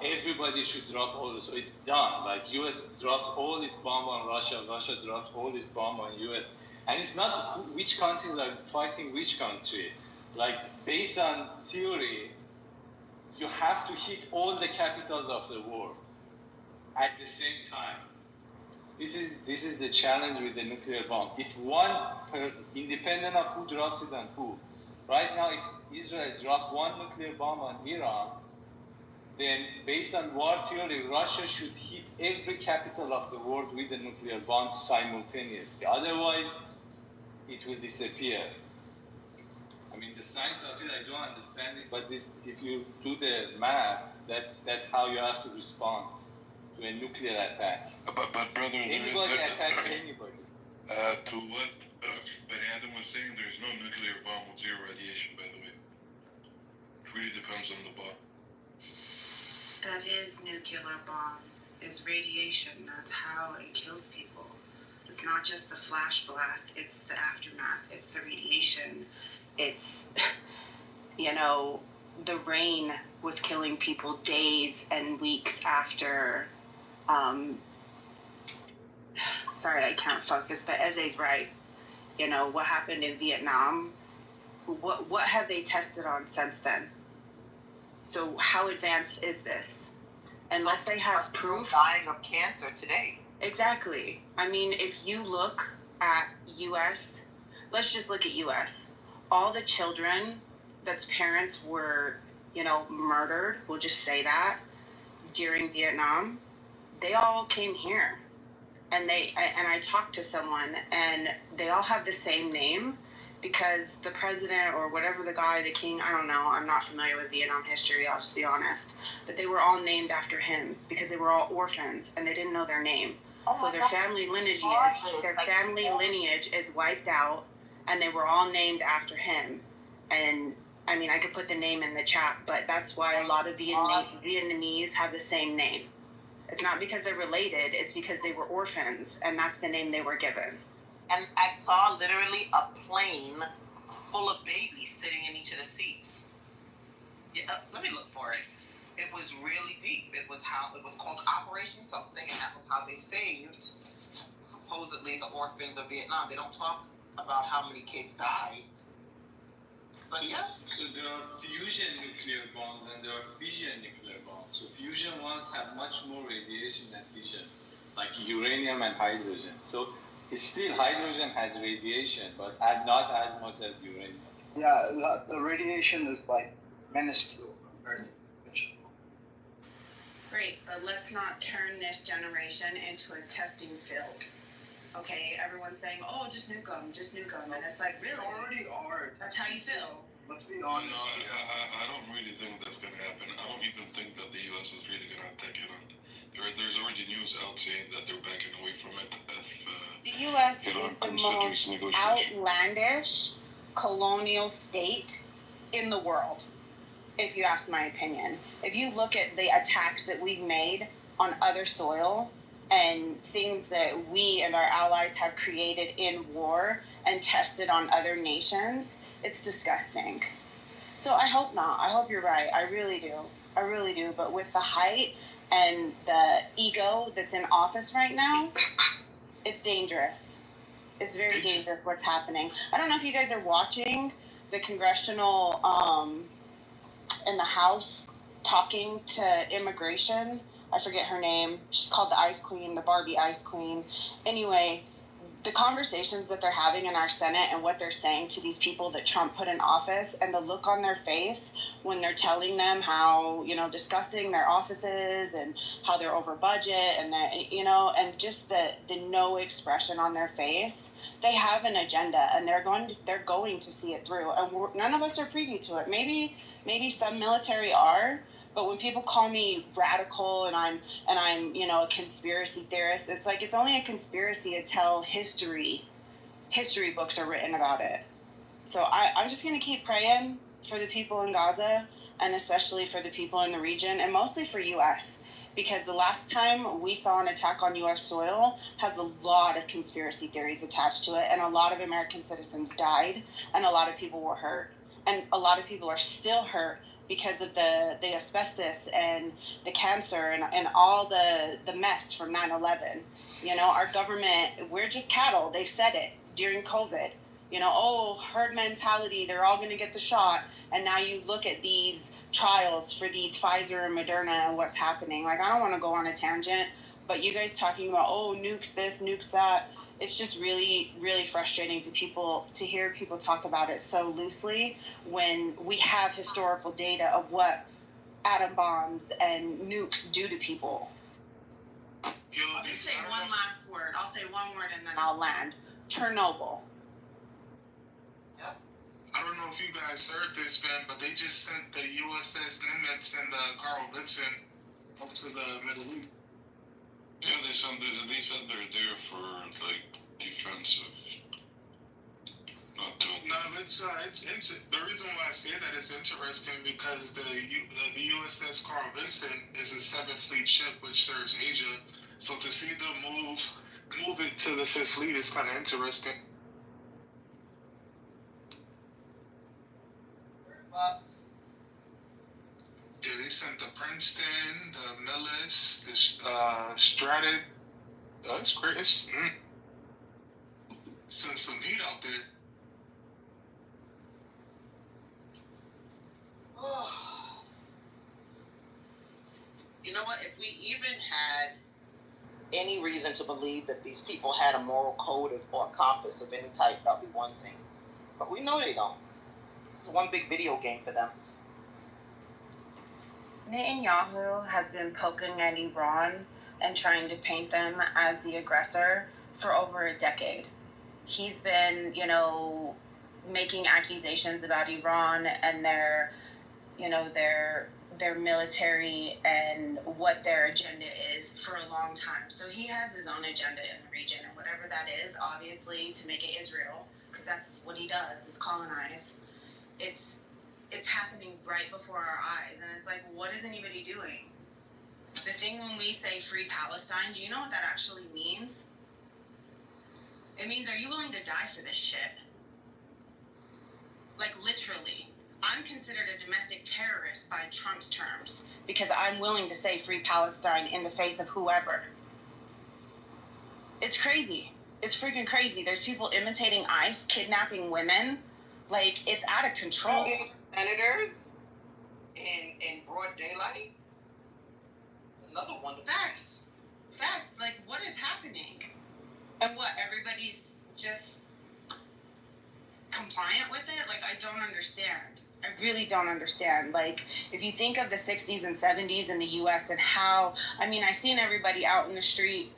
everybody should drop all. So it's done. Like U.S. drops all its bomb on Russia, Russia drops all its bomb on U.S. And it's not which countries are fighting which country. Like based on theory, you have to hit all the capitals of the world at the same time. This is the challenge with the nuclear bomb. If independent of who drops it on who, right now if Israel dropped one nuclear bomb on Iran, then based on war theory, Russia should hit every capital of the world with a nuclear bomb simultaneously. Otherwise, it will disappear. I mean, the science of it, I don't understand it, but if you do the math, that's how you have to respond to a nuclear attack. But brother, anybody attack anybody. To what Benny Adam was saying, there's no nuclear bomb with zero radiation, by the way. It really depends on the bomb. That is nuclear bomb, is radiation. That's how it kills people. It's not just the flash blast, it's the aftermath, it's the radiation. It's, the rain was killing people days and weeks after, sorry, I can't focus, but Eze's right. What happened in Vietnam, what have they tested on since then? So how advanced is this? Unless they have proof. Dying of cancer today. Exactly. I mean, if you look at U.S., let's just look at U.S. All the children that's parents were, murdered, we'll just say that, during Vietnam, they all came here. And I talked to someone, and they all have the same name because the president or whatever the guy, the king, I don't know, I'm not familiar with Vietnam history, I'll just be honest, but they were all named after him because they were all orphans and they didn't know their name. So their family lineage is wiped out, and they were all named after him. And I mean, I could put the name in the chat, but that's why a lot of Vietnamese have the same name. It's not because they're related, it's because they were orphans, and that's the name they were given. And I saw literally a plane full of babies sitting in each of the seats. Yeah, let me look for it. It was really deep. It was called Operation something, and that was how they saved supposedly the orphans of Vietnam. They don't talk about how many kids died. But yeah. So there are fusion nuclear bombs and there are fission nuclear bombs. So fusion ones have much more radiation than fission, like uranium and hydrogen. So it's still hydrogen has radiation, but not as much as uranium. Yeah, the radiation is like minuscule compared to fission. Great, but let's not turn this generation into a testing field. Okay, everyone's saying, oh, just nuke them, and it's like, really? They already are. That's how you feel. Let's be honest. No, I don't really think that's going to happen. I don't even think that the U.S. is really going to attack Iran. There's already news out saying that they're backing away from it. The U.S. is the most outlandish colonial state in the world, if you ask my opinion. If you look at the attacks that we've made on other soil and things that we and our allies have created in war and tested on other nations, it's disgusting. So I hope not. I hope you're right. I really do. But with the height and the ego that's in office right now, it's dangerous. It's very dangerous what's happening. I don't know if you guys are watching the congressional in the House talking to immigration. I forget her name. She's called the Ice Queen, the Barbie Ice Queen. Anyway, the conversations that they're having in our Senate and what they're saying to these people that Trump put in office, and the look on their face when they're telling them how, disgusting their office is and how they're over budget and that, and just the no expression on their face. They have an agenda, and they're going to see it through. And none of us are privy to it. Maybe some military are, but when people call me radical and I'm a conspiracy theorist, it's like it's only a conspiracy until history books are written about it. So I'm just going to keep praying for the people in Gaza, and especially for the people in the region, and mostly for U.S., because the last time we saw an attack on U.S. soil has a lot of conspiracy theories attached to it, and a lot of American citizens died, and a lot of people were hurt, and a lot of people are still hurt because of the asbestos and the cancer and all the mess from 9/11. Our government, we're just cattle. They've said it during COVID. Herd mentality, they're all going to get the shot. And now you look at these trials for these Pfizer and Moderna and what's happening. Like, I don't want to go on a tangent, but you guys talking about, nukes this, nukes that. It's just really, really frustrating to hear people talk about it so loosely when we have historical data of what atom bombs and nukes do to people. I'll just say one last word. I'll say one word and then I'll land. Chernobyl. I don't know if you guys heard this, man, but they just sent the USS Nimitz and Carl Vinson up to the Middle East. Yeah, they said they're there for like defensive. Not doing. No, it's the reason why I say that is interesting because the USS Carl Vinson is a 7th Fleet ship which serves Asia. So to see them move it to the 5th Fleet is kind of interesting. Yeah, they sent the Princeton, the Millis, the Stratton. Oh, it's great. It's send some heat out there. You know what? If we even had any reason to believe that these people had a moral code or compass of any type, that'd be one thing. But we know they don't. This is one big video game for them. Netanyahu has been poking at Iran and trying to paint them as the aggressor for over a decade. He's been, making accusations about Iran and their military and what their agenda is for a long time. So he has his own agenda in the region, and whatever that is, obviously to make it Israel, because that's what he does, is colonize. It's happening right before our eyes, and it's like, what is anybody doing? The thing when we say free Palestine, do you know what that actually means? It means, are you willing to die for this shit? Like, literally. I'm considered a domestic terrorist by Trump's terms because I'm willing to say free Palestine in the face of whoever. It's crazy. It's freaking crazy. There's people imitating ICE, kidnapping women. Like, it's out of control. Senators in broad daylight. Another one. Facts. Like, what is happening? And what, everybody's just compliant with it? Like, I don't understand. I really don't understand. Like, if you think of the 60s and 70s in the U.S. and how, I seen everybody out in the street.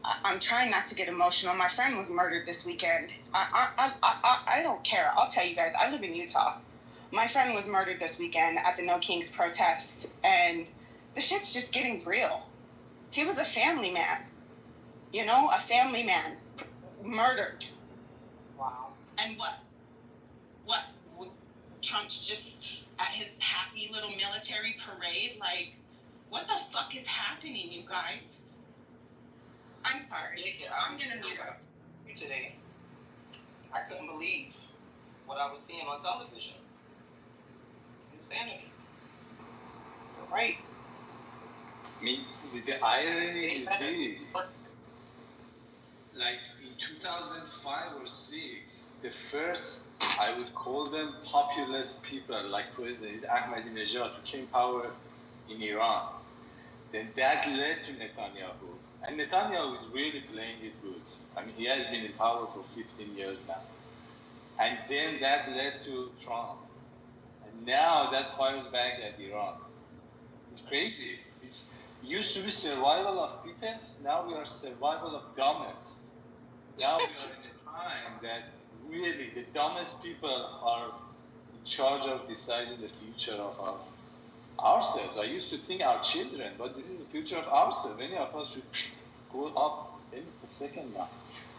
I'm trying not to get emotional. My friend was murdered this weekend. I don't care. I'll tell you guys, I live in Utah. My friend was murdered this weekend at the No Kings protest, and the shit's just getting real. He was a family man. A family man murdered. Wow. And what? Trump's just at his happy little military parade? Like, what the fuck is happening, you guys? I'm sorry. I'm gonna mute up. Today, I couldn't believe what I was seeing on television. Insanity. Right. The irony is this. Like in 2005 or 6, the first, I would call them populist people like President Ahmadinejad who came power in Iran. Then that led to Netanyahu. And Netanyahu is really playing it good. I mean, he has been in power for 15 years now. And then that led to Trump. And now that fires back at Iran. It's crazy. It used to be survival of fittest, now we are survival of dumbest. Now we are in a time that really the dumbest people are in charge of deciding the future of ourselves. I used to think our children, but this is the future of ourselves. Any of us should go up any second now.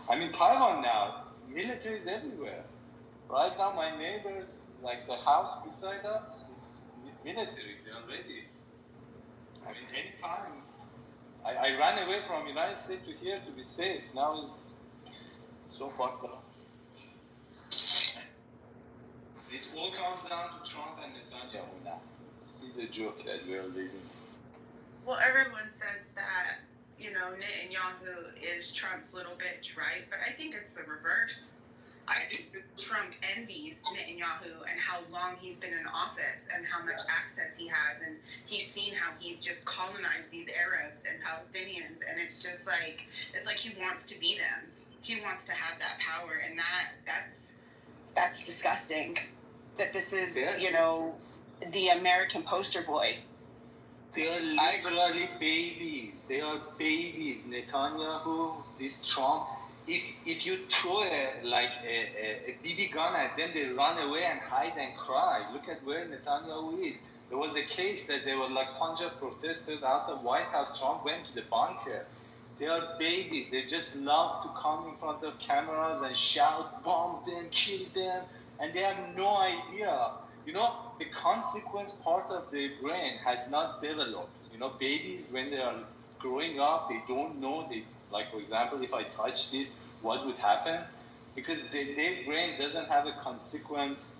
I mean, Taiwan now, military is everywhere. Right now, my neighbors, like the house beside us, is military. They are ready. I mean, anytime. I ran away from United States to here to be safe. Now it's so fucked up. It all comes down to Trump and Netanyahu now. See the joke that we're living. Well, everyone says that, Netanyahu is Trump's little bitch, right? But I think it's the reverse. I think Trump envies Netanyahu and how long he's been in office and how much access he has, and he's seen how he's just colonized these Arabs and Palestinians, and it's like he wants to be them. He wants to have that power, and that's disgusting. That this is, the American poster boy. They are literally babies. They are babies. Netanyahu, this Trump. If you throw a BB gun at them, they run away and hide and cry. Look at where Netanyahu is. There was a case that there were Punjab protesters out of White House. Trump went to the bunker. They are babies. They just love to come in front of cameras and shout, bomb them, kill them, and they have no idea. The consequence part of their brain has not developed. Babies, when they are growing up, they don't know. For example, if I touch this, what would happen? Because their brain doesn't have a consequence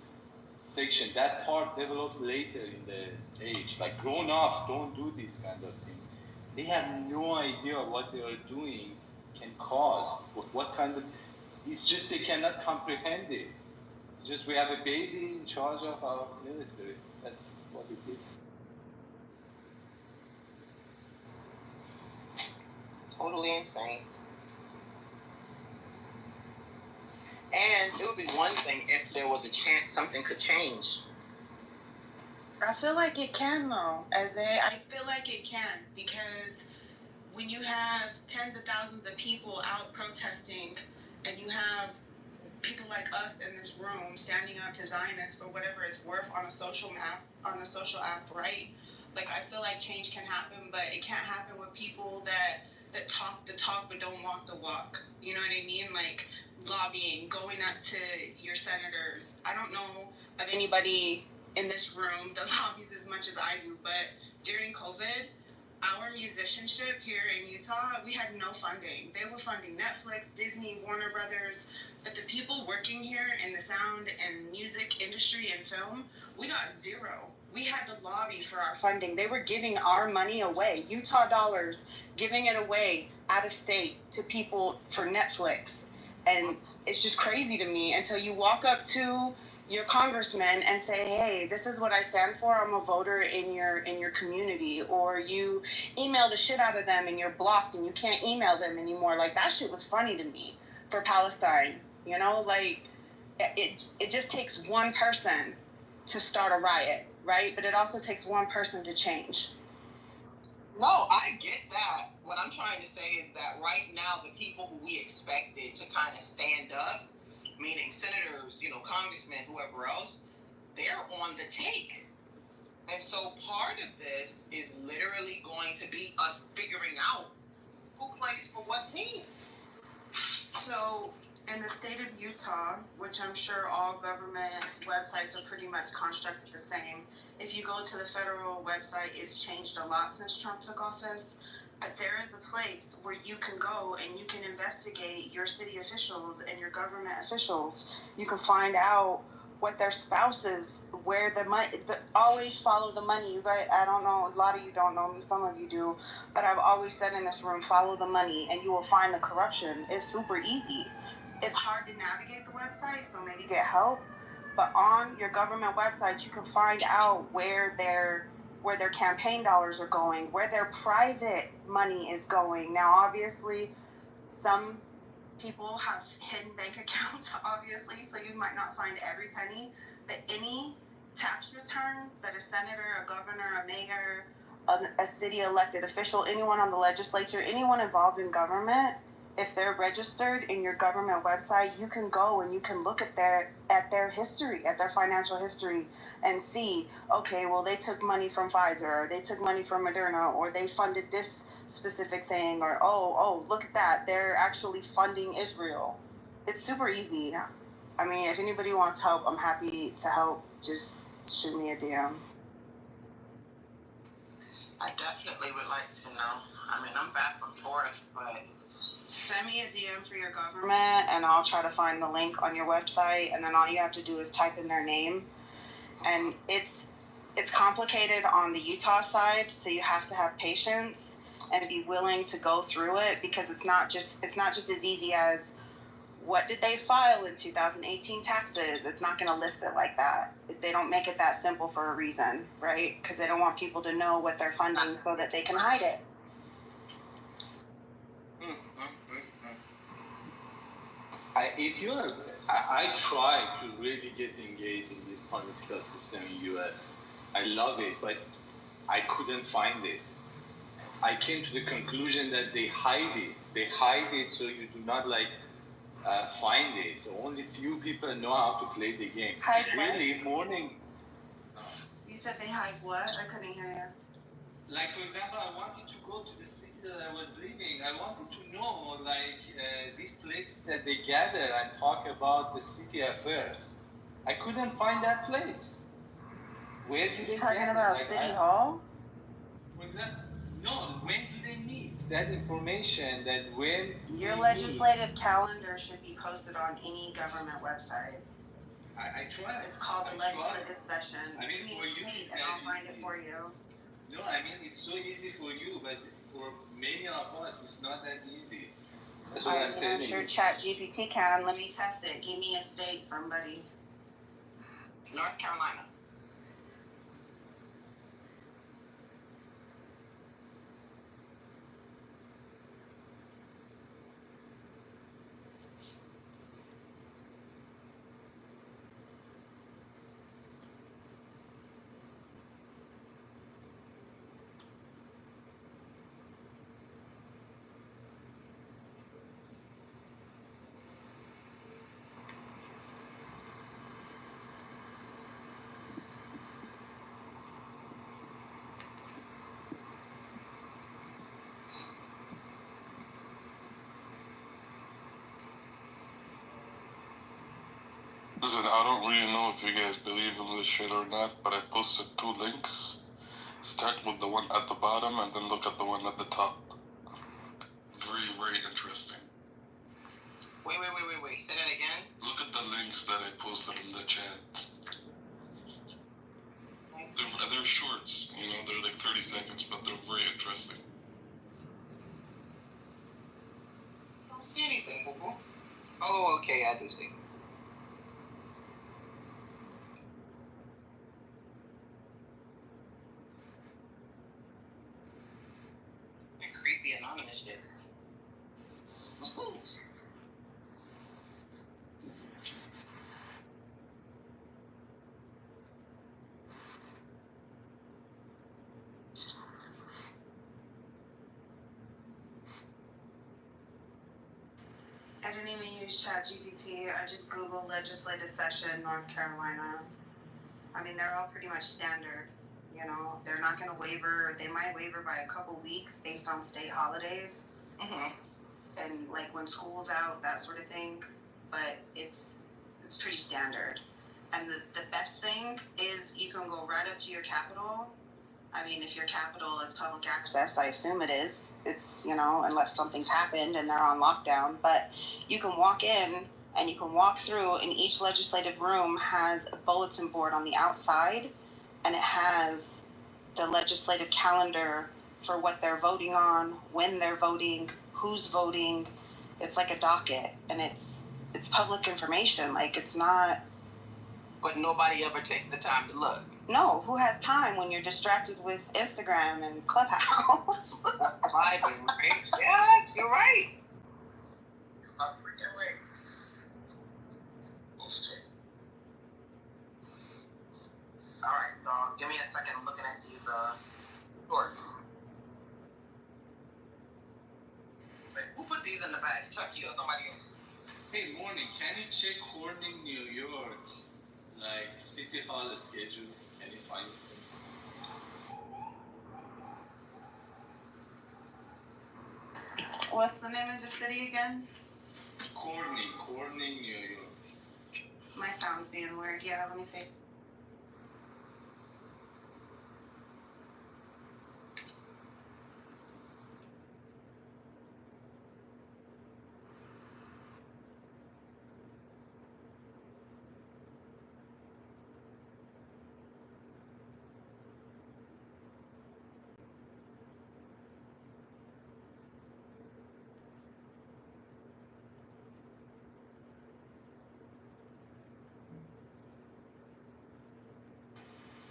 section. That part develops later in the age. Like grown-ups don't do these kind of things. They have no idea what they are doing can cause. What kind of... It's just they cannot comprehend it. Just we have a baby in charge of our military. That's what it is. Totally insane. And it would be one thing if there was a chance something could change. I feel like it can, though. I feel like it can, because when you have tens of thousands of people out protesting, and you have people like us in this room standing up to Zionists for whatever it's worth on a social app, right? I feel like change can happen, but it can't happen with people that talk the talk but don't walk the walk. You know what I mean? Lobbying, going up to your senators. I don't know of anybody in this room that lobbies as much as I do, but during COVID, our musicianship here in Utah, we had no funding. They were funding Netflix, Disney, Warner Brothers, but the people working here in the sound and music industry and film, we got zero. We had to lobby for our funding. They were giving our money away, Utah dollars, giving it away out of state to people for Netflix. And it's just crazy to me until you walk up to your congressman and say, hey, this is what I stand for. I'm a voter in your community. Or you email the shit out of them and you're blocked and you can't email them anymore. That shit was funny to me for Palestine. It just takes one person to start a riot, right? But it also takes one person to change. No, I get that. What I'm trying to say is that right now, the people who we expected to kind of stand up, meaning senators, congressmen, whoever else, they're on the take. And so part of this is literally going to be us figuring out who plays for what team. So in the state of Utah, which I'm sure all government websites are pretty much constructed the same, if you go to the federal website, it's changed a lot since Trump took office. But there is a place where you can go and you can investigate your city officials and your government officials. You can find out what their spouses, where the money, always follow the money. You guys, I don't know, a lot of you don't know me, some of you do, but I've always said in this room, follow the money and you will find the corruption. It's super easy. It's hard to navigate the website, so maybe get help. But on your government website, you can find out where their campaign dollars are going, where their private money is going. Now, obviously, some People have hidden bank accounts, obviously, so you might not find every penny, but any tax return that a senator, a governor, a mayor, a city elected official, anyone on the legislature, anyone involved in government, if they're registered in your government website, you can go and you can look at their history, at their financial history, and see, okay, well, they took money from Pfizer, or they took money from Moderna, or they funded this specific thing, or oh, look at that, they're actually funding Israel. It's super easy. I mean, if anybody wants help, I'm happy to help. Just shoot me a DM. I definitely would like to know. I mean, I'm back from forth, but send me a DM for your government, and I'll try to find the link on your website, and then all you have to do is type in their name. And it's complicated on the Utah side, so you have to have patience and be willing to go through it, because it's not just as easy as what did they file in 2018 taxes. It's not going to list it like that. They don't make it that simple for a reason, right? Because they don't want people to know what they're funding so that they can hide it. I try to really get engaged in this political system in US. I love it, but I couldn't find it. I came to the conclusion that they hide it. They hide it so you do not find it. So only few people know how to play the game. Hide really, morning. You said they hide what? I couldn't hear you. Like, for example, I wanted to go to the city that I was living. I wanted to know, these places that they gather and talk about the city affairs. I couldn't find that place. Where do they You're talking gather? about City Hall? No, when do they meet? That information, that when your legislative calendar should be posted on any government website. I try. It's called the legislative session. I mean, Give me for a you, state and I'll find it for you. No, I mean, it's so easy for you, but for many of us, it's not that easy. That's what I'm telling you. I'm sure ChatGPT can. Let me test it. Give me a state, somebody. North Carolina. Listen, I don't really know if you guys believe in this shit or not, but I posted 2 links. Start with the one at the bottom and then look at the one at the top. Very, very interesting. Wait. Say that again? Look at the links that I posted in the chat. They're shorts, they're like 30 seconds, but they're very interesting. I don't see anything, boo-boo. Oh, okay, I do see. Creepy anonymous shit. I didn't even use ChatGPT. I just Googled legislative session, North Carolina. I mean, they're all pretty much standard. They're not going to waiver. They might waiver by a couple weeks based on state holidays. And when school's out, that sort of thing. But it's pretty standard. And the best thing is you can go right up to your Capitol. I mean, if your Capitol is public access, I assume it is. It's, unless something's happened and they're on lockdown. But you can walk in and you can walk through, and each legislative room has a bulletin board on the outside, and it has the legislative calendar for what they're voting on, when they're voting, who's voting. It's like a docket, and it's public information. It's not. But nobody ever takes the time to look. No, who has time when you're distracted with Instagram and Clubhouse? Vibing, right? Yeah, you're right. Give me a second. I'm looking at these shorts. Wait, who put these in the bag? Chucky or somebody else? Hey, morning. Can you check Corning, New York? Like City Hall schedule? Can you find it? What's the name of the city again? Corning, New York. My sound's being weird. Yeah, let me see.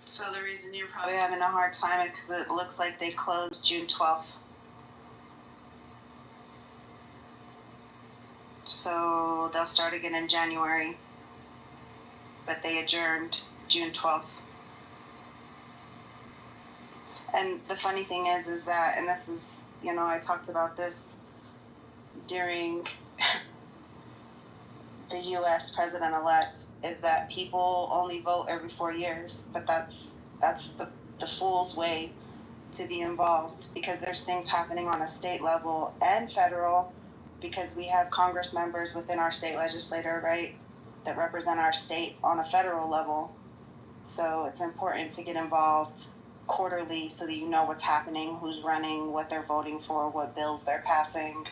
So the reason you're probably having a hard time is because it looks like they closed June 12th. So they'll start again in January, but they adjourned June 12th. And the funny thing is that, and this is, I talked about this during the U.S. president-elect, is that people only vote every 4 years, but that's the fool's way to be involved, because there's things happening on a state level and federal, because we have Congress members within our state legislature, right, that represent our state on a federal level. So it's important to get involved quarterly so that you know what's happening, who's running, what they're voting for, what bills they're passing.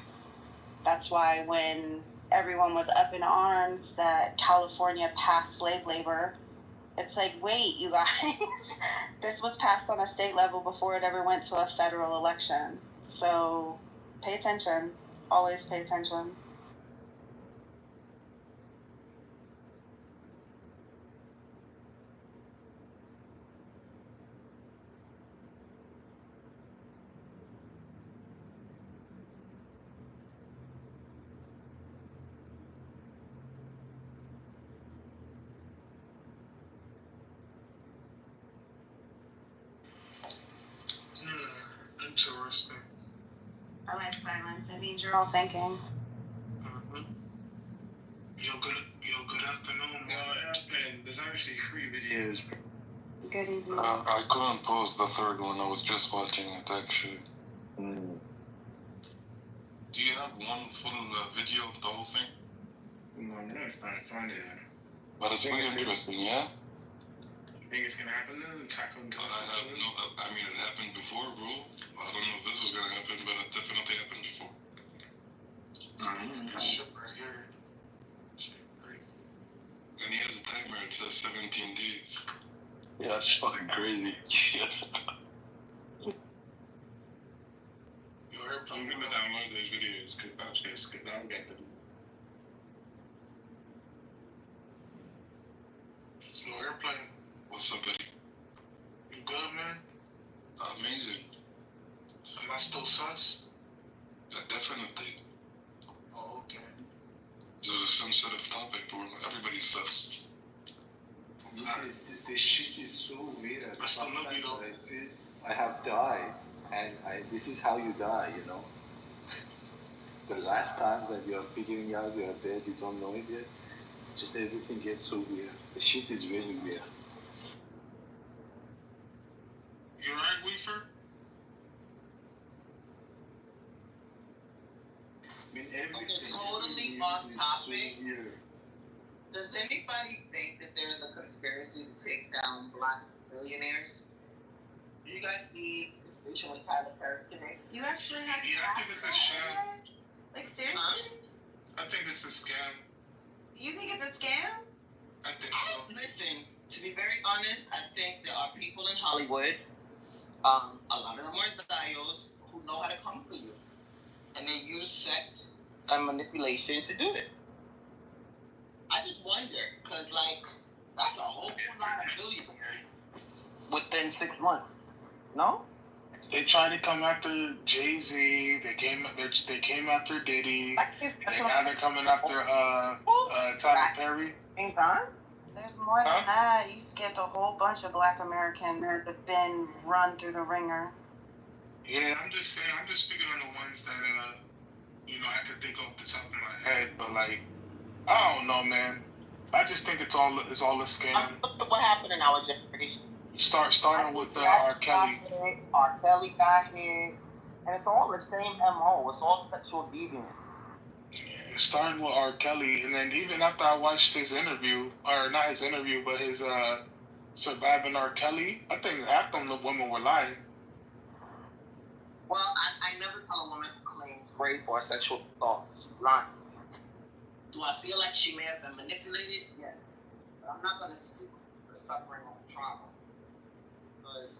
That's why when everyone was up in arms that California passed slave labor, it's like, wait, you guys, this was passed on a state level before it ever went to a federal election. So pay attention. Always pay attention. Interesting. I like silence. It means you're all thinking. Good afternoon. And there's actually 3 videos. Good evening. I couldn't post the third one. I was just watching it actually. Do you have one full video of the whole thing? No, I'm not trying to find it. But it's very interesting, yeah? You think it's gonna happen then? Attack on Titan? I mean, it happened before, bro. I don't know if this is gonna happen, but it definitely happened before. Shit right here. And he has a timer, it says 17 days. Yeah, that's fucking crazy. I'm gonna download those videos because that's just good. I'll get them. So airplane. What's up, buddy? You good, man? Amazing. Am I still sus? Definitely. Oh, okay. This is a sensitive topic, bro. Everybody's sus. The shit is so weird. I still love you, though. I have died, and this is how you die, The last times that you are figuring out you are dead, you don't know it yet, just everything gets so weird. The shit is really weird. You alright, Weaver? Totally off topic. Does anybody think that there's a conspiracy to take down black billionaires? Do you guys see the situation with Tyler Perry today? You actually have I think it's a sham. Like, seriously? I think it's a scam. You think it's a scam? I think so. Listen, to be very honest, I think there are people in Hollywood, a lot of them are Zios, who know how to come for you. And they use sex and manipulation to do it. I just wonder, because, that's a whole lot of billionaires within 6 months. No? They tried to come after Jay-Z. They came after Diddy. And now they're coming after Tyler Perry. Same time? There's more than that. You skipped a whole bunch of Black Americans that have been run through the ringer. Yeah, I'm just saying. I'm just speaking on the ones that I could think off the top of my head. But like, I don't know, man. I just think it's all a scam. Look at what happened in our generation. Starting with R. Kelly. R. Kelly got here, and it's all the same MO. It's all sexual deviance. Starting with R. Kelly, and then even after I watched his interview, or not his interview, but his Surviving R. Kelly, I think half of the women were lying. Well, I never tell a woman who claims rape or sexual assault she's lying. Do I feel like she may have been manipulated? Yes. But I'm not going to speak for the suffering or the trauma. Because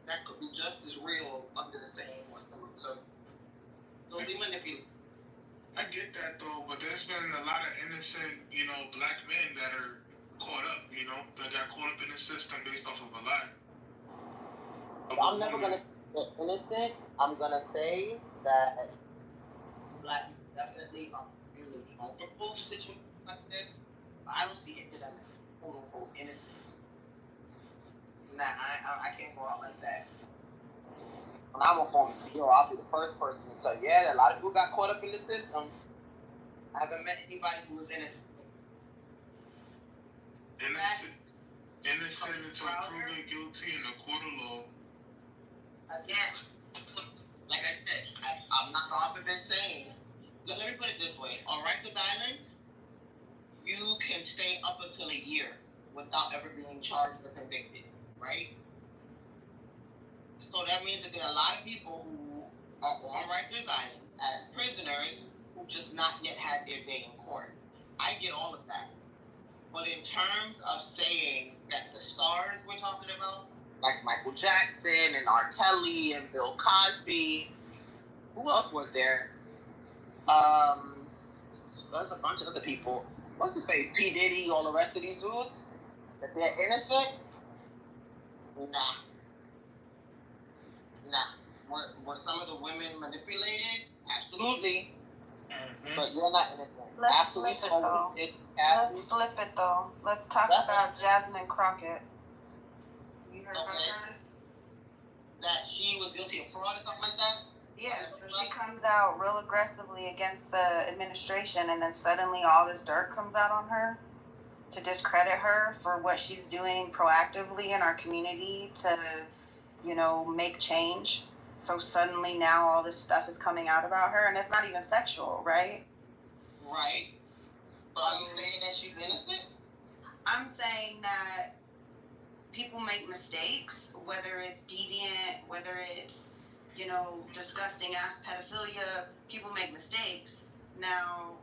that could be just as real under the same or similar circumstances. So be manipulated. I get that though, but there's been a lot of innocent, black men that are caught up, that got caught up in the system based off of a lie. So I'm never going to say innocent. I'm going to say that black people definitely are really vulnerable in situations like that. But I don't see it that as quote-unquote innocent. Nah, I can't go out like that. When I'm a former CEO, I'll be the first person to tell you, yeah, a lot of people got caught up in the system. I haven't met anybody who was innocent. Innocent until proven guilty in a court of law. Again, like I said, I'm not the author been saying. Let me put it this way. On Rikers Island, you can stay up until a year without ever being charged or convicted, right? So that means that there are a lot of people who are on Rikers Island as prisoners who just not yet had their day in court. I get all of that. But in terms of saying that the stars we're talking about, like Michael Jackson and R. Kelly and Bill Cosby, who else was there? There's a bunch of other people. What's his face? P. Diddy, all the rest of these dudes? That they're innocent? Nah. Were some of the women manipulated? Absolutely. Mm-hmm. But you're not innocent. Let's flip it though. Let's talk about Jasmine Crockett. You heard about her? That she was guilty of fraud or something like that? Yeah, so she comes out real aggressively against the administration, and then suddenly all this dirt comes out on her to discredit her for what she's doing proactively in our community to, make change. So suddenly now all this stuff is coming out about her, and it's not even sexual, right? Right. But are you saying that she's innocent? I'm saying that people make mistakes, whether it's deviant, whether it's, disgusting ass pedophilia, people make mistakes. Now,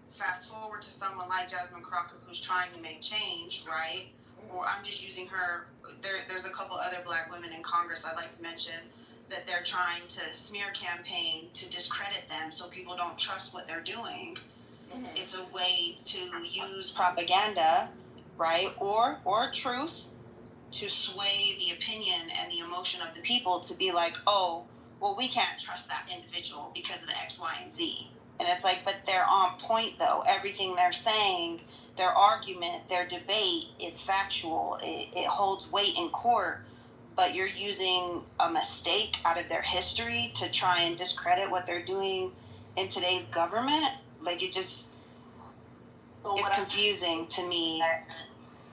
fast forward to someone like Jasmine Crockett who's trying to make change, right? Or I'm just using her. There's a couple other black women in Congress I'd like to mention that they're trying to smear campaign to discredit them so people don't trust what they're doing. Mm-hmm. It's a way to use propaganda, right? Or truth to sway the opinion and the emotion of the people to be like, oh, well, we can't trust that individual because of the X, Y, and Z. And it's like, but they're on point, though. Everything they're saying, their argument, their debate is factual. It holds weight in court, but you're using a mistake out of their history to try and discredit what they're doing in today's government. Like, it's confusing to me.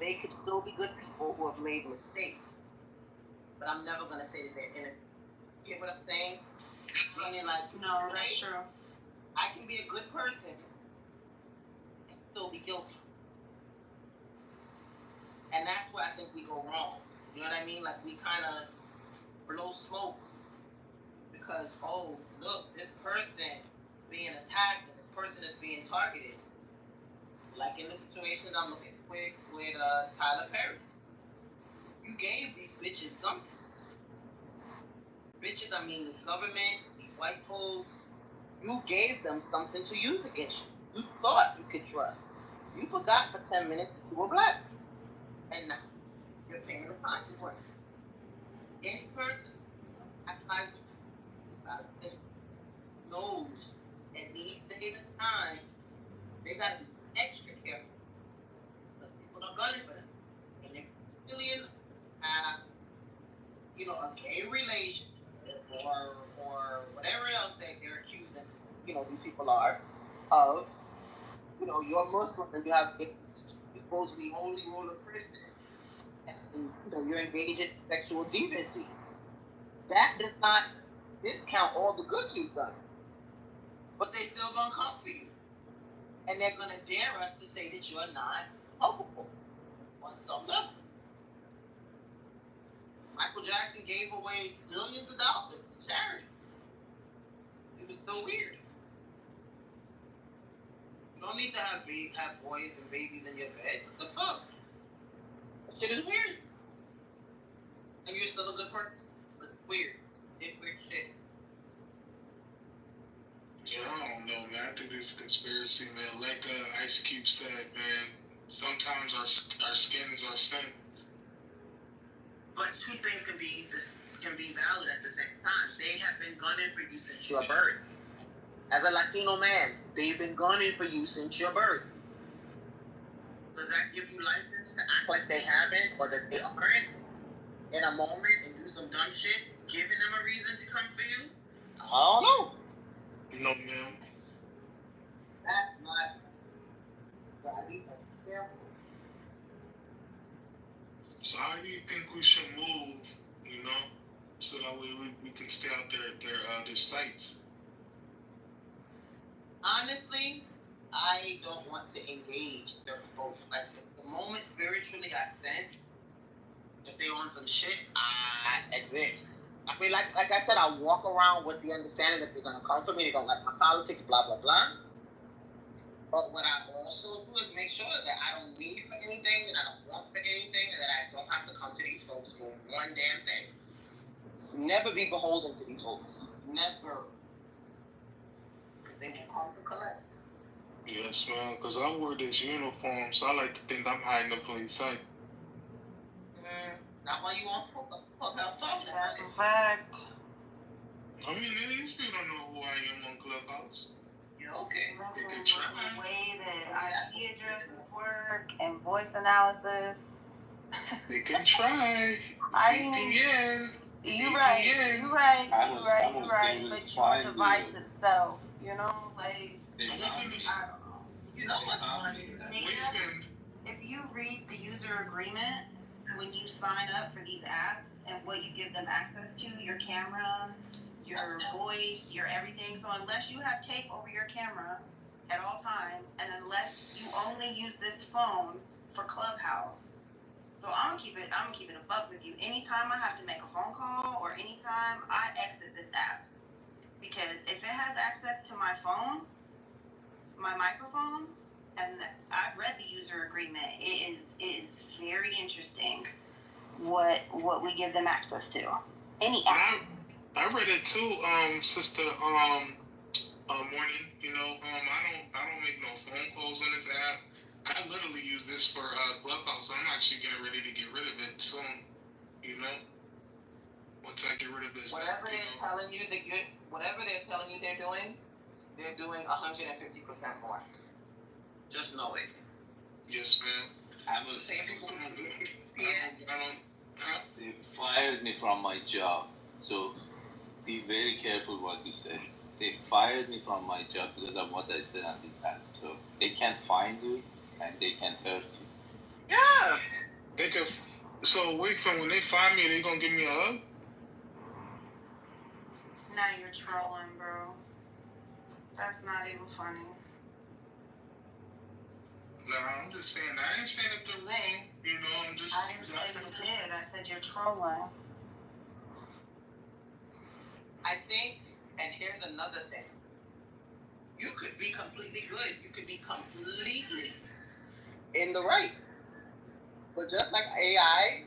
They could still be good people who have made mistakes, but I'm never going to say that they're innocent. You get what I'm saying? Meaning, like, no, that's true. I can be a good person and still be guilty. And that's where I think we go wrong. You know what I mean? Like, we kind of blow smoke because, oh, look, this person being attacked and this person is being targeted. Like in the situation I'm looking with Tyler Perry. You gave these bitches something. Bitches, I mean, this government, these white folks, you gave them something to use against you. You thought you could trust. You forgot for 10 minutes you were black. And now you're paying the consequences. Any person knows at these days and time, they got to be extra careful a gay relation or whatever else that they're accusing, these people are of, you're Muslim and you have you're supposed to be holy roller Christian, and you're engaged in sexual deviancy. That does not discount all the good you've done, but they still gonna come for you, and they're gonna dare us to say that you're not culpable on some level. Michael Jackson gave away millions of dollars to charity. It was so weird. You don't need to have boys and babies in your bed. What the fuck? That shit is weird. And you're still a good person. But it's weird. It's weird shit. Yeah, I don't know, man. I think it's a conspiracy, man. Like Ice Cube said, man, sometimes our skin is our sin. But two things can be valid at the same time. They have been gunning for you since your birth. As a Latino man, they've been gunning for you since your birth. Does that give you license to act like they haven't or that they aren't in a moment and do some dumb shit, giving them a reason to come for you? I don't know. No, ma'am. That's not right. So how do you think we should move, so that way we can stay out their sights? Honestly, I don't want to engage certain folks. Like, the moment spiritually I sent, if they on some shit, I exit. I mean, like I said, I walk around with the understanding that they're gonna come for me, they don't like my politics, blah blah blah. But what I also do is make sure that I don't need for anything, that I don't want for anything, and that I don't have to come to these folks for one damn thing. Never be beholden to these folks. Never. Because they will come to collect. Yes, man, because I wear this uniform, so I like to think I'm hiding in plain sight. Not while you on Clubhouse talking. That's a fact. I mean, these people don't know who I am on Clubhouse. Yeah, okay. Listen, the way that IP addresses work and voice analysis. They can try. VPN. You're right. But your device itself, like. I don't know. You know what's funny? If you read the user agreement, when you sign up for these apps and what you give them access to, your camera, your voice, your everything. So unless you have tape over your camera at all times, and unless you only use this phone for Clubhouse, so I'm gonna keep it a buck with you. Anytime I have to make a phone call or anytime I exit this app, because if it has access to my phone, my microphone, and I've read the user agreement, it is very interesting what we give them access to. Any app. I read it too, sister. Morning. I don't make no phone calls on this app. I literally use this for Clubhouse. I'm actually getting ready to get rid of it soon. Once I get rid of this. Whatever they're telling you they're doing 150% more. Just know it. Yes, ma'am. They fired me from my job, so be very careful what you say. They fired me from my job because of what I said on this app. So they can find you and they can hurt you. Yeah. They could. So wait for when they find me, they gonna give me a hug? Now you're trolling, bro. That's not even funny. No, I'm just saying. I ain't saying that they're wrong. I'm just. I didn't say you did. I said you're trolling. I think, and here's another thing. You could be completely good. You could be completely in the right. But just like AI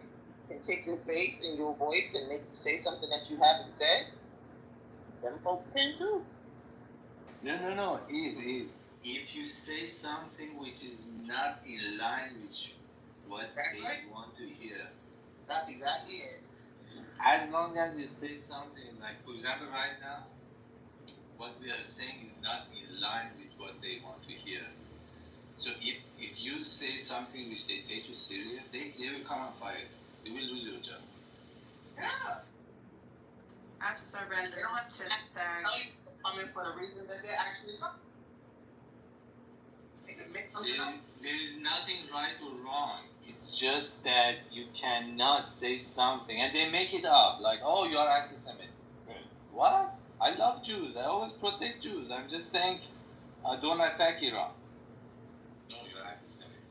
can take your face and your voice and make you say something that you haven't said, them folks can too. No. Easy. If you say something which is not in line with what they want to hear. That's exactly it. As long as you say something, like for example right now, what we are saying is not in line with what they want to hear. So if you say something which they take you serious, they will come and fire you. They will lose your job. Yeah. I've surrendered to the fact. Coming for the reason that they're actually coming. There is nothing right or wrong. It's just that you cannot say something, and they make it up like, "Oh, you are anti-Semitic." What? I love Jews. I always protect Jews. I'm just saying, don't attack Iran. No, you're anti-Semitic.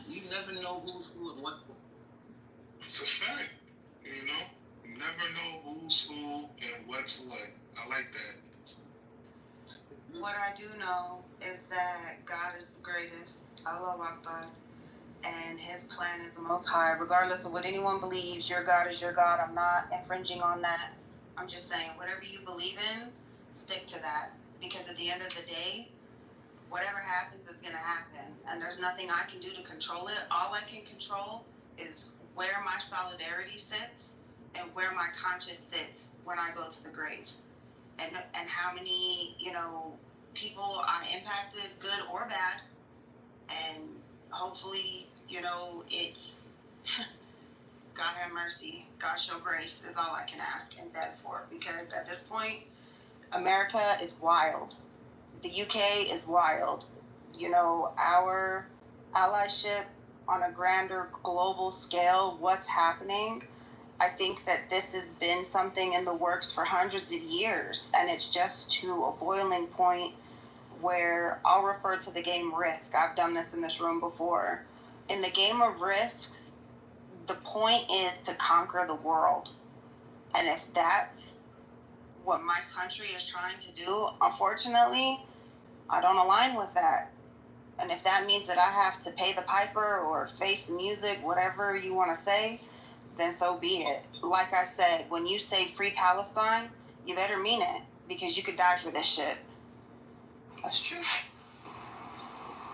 You never know who's who and what. It's a fact, you know. You never know who's who and what's what. I like that. What I do know is that God is the greatest, Allahu Akbar, and His plan is the most high. Regardless of what anyone believes, your God is your God. I'm not infringing on that. I'm just saying, whatever you believe in, stick to that. Because at the end of the day, whatever happens is going to happen. And there's nothing I can do to control it. All I can control is where my solidarity sits and where my conscience sits when I go to the grave. And how many, people I impacted, good or bad. And hopefully, it's God have mercy, God show grace is all I can ask and beg for. Because at this point, America is wild. The UK is wild. Our allyship on a grander global scale, what's happening, I think that this has been something in the works for hundreds of years, and it's just to a boiling point where I'll refer to the game Risk. I've done this in this room before. In the game of Risks, the point is to conquer the world. And if that's what my country is trying to do, unfortunately, I don't align with that. And if that means that I have to pay the piper or face the music, whatever you want to say, then so be it. Like I said, when you say free Palestine, you better mean it, because you could die for this shit. That's true.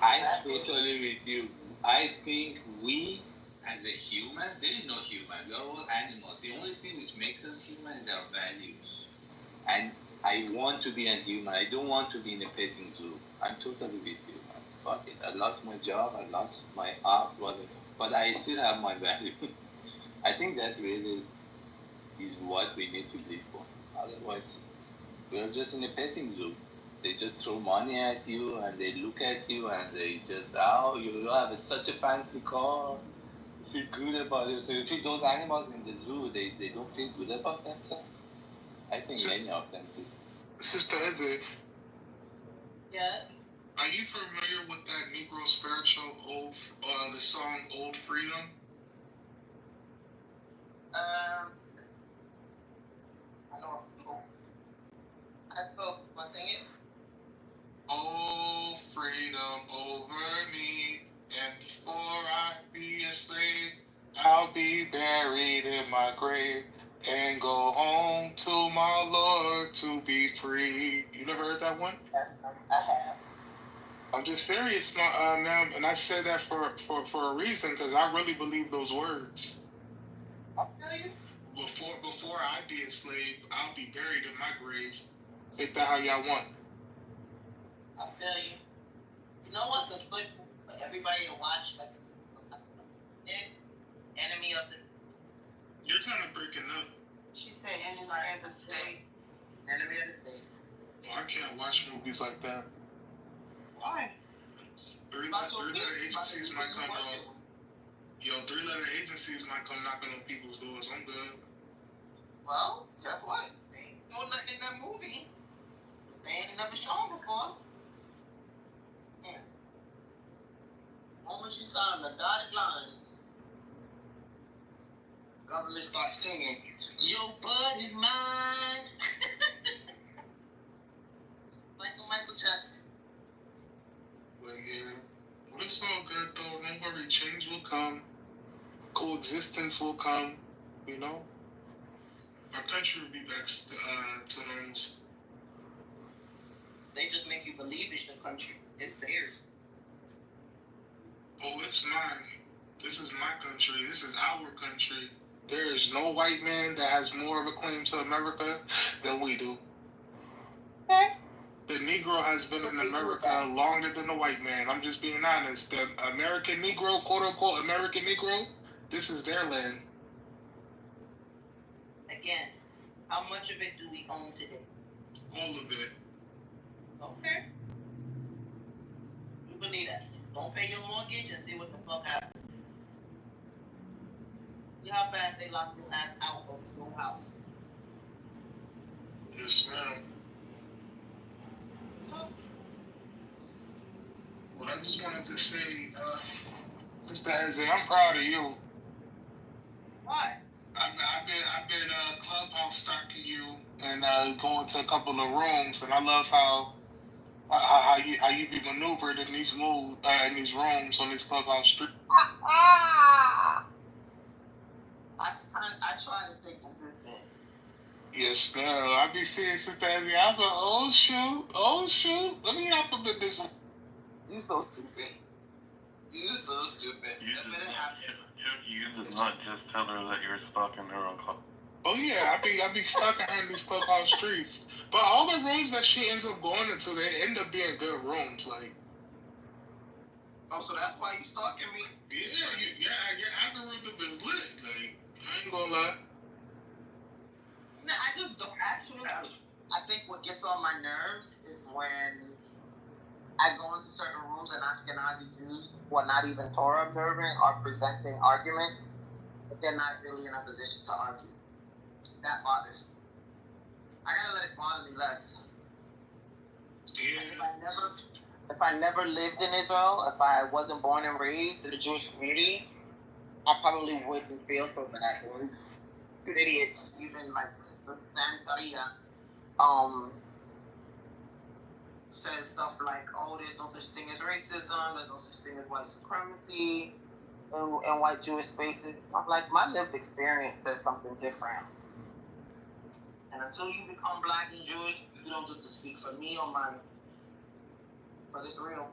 I'm totally with you. I think we, as a human, there is no human. We are all animals. The only thing which makes us human is our values. And I want to be a human. I don't want to be in a petting zoo. I'm totally with you, man. Fuck it. I lost my job. I lost my art, but I still have my value. I think that really is what we need to live for. Otherwise, we're just in a petting zoo. They just throw money at you and they look at you and they just, you have such a fancy car. You feel good about it. So you think those animals in the zoo, they don't feel good about themselves? I think many of them do. Sister Eze. Yeah. Are you familiar with that Negro spiritual, the song Old Freedom? I don't know. Want to sing it? Oh, freedom over me, and before I be a slave, I'll be buried in my grave and go home to my Lord to be free. You never heard that one? Yes, I have. I'm just serious, ma'am, and I say that for a reason, because I really believe those words. I'll tell you. Before I be a slave, I'll be buried in my grave. Take that how y'all want. I'll tell you. You know what's a good for everybody to watch? Like, Enemy of the... You're kind of breaking up. She said Enemy of the State. Enemy of the State. Oh, I can't watch movies like that. Why? Three-letter agencies might come agencies might come knocking on people's doors. I'm good. Well, guess what? They ain't doing nothing in that movie. They ain't never shown before. The moment you sign the dotted line, government starts singing, "Your bud is mine." Like Michael Jackson. But yeah, well, it's all good though. Don't worry, change will come. Coexistence will come. You know, our country will be back to those. They just make you believe it's the country. It's theirs. Oh, it's mine. This is my country. This is our country. There is no white man that has more of a claim to America than we do. Okay. The Negro has been in America longer than the white man. I'm just being honest. The American Negro, quote unquote American Negro, This is their land. Again, how much of it do we own today? All of it. Okay. You believe that? Don't pay your mortgage and see what the fuck happens. See how fast they lock your ass out of your house. Yes, ma'am. Well, I just wanted to say, Sister Jose, I'm proud of you. Why? I've been clubhouse stalking you and going to a couple of rooms, and I love how you be maneuvered in these rooms on this clubhouse street. I try to stay consistent. Yes, ma'am. I be seeing Sister Jose. I was like, oh shoot, let me hop up in this one. You so stupid. You so stupid. You did not just tell her that you're stalking her on club. Oh yeah, I be stalking her in these clubhouse streets. But all the rooms that she ends up going into, they end up being good rooms. Like, oh, so that's why you stalking me? Yeah, your algorithm is lit. Like, I ain't gonna lie. No, I just don't actually. I think what gets on my nerves is when I go into certain rooms and Ashkenazi Jews who are not even Torah observing are presenting arguments, but they're not really in a position to argue. That bothers me. I gotta let it bother me less. Yeah. If I never lived in Israel, if I wasn't born and raised in the Jewish community, I probably wouldn't feel so bad. When idiots, even like Sister Santaria, says stuff like, oh, there's no such thing as racism, there's no such thing as white supremacy in white Jewish spaces. I'm like, my lived experience says something different. And until you become Black and Jewish, you don't get to speak for me or mine. But it's real.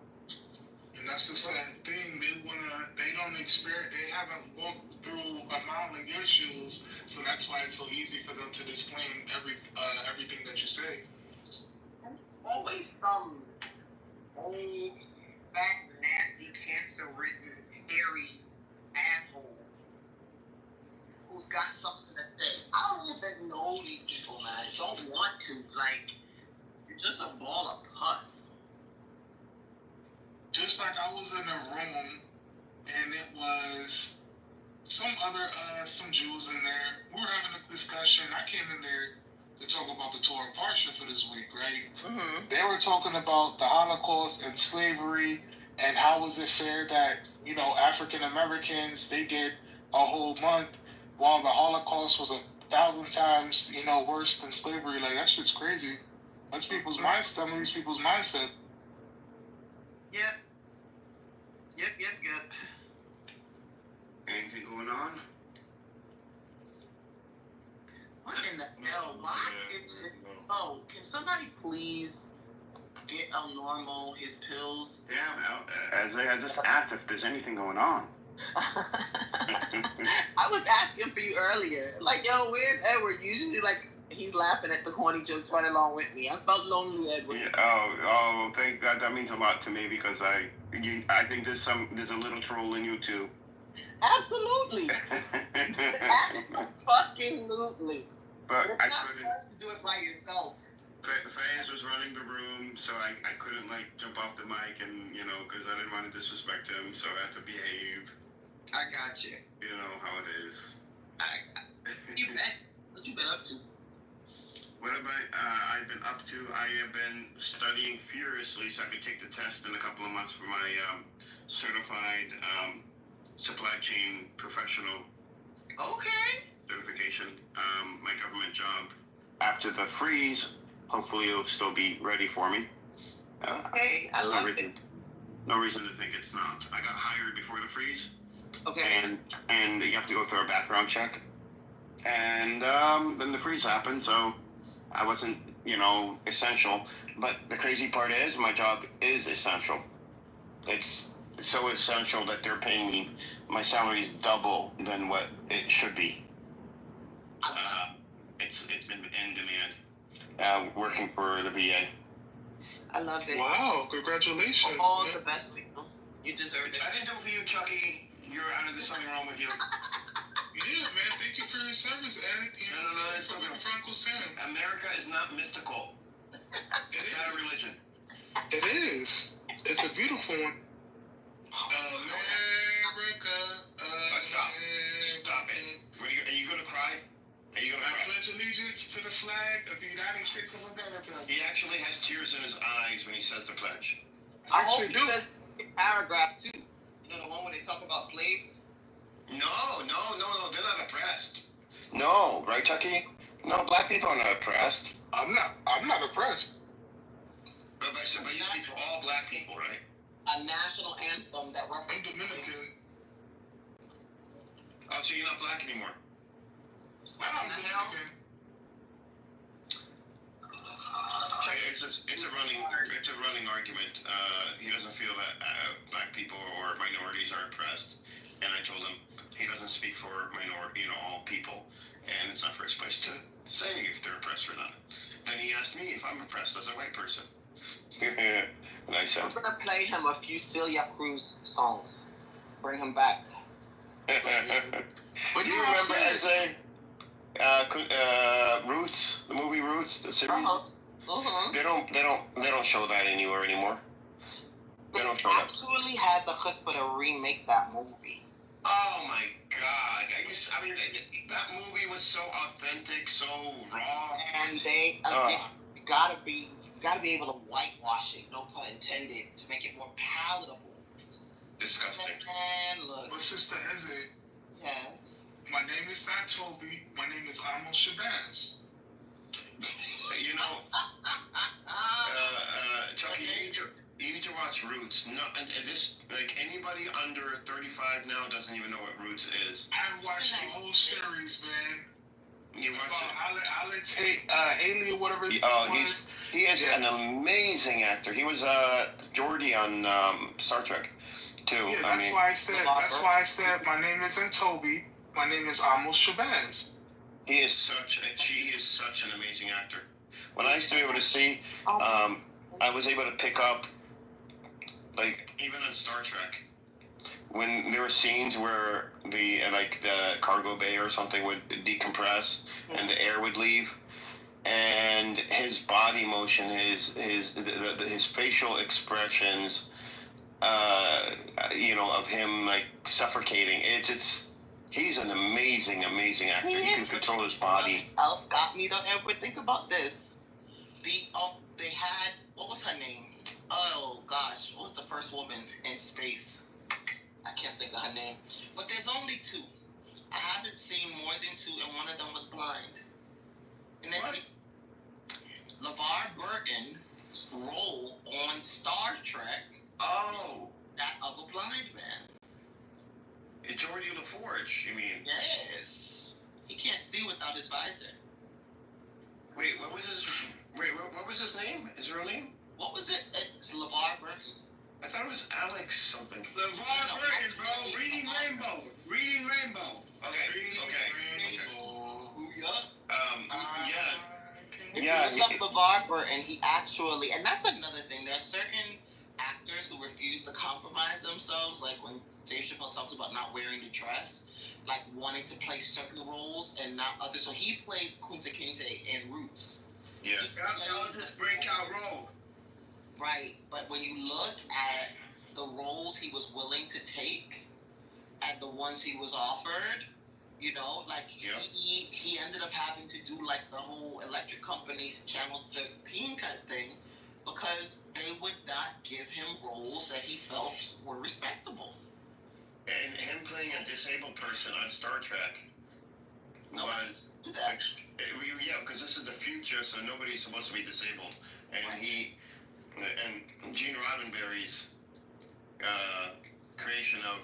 And that's the same thing. They don't experience, they haven't walked through a amount of issues, so that's why it's so easy for them to disclaim everything that you say. Always some old, fat, nasty, cancer-ridden, hairy asshole who's got something to say. I don't even know these people, man. Don't want to. Like, you're just a ball of pus. Just like I was in a room, and it was some Jews in there. We were having a discussion. I came in there to talk about the Torah Parsha for this week, right? Mm-hmm. They were talking about the Holocaust and slavery, and how is it fair that, African Americans, they get a whole month, while the Holocaust was 1,000 times, worse than slavery. Like, that shit's crazy. That's people's mindset. Some of these people's mindset. Yep. Anything going on? What in the hell? Why is it? Oh, can somebody please get El Normo his pills? Yeah, I just asked if there's anything going on. I was asking for you earlier. Like, yo, where's Edward? Usually, like, he's laughing at the corny jokes right along with me. I felt lonely, Edward. Yeah, thank God. That means a lot to me because I think there's a little troll in you too. Absolutely. Absolutely. But it's not fun to do it by yourself. Fayez was running the room, so I couldn't jump off the mic and because I didn't want to disrespect him, so I had to behave. I got you. You know how it is. You bet. What you been up to? What have I've been up to? I have been studying furiously so I could take the test in a couple of months for my certified supply chain professional. Okay. Certification. My government job. After the freeze, hopefully it'll still be ready for me. Okay, I love it. No reason to think it's not. I got hired before the freeze. Okay. And you have to go through a background check. And then the freeze happened, so I wasn't, essential. But the crazy part is my job is essential. It's so essential that they're paying me. My salary is double than what it should be. It's in demand. Working for the VA. I love it. Wow, congratulations. All the best, people. You deserve it. I didn't do it for you, Chucky. there's something wrong with you. Yeah, man. Thank you for your service, Ed. No, there's something wrong. For Uncle Sam. America is not mystical. It's not a religion. It is. It's a beautiful one. America. Stop it. Are you gonna cry? Are you gonna cry? I pledge allegiance to the flag of the United States of America. He actually has tears in his eyes when he says the pledge. I hope he says paragraph 2. You know, the one where they talk about slaves? No, they're not oppressed. No, right, Chucky? No, black people are not oppressed. I'm not oppressed. But you speak for all black people, right? A national anthem that references. I'm Dominican. Oh, so you're not black anymore? I'm Dominican. It's a running argument. He doesn't feel that black people or minorities are oppressed, and I told him he doesn't speak for all people, and it's not for his place to say if they're oppressed or not. Then he asked me if I'm oppressed as a white person. And I said, I'm gonna play him a few Celia Cruz songs. Bring him back. But you remember as Roots, the movie Roots, the series? They don't show that anywhere anymore. They don't show that. Actually had the chutzpah to remake that movie. Oh my God! That movie was so authentic, so raw. And they gotta be able to whitewash it, no pun intended, to make it more palatable. Disgusting. And look. But Sister Eze. Yes. My name is not Toby. My name is Amos Shabazz. You know, Chucky, you need to watch Roots. No, and this, like, anybody under 35 now doesn't even know what Roots is. I watched the whole series, man. You watched it? Alex Haley or whatever his name was. He is an amazing actor. He was Geordi on Star Trek too. Yeah, that's why I said my name isn't Toby. My name is Amos Shabazz. He is such an amazing actor. When I used to be able to see, I was able to pick up, like, even on Star Trek, when there were scenes where the cargo bay or something would decompress and the air would leave, and his body motion, his facial expressions, of him like suffocating. He's an amazing actor. He can control his body. Else got me to ever think about this. They had, what was her name? Oh gosh, what was the first woman in space? I can't think of her name. But there's only 2. I haven't seen more than 2, and one of them was blind. And then LeVar Burton's role on Star Trek. Oh, that of a blind man. Geordi LaForge, you mean? Yes. He can't see without his visor. Wait, what was his name? His real name? What was it? It's LeVar Burton. I thought it was Alex something. LeVar Burton, bro. Reading Rainbow. Okay. Yeah. If you look up LeVar Burton, he actually, and that's another thing. There are certain actors who refuse to compromise themselves, like when Dave Chappelle talks about not wearing the dress, like wanting to play certain roles and not others. So he plays Kunta Kinte in Roots. Yeah. That was his breakout role. Right, but when you look at the roles he was willing to take and the ones he was offered, he ended up having to do like the whole Electric Company's Channel 13 type thing because they would not give him roles that he felt were respectable. And him playing a disabled person on Star Trek was... Yeah, because this is the future, so nobody's supposed to be disabled. And Gene Roddenberry's creation of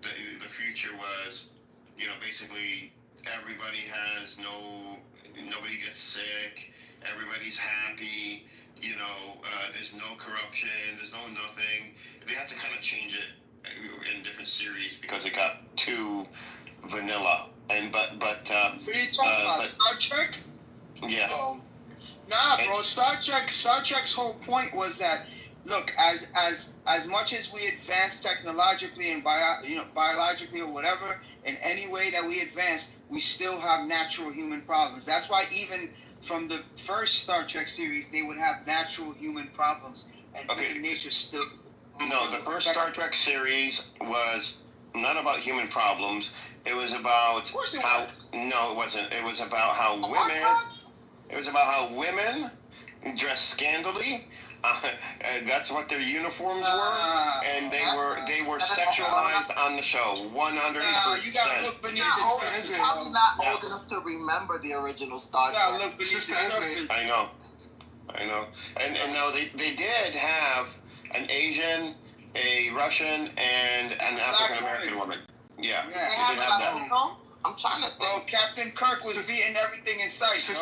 the future was, basically everybody nobody gets sick, everybody's happy, there's no corruption, there's no nothing. They had to kind of change it in different series because it got too vanilla. But what are you talking about? Star Trek? Yeah. Nah, bro. Star Trek's whole point was that look, as much as we advance technologically and biologically or whatever, in any way that we advance, we still have natural human problems. That's why even from the first Star Trek series, they would have natural human problems, and human nature still. No, the first Star Trek series was not about human problems. It was about how. No, it wasn't. It was about how women. It was about how women dressed scandally. That's what their uniforms were, and they were sexualized on the show, 100%. You gotta look beneath the surface. I'm not old enough to remember the original Star Trek. Look beneath the surface. I know, and no, they did have an Asian, a Russian, and an African American woman. Yeah, they did have that. I'm trying to think. Well, Captain Kirk was beating everything in sight. He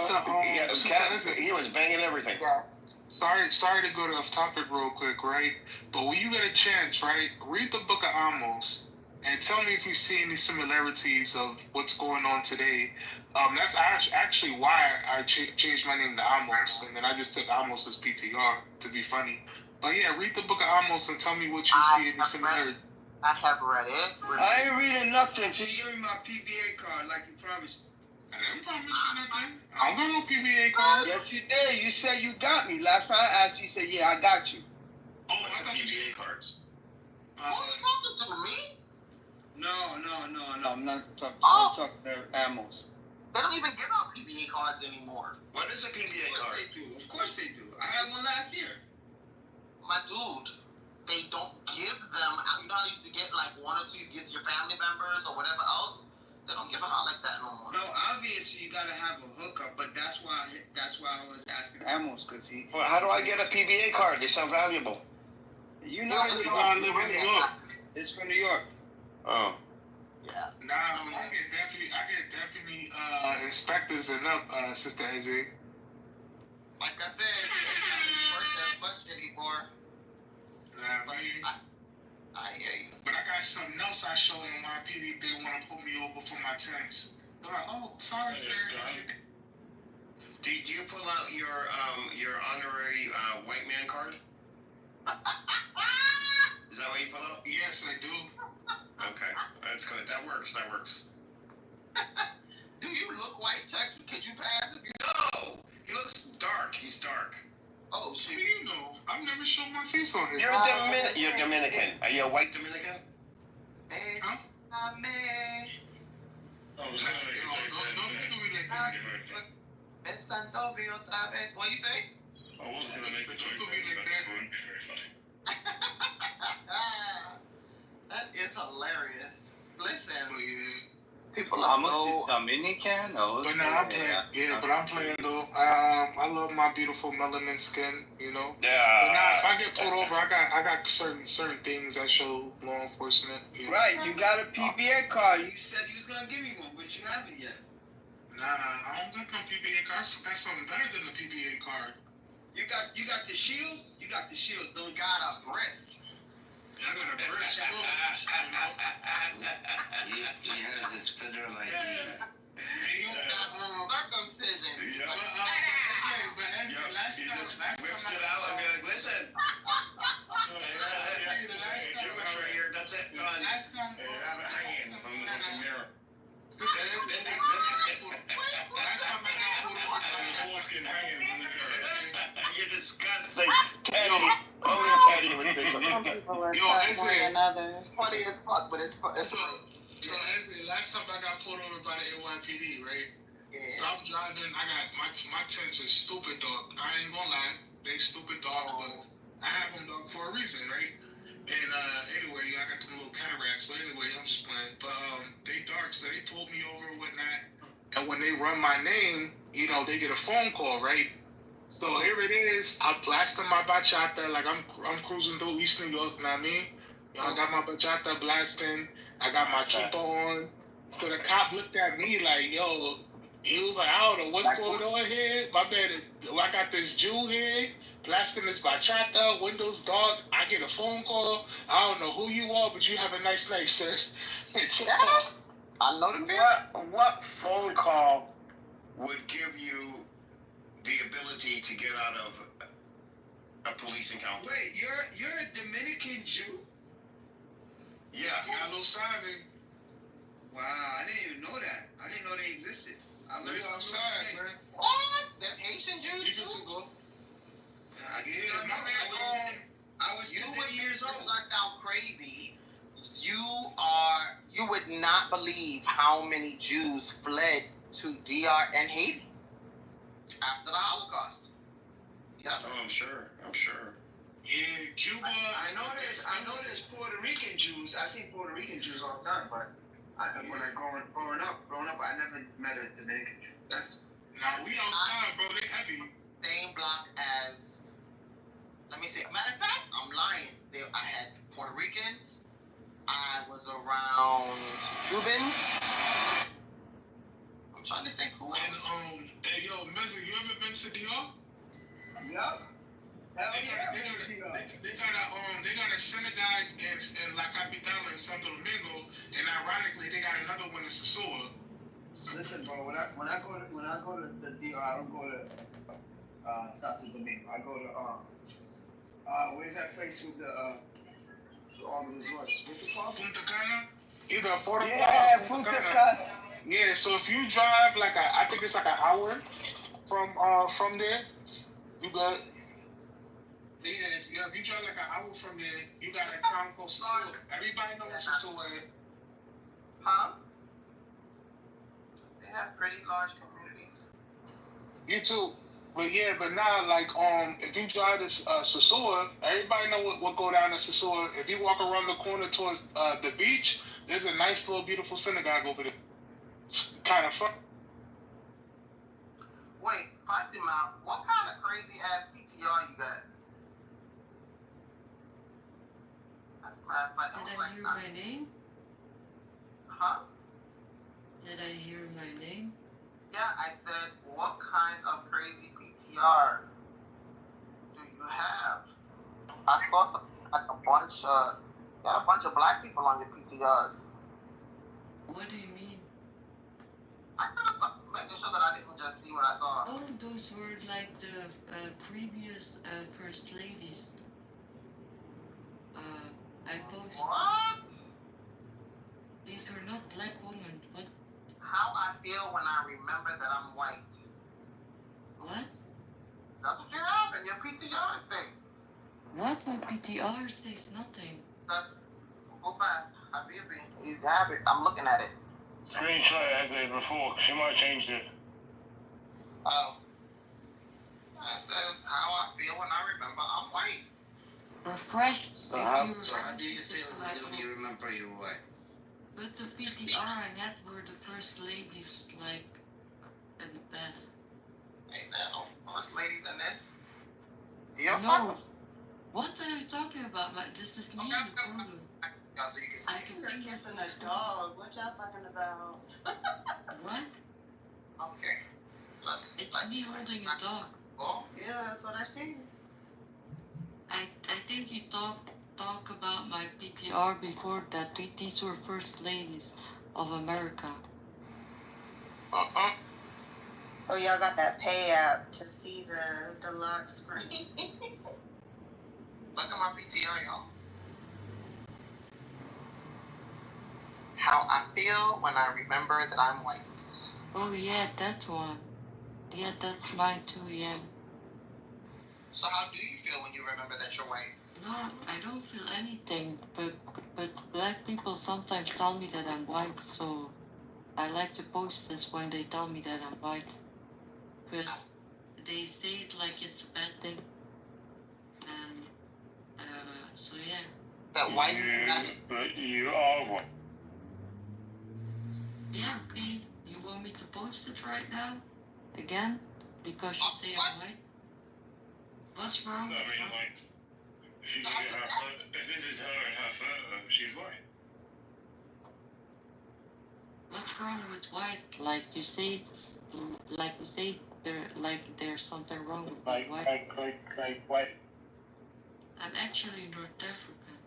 was banging everything. Yes. Sorry to go off topic real quick, right? But when you get a chance, right, read the Book of Amos and tell me if you see any similarities of what's going on today. That's actually why I changed my name to Amos, and then I just took Amos as PTR to be funny. But yeah, read the Book of Amos and tell me what you see any similarities. I have read it. I ain't reading nothing until you give me my PBA card, like you promised. I didn't promise you nothing. I don't got no PBA card. Yes, you did. You said you got me. Last time I asked you, you said, yeah, I got you. Oh, I got PBA cards. Who are you talking to, me? No. I'm not talking. I'm talking to Amos. They don't even give out PBA cards anymore. What is a PBA card? Of course they do. I had one last year. My dude, they don't give them. You know, I used to get like one or two gifts to your family members or whatever else. They don't give them out like that no more. No, obviously you gotta have a hookup, but that's why I was asking Amos, because he. Well, how do I get a PBA card? They sound valuable. You know, you gotta live in New York. It's from New York. Oh. Yeah. Nah, I get definitely inspectors enough, Sister Izzy. Like I said, it works that much anymore. I hear you. But I got something else I show in my PD if they want to put me over for my tents. They're like, oh, sorry, sir. Do you pull out your honorary white man card? Is that what you pull out? Yes, I do. Okay, that's good. That works. Do you look white, Chucky? Could you pass it? No! He looks dark. He's dark. Oh, shit. What do you know? I've never shown my face on here. You're Dominican. Are you a white Dominican? Huh? I was Don't do me like that. Pensando otra vez. What you say? I was gonna make a joke, Don't do me like but that. that wouldn't be very funny. That is hilarious. Listen, Oh, yeah. people are so. Dominican? Oh, But nah, I'm playing. Yeah, but I'm playing though. I love my beautiful melanin skin, you know. Yeah. But nah, if I get pulled over, I got certain things I show law enforcement. You know? Right, you got a PBA card. You said you was gonna give me one, but you haven't yet. Nah, I don't got no PBA card. That's something better than a PBA card. You got the shield. You got the shield. Don't Got a breast. I got a breast too. He has his federal ID. Hey, yo, Circumcision. Yeah. but last He time, just last whips time it out and be like, listen. I'll tell you the last time. Jewish right here. That's it. Done. Last time. Hey, have a hanging from the fucking mirror. Last time I got pulled over. His foreskin hanging from the mirror. You're disgusting. Teddy. Only Teddy would say something. Some people are Yo, cut that's more it. than others. Funny as fuck, but it's So as the last time I got pulled over by the NYPD, right? Yeah. So I'm driving. I got my tents are stupid dog. I ain't gonna lie, they stupid dog, but I have them dog for a reason, right? And anyway, I got them little cataracts. But anyway, I'm just playing. But they dark, so they pulled me over and whatnot. And when they run my name, you know, they get a phone call, right? So here it is. I blasted my bachata like I'm cruising through East New York. You know what I mean? You know, I got my bachata blasting. I got my keeper on. So the cop looked at me like, yo, he was like, I don't know what's going on here. My man, I got this Jew here, blasting this bachata, windows dark. I get a phone call. I don't know who you are, but you have a nice night, sir. I know the man. What phone call would give you the ability to get out of a police encounter. Wait, you're a Dominican Jew? Yeah. You got a little sign. Wow, I didn't even know that. I didn't know they existed. I learned They're something outside, today. man. What? There's Haitian Jews You good too? to go? I didn't Yeah, know. my man. I was You 10 would years this old. is gonna sound crazy. You would not believe how many Jews fled to DR and Haiti after the Holocaust. Yeah. Oh, I'm sure. Yeah, Cuba. I know there's Puerto Rican Jews. I see Puerto Rican Jews all the time, but when I growing up, I never met a Dominican Jew. That's Nah, we outside, bro. They heavy. Same block as. Let me see. Matter of fact, I'm lying. I had Puerto Ricans. I was around Cubans. I'm trying to think who else. And hey, yo, Mezzo, you ever been to DR? Yup. Hell yeah. They got a synagogue in La Capital in Santo Domingo, and ironically, they got another one in Sosua. Listen, bro. When I go to the DR, I don't go to Santo Domingo. I go to where's that place with all the resorts? What's it called? Punta Cana. Either affordable. Yeah, Punta Cana. Yeah, so if you drive I think it's like an hour from there, you got. Yeah, if you drive like an hour from there, you got a town called Sosua. Everybody knows what Sosua is. Huh? They have pretty large communities. You too. But now, if you drive to Sosua, everybody know what go down in Sosua. If you walk around the corner towards the beach, there's a nice little beautiful synagogue over there. Kind of fun. Wait, Fatima, what kind of crazy ass PTR you got? That's mad funny. Did I hear my name? Huh? Did I hear my name? Yeah, I said, what kind of crazy PTR do you have? I saw some a bunch of black people on your PTRs. What do you mean? I could have making sure that I didn't just see what I saw. Oh, those were like the previous first ladies. I posted. What? These were not black women. What? How I feel when I remember that I'm white. What? That's what you have in your PTR thing. What? My PTR says nothing. Go back, Habibi. You have it. I'm looking at it. Screenshot it as they before, she might have changed it. Oh. It says how I feel when I remember I'm white. Refresh. So how do you feel when you remember you're white? But the PTR I had were the first ladies, in the past. Hey, now, first ladies in this. You're no. What are you talking about? This is me in the photo. So you can see. I can see kissing a dog. What y'all talking about? What? Okay. It's me holding a dog. Oh? Yeah, that's what I see. I think you talk about my PTR before that. These were first ladies of America. Oh, y'all got that pay app to see the lock screen. Look at my PTR, y'all. How I feel when I remember that I'm white. Oh yeah, that one. Yeah, that's mine too, yeah. So how do you feel when you remember that you're white? No, I don't feel anything, but black people sometimes tell me that I'm white, so I like to post this when they tell me that I'm white. Because they say it like it's a bad thing. And, so yeah. That white but you are white. Yeah, okay. You want me to post it right now? Again? Because you say I'm white? What's wrong? No, I mean, if you look at if this is her and her photo, she's white. What's wrong with white? You say there's something wrong with white. Like white. I'm actually North African.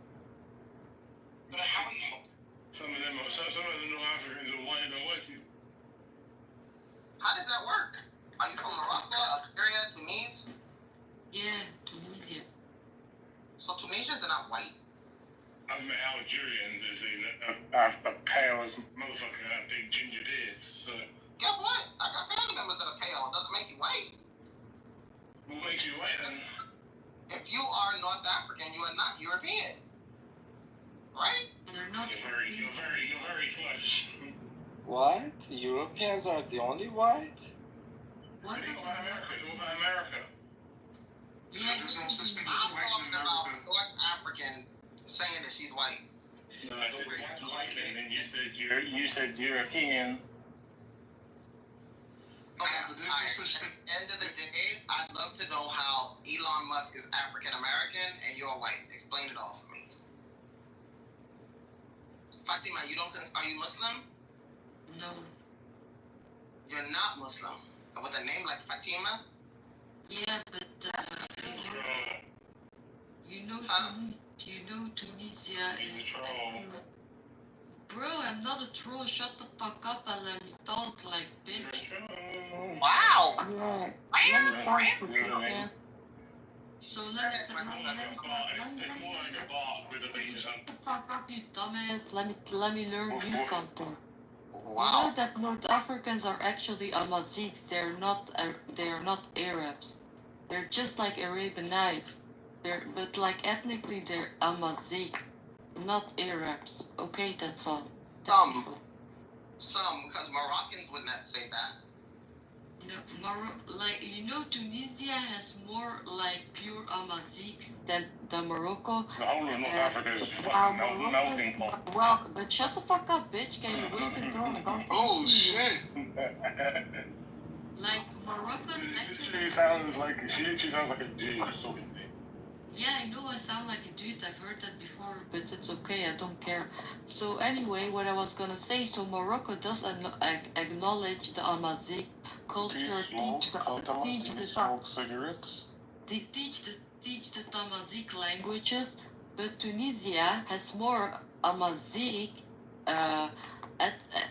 Some of them North Africans are white than white people. How does that work? Are you from Morocco, Algeria, Tunis? Yeah, Tunisia. Nigerians is a pale as motherfucker and have big ginger beards. So Guess what? I got family members that are pale. It doesn't make you white. what makes you white then? If you are North African, you are not European, right? They're not. You're very close. What? Europeans are the only white? What What is about America? What about America? Yeah, There's no such thing as I'm white talking in about America. North African saying that she's white. No, I said that's white, and then you said European. Okay, But there's no such at thing. the end of the day, I'd love to know how Elon Musk is African American and you're white. Explain it all for me. Fatima, are you Muslim? No. You're not Muslim. With a name like Fatima? Yeah, but you know, Tunisia He's a is. troll. Bro, I'm not a troll. Shut the fuck up and let me talk, like bitch. Wow! Yeah. Let me talk to you. Really? Yeah. So let It's more like a bot with a penis on. fuck up, you dumbass. Let me learn Woof, you woof. something. You Wow. know that North Africans are actually Amazighs. They're not Arabs. They're just like Arabianized. But like ethnically they're Amazigh, not Arabs. Okay, that's all. Some, because Moroccans would not say that. No, Tunisia has more like pure Amazighs than Morocco. The whole of North Africa is fucking melting pot. Well, but shut the fuck up, bitch. Can you wait to talk? Oh shit! Like Morocco. She sounds like a dude talking to me. Yeah, I know I sound like a dude. I've heard that before, but it's okay. I don't care. So anyway, what I was gonna say. So Morocco does acknowledge the Amazigh culture. Smoke cigarettes? They teach the Tamazight languages, but Tunisia has more Amazigh,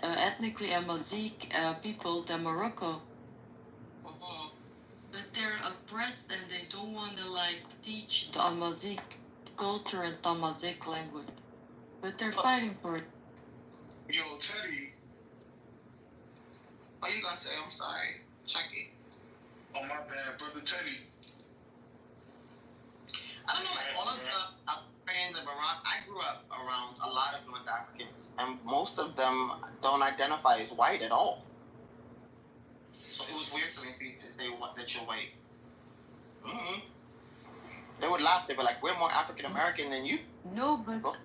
ethnically Amazigh people than Morocco. But they're oppressed and they don't want to like teach the Amazigh culture and Tamazight language. But they're fighting for it. Yo, Teddy. What are you gonna say? I'm sorry. Chucky. Oh my bad, brother Teddy. I don't know, like all of the Africans in Barack, I grew up around a lot of North Africans, and most of them don't identify as white at all. So it was weird for me to say that you're white. They would laugh. They'd be like, "We're more African American than you." No, but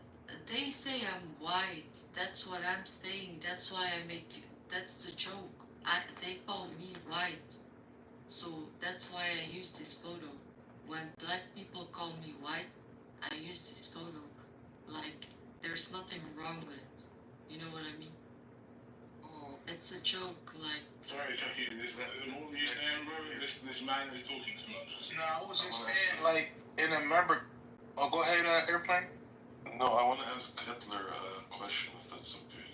they say I'm white. That's what I'm saying. That's why that's the joke. They call me white. So that's why I use this photo. When black people call me white, I use this photo. Like, there's nothing wrong with it. You know what I mean? It's a joke, like. Sorry, Chucky. What were you saying, bro? This man is talking too much. No, I was just saying, like, in America. Oh, go ahead, Airplane. No, I want to ask Hitler a question, if that's okay.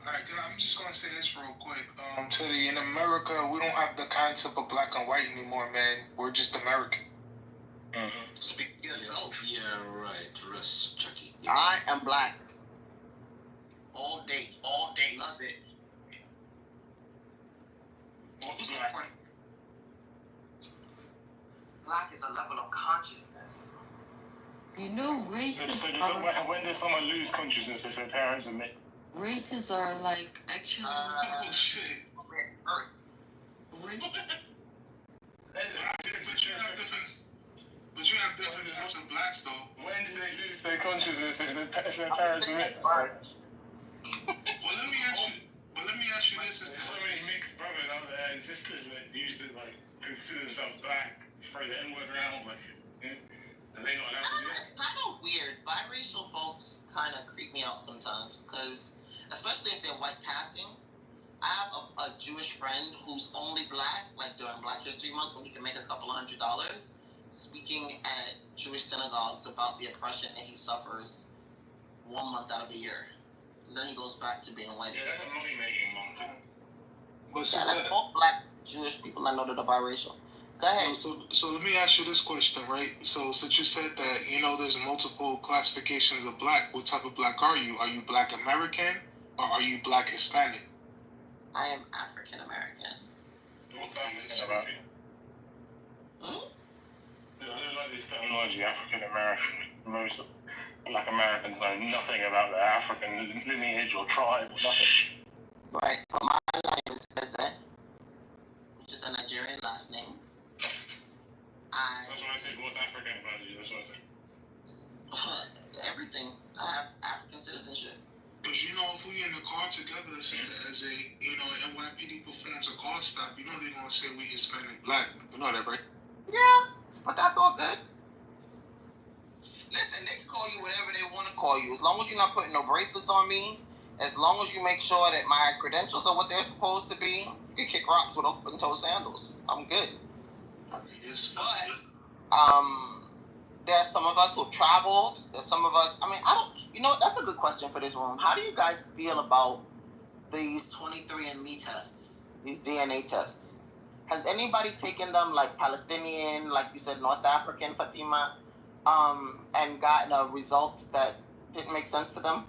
Alright, I'm just gonna say this real quick. Teddy, in America, we don't have the concept of black and white anymore, man. We're just American. Speak for yourself. Yeah, right. Russ, Chucky. I am black. All day. Love it. What's black? Black is a level of consciousness. You know, races are... When does someone lose consciousness if their parents admit? Races are like actually... Oh, shit. When... But you have different types of blacks, though. When do they lose their consciousness if their parents admit? Well, let me ask you this. There's so many mixed brothers out there and sisters that used to like consider themselves black, throw the N-word around, like, are they not allowed to do that? Kind of weird. Biracial folks kind of creep me out sometimes, because especially if they're white passing. I have a Jewish friend who's only black, like during Black History Month when he can make a couple $100, speaking at Jewish synagogues about the oppression that he suffers 1 month out of the year. And then he goes back to being white. Yeah, that's a money-making month. Yeah, that's all black Jewish people I know that are biracial. Go ahead. So let me ask you this question, right? So since you said that, there's multiple classifications of black, what type of black are you? Are you black American or are you black Hispanic? I am African American. What's African about you? I don't like this terminology, African American. Most black Americans know nothing about their African lineage or tribe or nothing. Right. But my name is Eze, which is a Nigerian last name. That's what I said. What's African about you? That's what I said. Everything. I have African citizenship. Because, if we in the car together, Sister Eze, NYPD performs a car stop, they're going to say we Hispanic black. You know that, right? Yeah, but that's all good. Listen, they can call you whatever they want to call you. As long as you're not putting no bracelets on me, as long as you make sure that my credentials are what they're supposed to be, you can kick rocks with open-toe sandals. I'm good. Yes. But, there's some of us who've traveled. There's some of us, that's a good question for this room. How do you guys feel about these 23andMe tests, these DNA tests? Has anybody taken them, like Palestinian, like you said, North African, Fatima, and gotten a result that didn't make sense to them?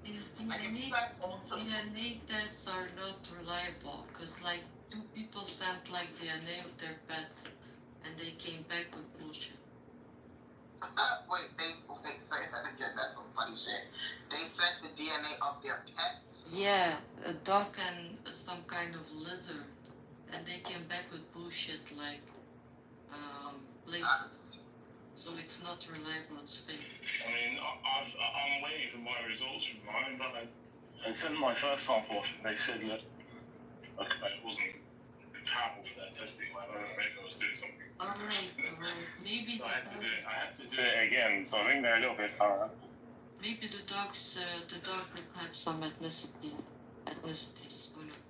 These DNA tests are not reliable because, like, 2 people sent like DNA of their pets and they came back with bullshit. Wait, say that again. That's some funny shit. They sent the DNA of their pets? Yeah, a dog and some kind of lizard, and they came back with bullshit like places. So it's not reliable, it's fake. I mean, I'm waiting for my results from mine, but I sent my first sample off and they said that it wasn't compatible for that testing. I don't know, maybe I was doing something. Alright. Maybe so I had to do it again, so I think they're a little bit thorough. Maybe the dog would have some ethnicities, who knows?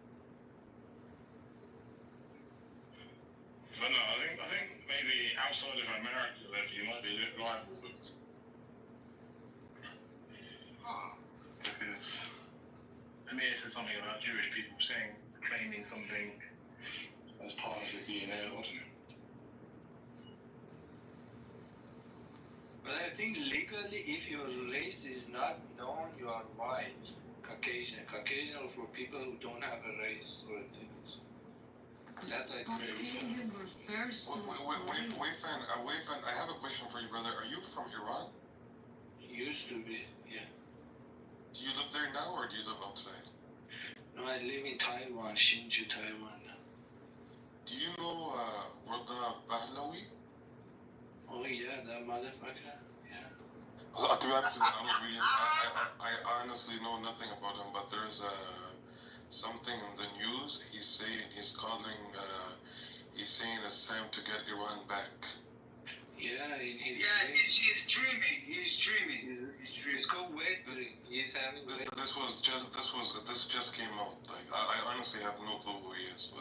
But no, I think maybe outside of America, you might be a bit liable, because Amir said something about Jewish people claiming something as part of the DNA, wasn't it? But I think legally, if your race is not known, you are white, Caucasian. Caucasian are for people who don't have a race or a thing. That's I think. Caucasian refers to. Wait, I have a question for you, brother. Are you from Iran? Used to be, yeah. Do you live there now, or do you live outside? No, I live in Taiwan, Hsinchu, Taiwan. Do you know Rada Pahlavi? Oh yeah, that motherfucker. Yeah. To be honest, I honestly know nothing about him, but there's something in the news. He's saying it's time to get Iran back. Yeah, he's dreaming. He's dreaming. It's called wet dream. He's having. This just came out. Like I honestly have no clue who he is.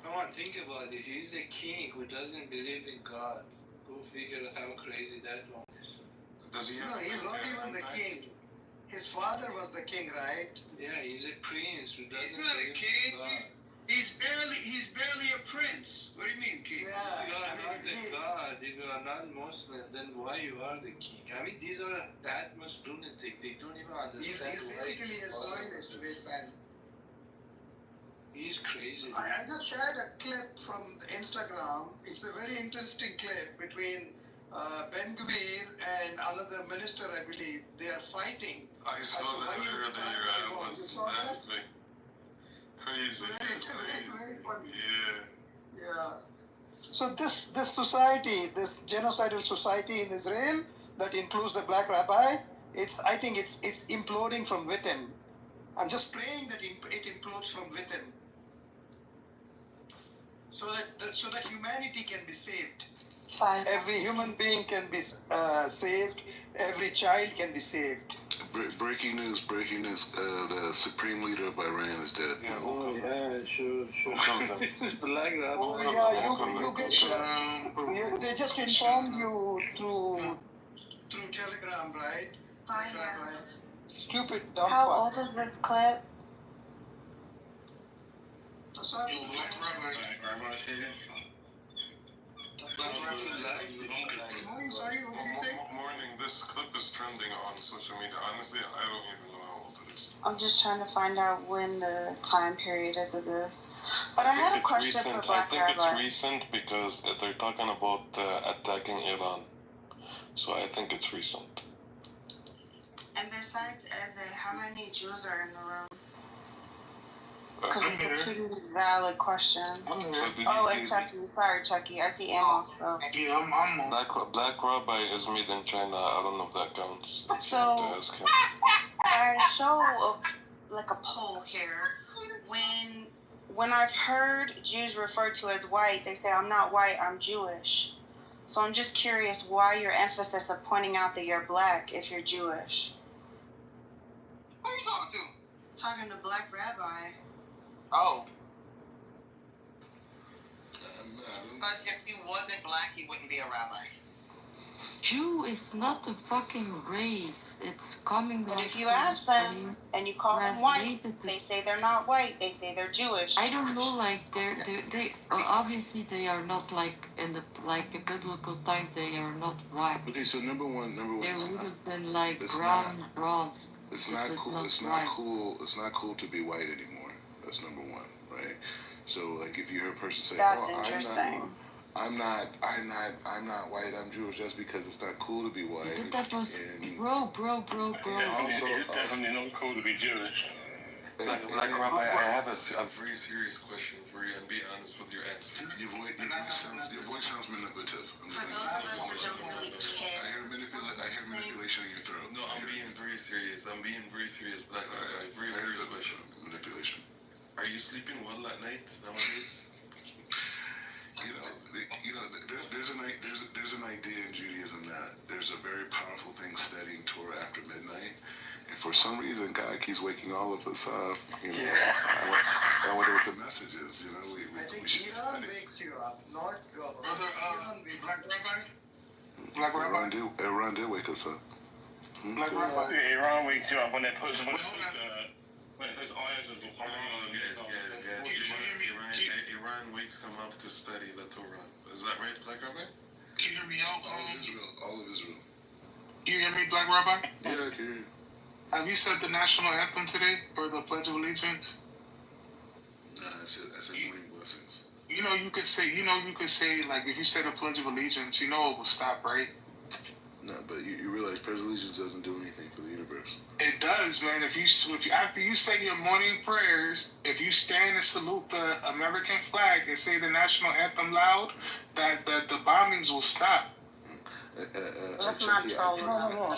Come on, think about it. He's a king who doesn't believe in God. Go figure out how crazy that one is. Does he have? No, he's not even the king. His father was the king, right? Yeah, he's a prince who doesn't. He's not a king. He's barely a prince. What do you mean, king? Yeah, you are not the god. If you are not Muslim, then why you are the king? I mean, these are that much lunatic. They don't even understand. He's basically a Zionist fan. He's crazy. I just shared a clip from the Instagram. It's a very interesting clip between Ben Gvir and another minister, I believe. They are fighting. I saw that earlier. I was laughing. Crazy. Very funny. Yeah. Yeah. So this society, this genocidal society in Israel that includes the black rabbi, I think it's imploding from within. I'm just praying that it implodes from within, so that humanity can be saved. Fine. Every human being can be saved. Every child can be saved. Breaking news. The supreme leader of Iran is dead. Yeah, sure. Black rabbi. Oh yeah, you get. They just informed you through Telegram, right? Rabbi. Stupid dumb How fuck. old is this clip? Morning, this clip is trending on social media. Honestly, I don't even know how old it is. I'm just trying to find out when the time period is of this. But I had a question for Black I think Rabbi. it's recent because they're talking about attacking Iran. So I think it's recent. And besides Eze, how many Jews are in the room? Because it's a pretty valid question. And Chucky. Sorry, Chucky. I see Amos, so. Yeah, I'm on. Black Rabbi is made in China. I don't know if that counts. So, I show like a poll here. When I've heard Jews referred to as white, they say, I'm not white, I'm Jewish. So I'm just curious why your emphasis of pointing out that you're black if you're Jewish. Who are you talking to? Talking to Black Rabbi. Oh. Because if he wasn't black, he wouldn't be a rabbi. Jew is not a fucking race. It's coming. But if you ask them and you call them white, they say they're not white. They say they're Jewish. I don't know. Like they obviously they are not like in the like in biblical times. They are not white. Okay, so number one. They would have been like brown, bronze. It's not cool. It's not cool. It's not cool to be white anymore. That's number one, right? So like if you hear a person say, "That's interesting." I'm not white, I'm Jewish, just because it's not cool to be white. But that was bro. It's definitely not cool to be Jewish. Black Rabbi, I have a very serious question for you, and be honest with your answer. Your voice sounds manipulative. For those of us that don't really care. I hear manipulation in your throat. No, I'm being very serious, Black Rabbi. Very serious question. Manipulation. Are you sleeping well at night nowadays? There's an idea in Judaism that there's a very powerful thing studying Torah after midnight, and for some reason God keeps waking all of us up. I wonder what the message is. I think Iran wakes you up, not government. Iran did wake us up. Iran wakes you up when it puts eyes of the Iran wakes them up to study the Torah. Is that right, Black Rabbi? Can you hear me out? All of Israel. Can you hear me, Black Rabbi? Yeah, I can hear you. Have you said the national anthem today for the Pledge of Allegiance? Nah, I said morning blessings. You could say, like, if you say the Pledge of Allegiance, it will stop, right? No, but you realize Pledge of Allegiance doesn't do anything for the universe. It does, man. If you after you say your morning prayers, if you stand and salute the American flag and say the national anthem loud, that the bombings will stop. Let's not troll them.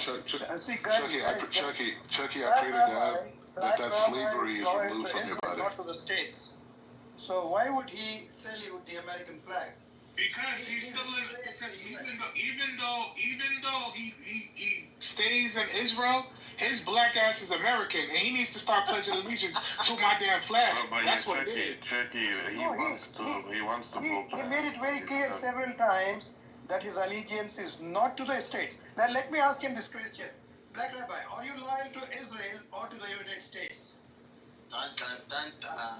Chucky, I pray to God that slavery is removed from your body. Not to the states. So why would he salute the American flag? Because he's still even though he stays in Israel, his black ass is American, and he needs to start pledging allegiance to my damn flag. That's what it is. He wants to vote. He made it very clear several times that his allegiance is not to the states. Now let me ask him this question. Black Rabbi, are you loyal to Israel or to the United States?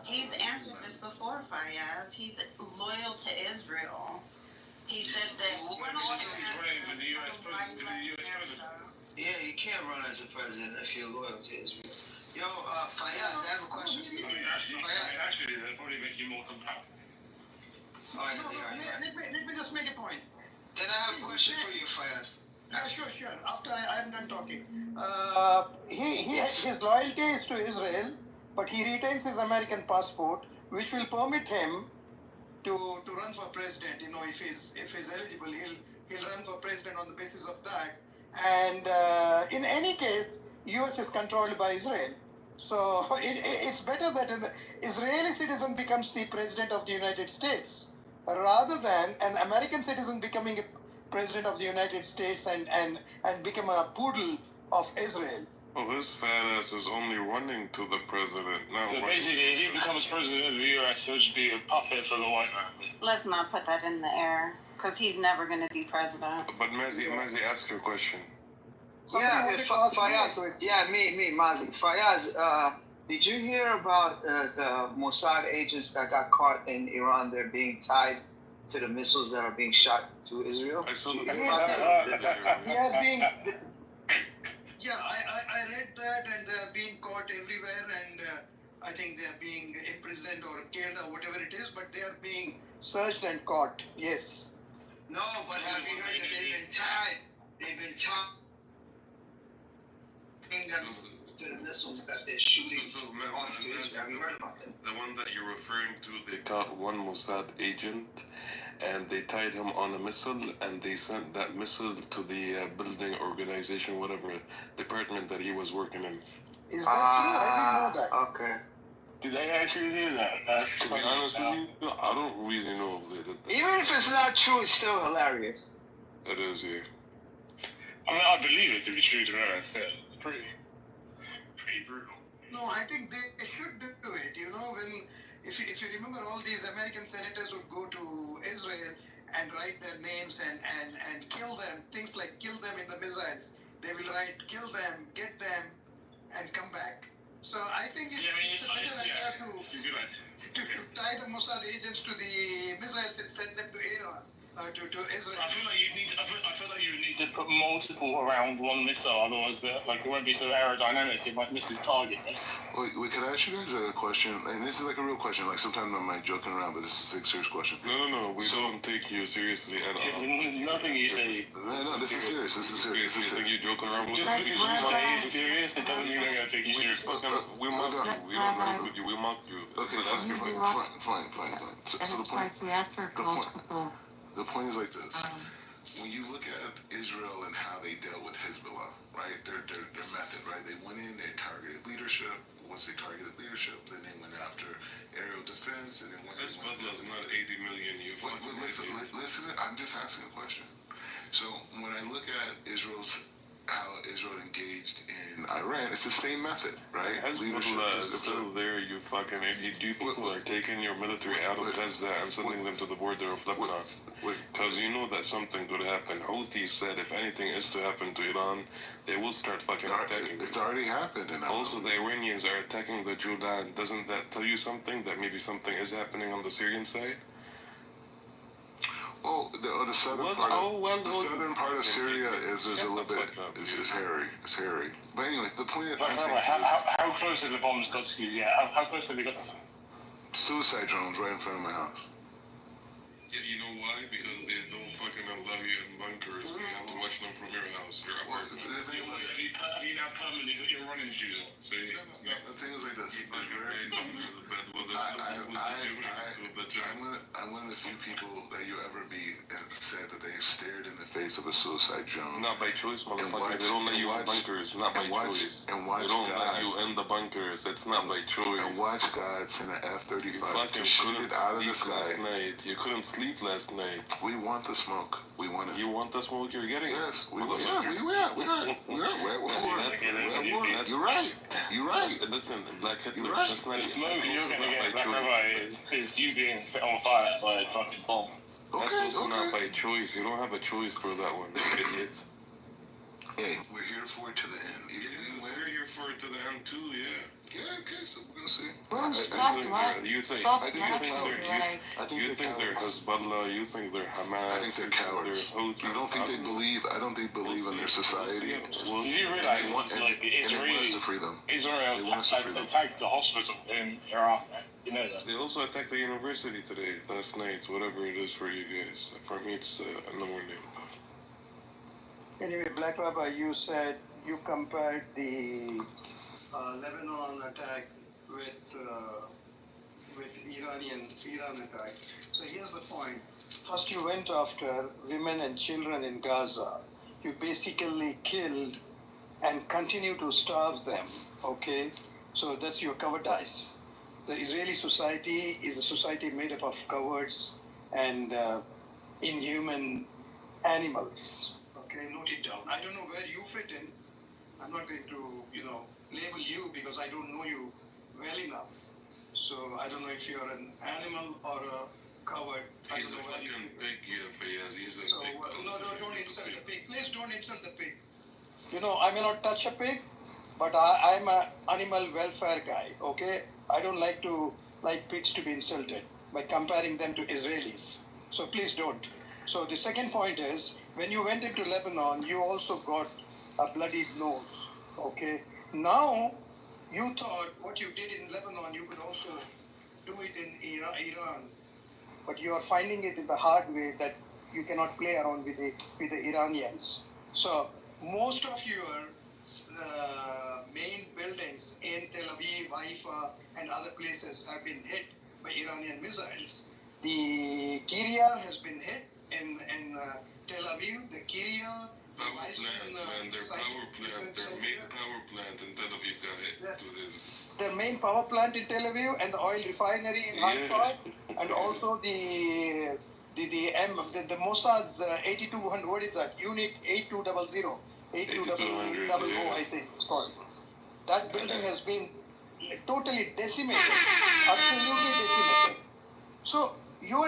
He's answered this before, Fayaz. He's loyal to Israel. He said that Yeah, you can't run as a president if you're loyal to Israel. Yo, Fayaz, I have a question for you. Actually, that'd probably make you more compatible. Let me just make a point. Then I have a question for you, Fayaz. Sure. After I'm done talking. His loyalty is to Israel, but he retains his American passport, which will permit him to run for president. If he's eligible, he'll run for president on the basis of that. And in any case, U.S. is controlled by Israel. So it's better that an Israeli citizen becomes the president of the United States rather than an American citizen becoming a president of the United States and become a poodle of Israel. Oh, his fat ass is only running to the president. So basically, if he becomes president of the U.S., he'll just be a puppet for the white man. Let's not put that in the air, because he's never going to be president. But Mazi, ask your question. Fayaz. Yeah, me, Mazi. Fayaz, did you hear about the Mossad agents that got caught in Iran? They're being tied to the missiles that are being shot to Israel? I saw the They are being. Yeah, I read that, and they're being caught everywhere, and I think they're being imprisoned or killed or whatever it is, but they are being searched and caught. Yes. No, but have you heard that they've been tied? They've been tied them to the missiles that they're shooting off to Israel. Have you heard about that? The one that you're referring to, they caught one Mossad agent, and they tied him on a missile, and they sent that missile to the building organization, whatever department that he was working in. Is that true? I didn't know that. Okay. Did they actually do that? To be honest with you, I don't really know if they did that. Even if it's not true, it's still hilarious. It is, yeah. I mean, I believe it to be true to be honest. Still, pretty brutal. No, I think they should do it. You know, if you remember, all these American senators would go to Israel and write their names and kill them. Things like kill them in the missiles. They will write kill them, get them, and come back. So I think it's a better idea to tie the Mossad agents to the missiles and send them to Iran. To Israel. I feel like you need to put multiple around one missile, otherwise it won't be so aerodynamic. It might miss its target. Right? Wait, can I ask you guys a question? And this is like a real question. Like sometimes I'm like joking around, but this is a serious question. No. We don't take you seriously at all. Nothing you say. No, this is serious. This is serious. You think you joke around with Just because you say it's serious, it doesn't mean they're going to take you serious. We mock you. We don't know with you. We mock you. Okay, fine. So the point is like this. When you look at Israel and how they dealt with Hezbollah, right? Their method, right? They went in, they targeted leadership. Once they targeted leadership, then they went after aerial defense, and then once Hezbollah is not 80 million. Listen, I'm just asking a question. So when I look at how Israel engaged in Iran, it's the same method, right? Hezbollah is still there, you fucking idiot. People are taking your military out of Gaza and sending them to the border of Lebanon. Because you know that something could happen. Houthis said if anything is to happen to Iran, they will start fucking attacking. It's already happened. Also, the Iranians are attacking the Jordan. Doesn't that tell you something? That maybe something is happening on the Syrian side? Well, the southern part of Syria is a little bit is hairy. It's hairy. But anyway, the point is, how close have the bombs got to you? Yeah, how close have they got to you? Suicide drones right in front of my house. Yeah, you know why? Because they don't fucking allow you in bunkers. You have to watch them from your house. Your apartment. Have you now permanently got your running shoes on? So the thing is like this. I'm one of the few people that you ever meet and said that they've stared in the face of a suicide drone. Not by choice, motherfucker. They don't let you in bunkers. Not by choice. And watch they don't let you in the bunkers. It's not by choice. And watch God send an F-35 to shoot it out of the sky. Last night. You couldn't sleep last night. We want the smoke. We want it. You want the smoke? You're getting it. Yes. We are. You're right. Listen, Black Hitler. Right. The smoke you're going to get, Black Rabbi, is you being set on fire by a fucking bomb. That's also not by choice. You don't have a choice for that one, idiots. Hey, we're here for it to the end. We're here for it to the end too, yeah. Yeah, okay, so we're gonna see. Bro, stop laughing. You think they're Hezbollah, you think they're Hamas. I think they're cowards. I don't think they believe in their society. Well, did you realize Israel attacked the hospital in Iraq? You know that. They also attacked the university today, last night, whatever it is for you guys. For me, it's in the morning. Anyway, Black Rabbi, you said you compared the Lebanon attack with Iran attack. So here's the point. First, you went after women and children in Gaza. You basically killed and continue to starve them. Okay, so that's your cowardice. The Israeli society is a society made up of cowards and inhuman animals. Okay, note it down. I don't know where you fit in. I'm not going to, label you because I don't know you well enough. So I don't know if you're an animal or a coward. He's a fucking pig, Fayaz. He's a pig. No, don't insult the pig. Please don't insult the pig. I may not touch a pig, but I'm an animal welfare guy, okay? I don't like pigs to be insulted by comparing them to Israelis. So please don't. So the second point is, when you went into Lebanon, you also got a bloodied nose. Okay. Now, you thought what you did in Lebanon, you could also do it in Iran, but you are finding it in the hard way that you cannot play around with the Iranians. So most of your main buildings in Tel Aviv, Haifa, and other places have been hit by Iranian missiles. The Kiria has been hit in Tel Aviv. The Kiria. Power plant, man, their main power plant in Tel Aviv got hit. Their main power plant in Tel Aviv and the oil refinery in Haifa, and also the Mossad, the 8200, what is that? Unit 8200, 8200, I think it's called. That building has been totally decimated, absolutely decimated. So you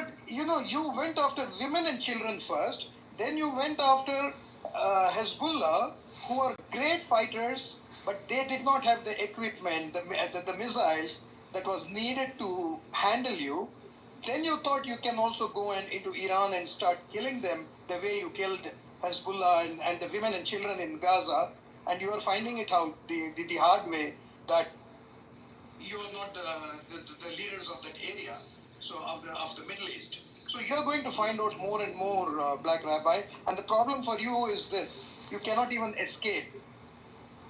went after women and children first, then you went after Hezbollah, who are great fighters, but they did not have the equipment, the missiles that was needed to handle you. Then you thought you can also go into Iran and start killing them the way you killed Hezbollah and the women and children in Gaza, and you are finding it out the hard way that you are not the leaders of that area, so of the Middle East. So you are going to find out more and more, Black Rabbi, and the problem for you is this: you cannot even escape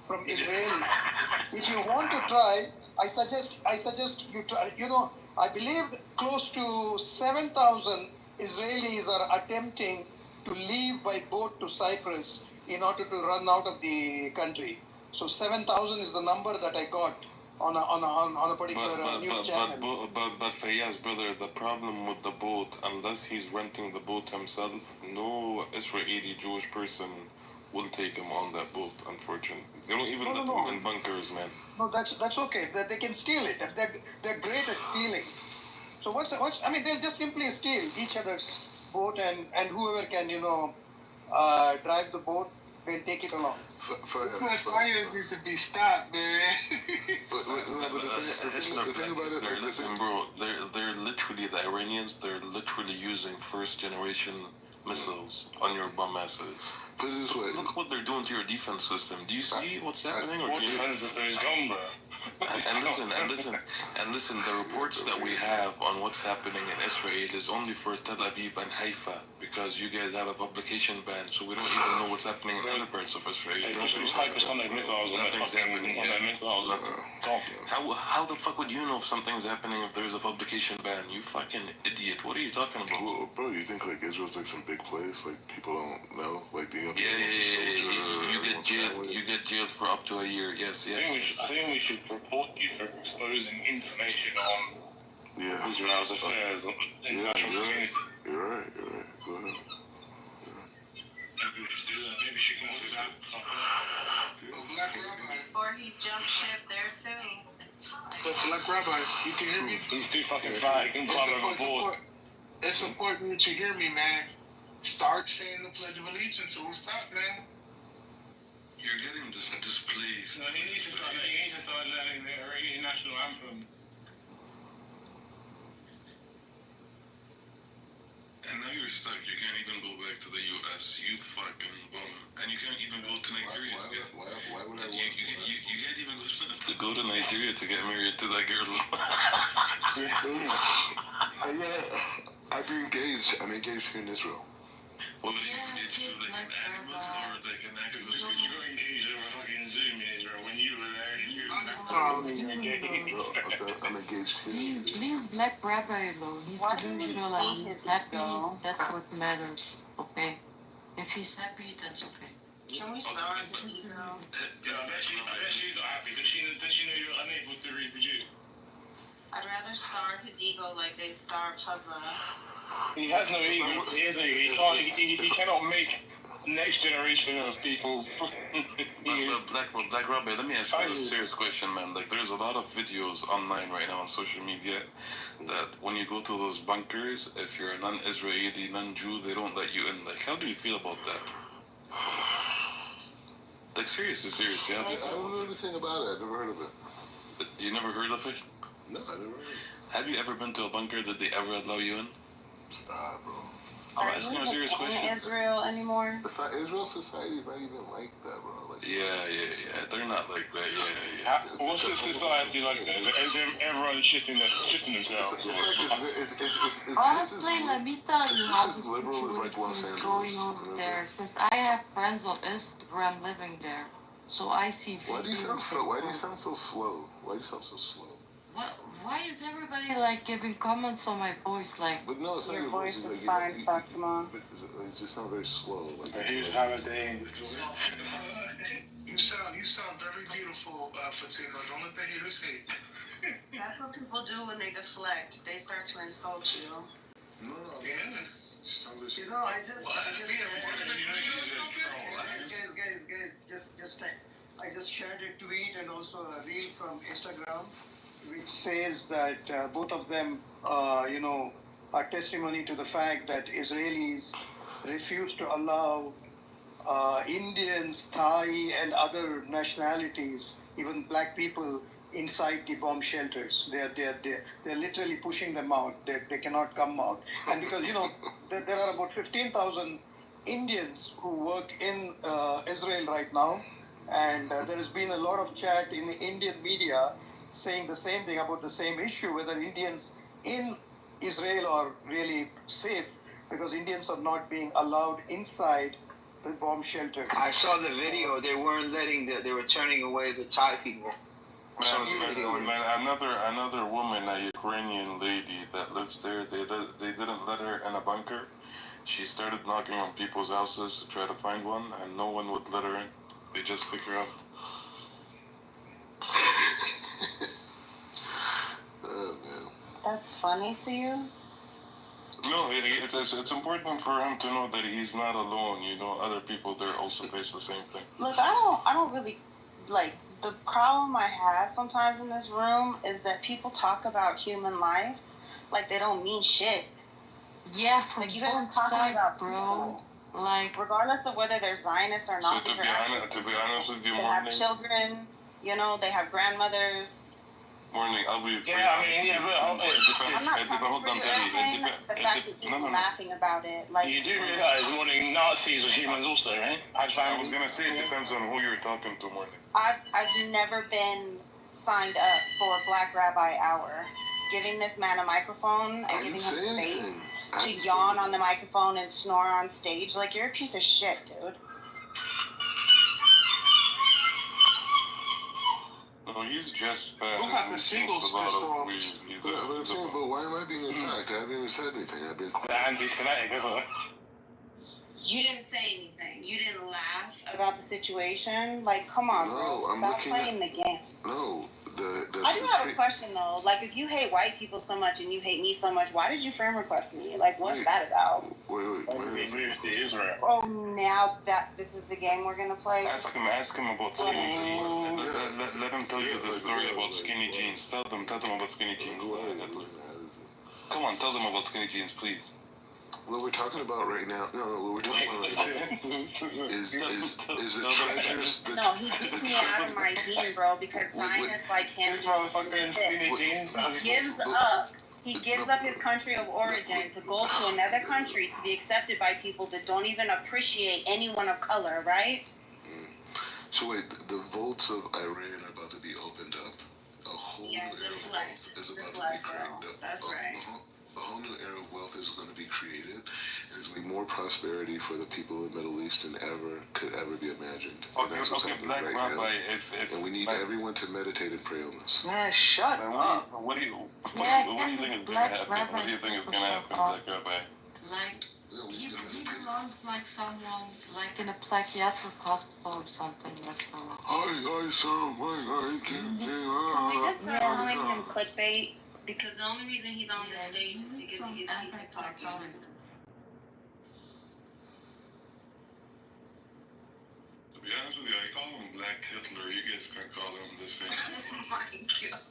from Israel. If you want to try, I suggest you try. I believe close to 7,000 Israelis are attempting to leave by boat to Cyprus in order to run out of the country. So 7,000 is the number that I got on a particular news channel. But Fayyaz, brother, the problem with the boat, unless he's renting the boat himself, no Israeli Jewish person will take him on that boat, unfortunately. They don't even let them in bunkers, man. No, that's okay. They can steal it. They're great at stealing. So they'll just simply steal each other's boat, and whoever can, drive the boat, they'll take it along. This man Fires needs to be stopped, man. Listen, bro, they're literally, the Iranians, they're literally using first generation missiles on your bum asses. Put it this way. Look what they're doing to your defense system. Do you see what's happening? What defense system is gone, bro? And listen, the reports that we have on what's happening in Israel is only for Tel Aviv and Haifa, because you guys have a publication ban, so we don't even know what's happening in other parts of Israel. They just use hypersonic missiles on their missiles. How the fuck would you know if something's happening if there's a publication ban? You fucking idiot. What are you talking about? Well, bro, you think like Israel's like some big place, like people don't know, like the you get jailed for up to a year. Yes. I think we should report you for exposing information on Israel's affairs. International community. You're right. Go ahead. Maybe we should do that. Maybe she can move his out. Or he jumped ship there too. Black Rabbi, you can hear me? He's too fucking fat. He can climb overboard. It's important that you hear me, man. Start saying the Pledge of Allegiance, so we'll stop, man. You're getting displeased. No, he needs to start learning the Iranian national anthem. And now you're stuck. You can't even go back to the U.S. You fucking bum. And you can't even go to Nigeria. Why would I want you can't even go to Nigeria to get married to that girl. I'd be engaged. I'm engaged here in Israel. What would you engage to, like an animal or like an activist? You got engaged over fucking Zoom in Israel when you were there. I'm engaged here. Leave Black Rabbi alone. He's delusional and he's happy. That's what matters. Okay? If he's happy, that's okay. Can we start? I bet she's not happy. Does she know you're unable to reproduce? I'd rather starve his ego like they starve Hazza. He has no ego. He cannot make the next generation of people. Black Rabbi, let me ask you a serious question, man. Like, there's a lot of videos online right now on social media that when you go to those bunkers, if you're a non-Israeli, non-Jew, they don't let you in. Like, how do you feel about that? Like, seriously. I don't know anything about it. I've never heard of it. You never heard of it? No, I never heard of it. Have you ever been to a bunker? Did they ever allow you in? Stop, bro. I'm asking a serious question. In Israel anymore? It's not, Israel society is not even like that, bro. Like, Yeah. They're not like that. Yeah. What's the society like there? Is everyone shitting themselves? Honestly, let me tell you how the liberal as like Los situation is Angeles. going over there. Because I have friends on Instagram living there. So I see videos. Why do you sound so slow? Why do you sound so slow? Why is everybody like giving comments on my voice? Like, but no, it's not your voice voice. is fine, Fatima. But it just sounds very slow. Like, Here's holiday. You sound very beautiful, Fatima. Don't let that hear this hate. That's what people do when they deflect. They start to insult you. No. Yes. You know, I just shared a tweet and also a reel from Instagram, which says that both of them, are testimony to the fact that Israelis refuse to allow Indians, Thai, and other nationalities, even black people, inside the bomb shelters. They're literally pushing them out. They cannot come out. And because, there are about 15,000 Indians who work in Israel right now. And there has been a lot of chat in the Indian media saying the same thing about the same issue, whether Indians in Israel are really safe because Indians are not being allowed inside the bomb shelter. I saw the video. They weren't they were turning away the Thai people. Another woman, a Ukrainian lady that lives there, they didn't let her in a bunker. She started knocking on people's houses to try to find one, and no one would let her in. They just pick her up. Oh, man. That's funny to you? No, it's important for him to know that he's not alone. Other people there also face the same thing. Look, I don't really, like, the problem I have sometimes in this room is that people talk about human lives like they don't mean shit. Yeah, from like you guys are both talking sides, about bro. people. Like, regardless of whether they're Zionists or not, So to be honest with you, they have children, they have grandmothers. Morning, I'll be. Yeah, I mean, but I'm not coming for you, Aaron. The fact that he's laughing about it, like you do realize morning Nazis were humans also, right? I was gonna say it depends on who you're talking to, morning. I've never been signed up for Black Rabbi Hour. Giving this man a microphone and giving him space to yawn on the microphone and snore on stage, like, you're a piece of shit, dude. No, he's just fat. Who got the singles pistol? But why am I being attacked? I haven't even said anything. I've been anti-Semitic, isn't it? You didn't say anything. You didn't laugh about the situation. Like, come on, bro. Stop playing the game. No, I do have a question though. Like, if you hate white people so much and you hate me so much, why did you friend request me? Like, what's that about? Wait. Israel. Oh, now that this is the game we're gonna play. Ask him about skinny jeans. Let him tell you the story about skinny jeans. Tell them about skinny jeans. Come on, tell them about skinny jeans, please. What we're talking about right now, what we're talking about right now is the treasures. No, he beats me out of my dean, bro, because Zionists like him. He gives up his country of origin to go to another country to be accepted by people that don't even appreciate anyone of color, right? So wait, the vaults of Iran are about to be opened up. A whole new era of wealth is about to be created. That's right. A whole new era of wealth is going to be created. There's going to be more prosperity for the people in the Middle East than could ever be imagined. And that's what's happening right now. And we need everyone to meditate and pray on this. Man, shut up. What do you think is going to happen? What do you think is going to happen, Black Rabbi? Like, he belongs like someone, like in a psychiatric hospital or something like that. Can we just start calling him clickbait? Because the only reason he's on the stage is because he's people talking. To be honest with you, I call him Black Hitler. You guys can call him the same. Oh my god.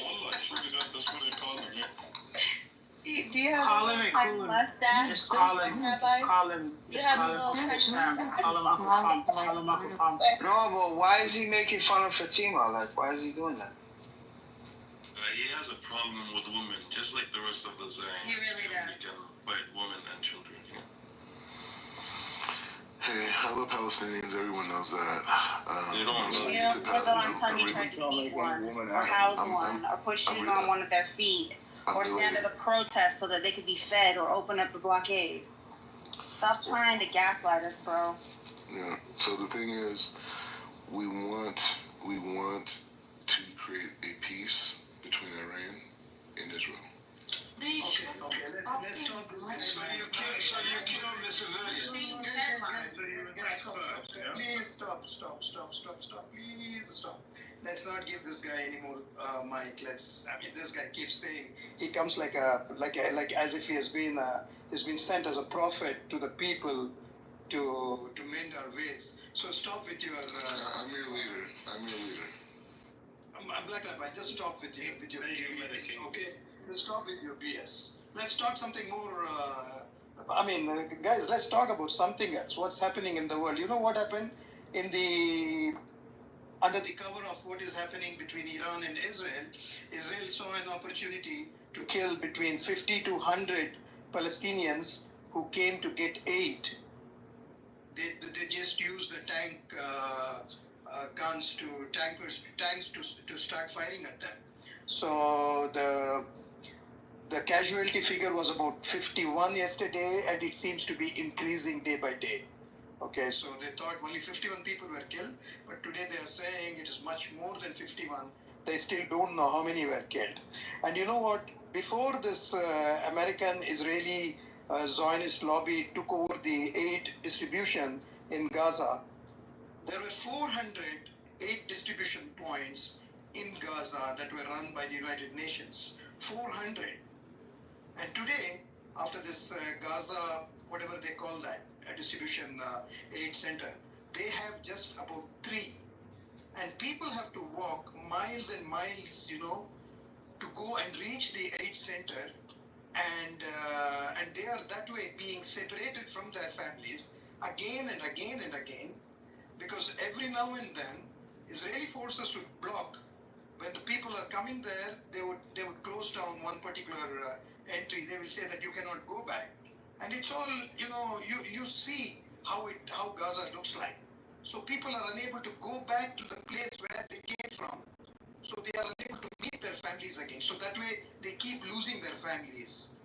Wallah, that's what I call him, yeah. Do you have a little mustache? Just call him. You have a little No, but why is he making fun of Fatima? Like, why is he doing that? he has a problem with women, just like the rest of the Zang. He really does. He can fight women and children. Yeah. Hey, I love Palestinians. Everyone knows that. You don't know. You know, when's the last time you tried to feed one, or house one, or put shoes on one of their feet, or stand at a protest so that they could be fed, or open up the blockade? Stop trying to gaslight us, bro. Yeah. So the thing is, we want to create a peace between Iran and Israel. Okay, let's talk this guy. So you kill the civilians. Please stop. Please stop. Let's not give this guy any more mic. This guy keeps saying he comes like as if he has been sent as a prophet to the people to mend our ways. So stop with your. I'm your leader. I'm Black Rabbi. Just stop with your BS. Okay, just stop with your BS. Let's talk something more. Guys, let's talk about something else. What's happening in the world? You know what happened under the cover of what is happening between Iran and Israel? Israel saw an opportunity to kill between 50 to 100 Palestinians who came to get aid. They just used the tanks to start firing at them. So the casualty figure was about 51 yesterday, and it seems to be increasing day by day. Okay, so they thought only 51 people were killed, but today they are saying it is much more than 51. They still don't know how many were killed. And you know what? Before this American-Israeli Zionist lobby took over the aid distribution in Gaza, there were 400 aid distribution points in Gaza that were run by the United Nations. 400. And today, after this Gaza, whatever they call that, distribution aid center, they have just about 3. And people have to walk miles and miles, to go and reach the aid center, and they are that way being separated from their families again and again and again, because every now and then Israeli forces would block. When the people are coming there, they would close down one particular entry. They will say that you cannot go back, and it's all you see how Gaza looks like. So people are unable to go back to the place where they came from. So they are unable to meet their families again. So that way they keep losing their families,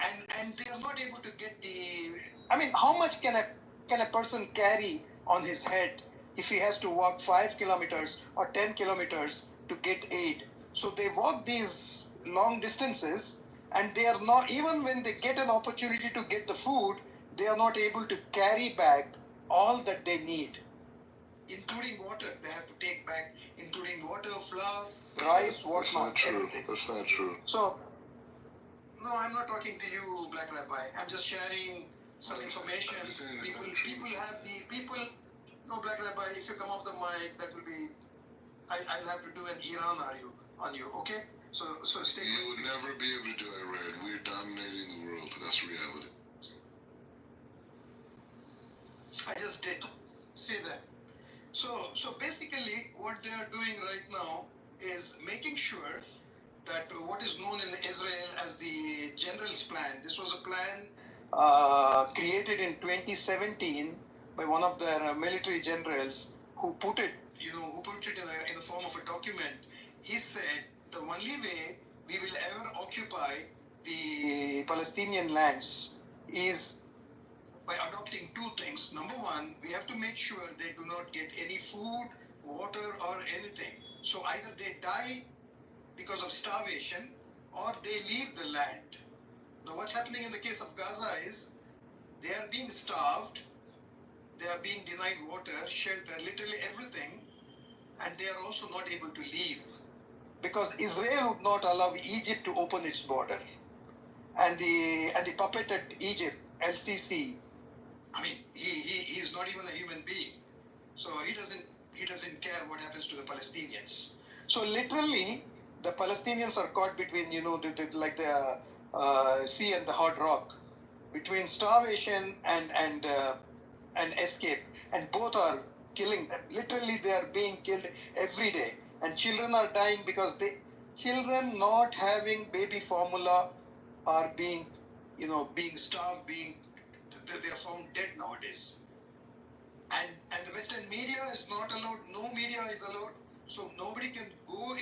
and they are not able to get how much can a person carry on his head if he has to walk 5 kilometers or 10 kilometers to get aid? So they walk these long distances, and they are not, even when they get an opportunity to get the food, they are not able to carry back all that they need, including water. They have to take back, including water, flour, rice, whatnot, everything. That's not true. So, no, I'm not talking to you, Black Rabbi. I'm just sharing some information. No, Black Rabbi, if you come off the mic, that will be, I'll have to do an Iran on you, okay? So stay. You would never be able to do it, Red. We're dominating the world. That's reality. I just did say that. So basically, what they are doing right now is making sure that what is known in Israel as the General's Plan. This was a plan created in 2017 by one of their military generals who put it in the form of a document. He said the only way we will ever occupy the Palestinian lands is by adopting 2 things. Number one, we have to make sure they do not get any food, water, or anything. So either they die because of starvation, or they leave the land. Now what's happening in the case of Gaza is they are being starved, they are being denied water, shelter, literally everything, and they are also not able to leave, because Israel would not allow Egypt to open its border. And the puppet at Egypt, LCC, he is not even a human being. So he doesn't care what happens to the Palestinians. So literally, the Palestinians are caught between, the sea and the hot rock, between starvation and escape, and both are killing them. Literally, they are being killed every day, and children are dying because children not having baby formula are being, being starved, they are found dead nowadays. And the Western media is not allowed, no media is allowed, so nobody can go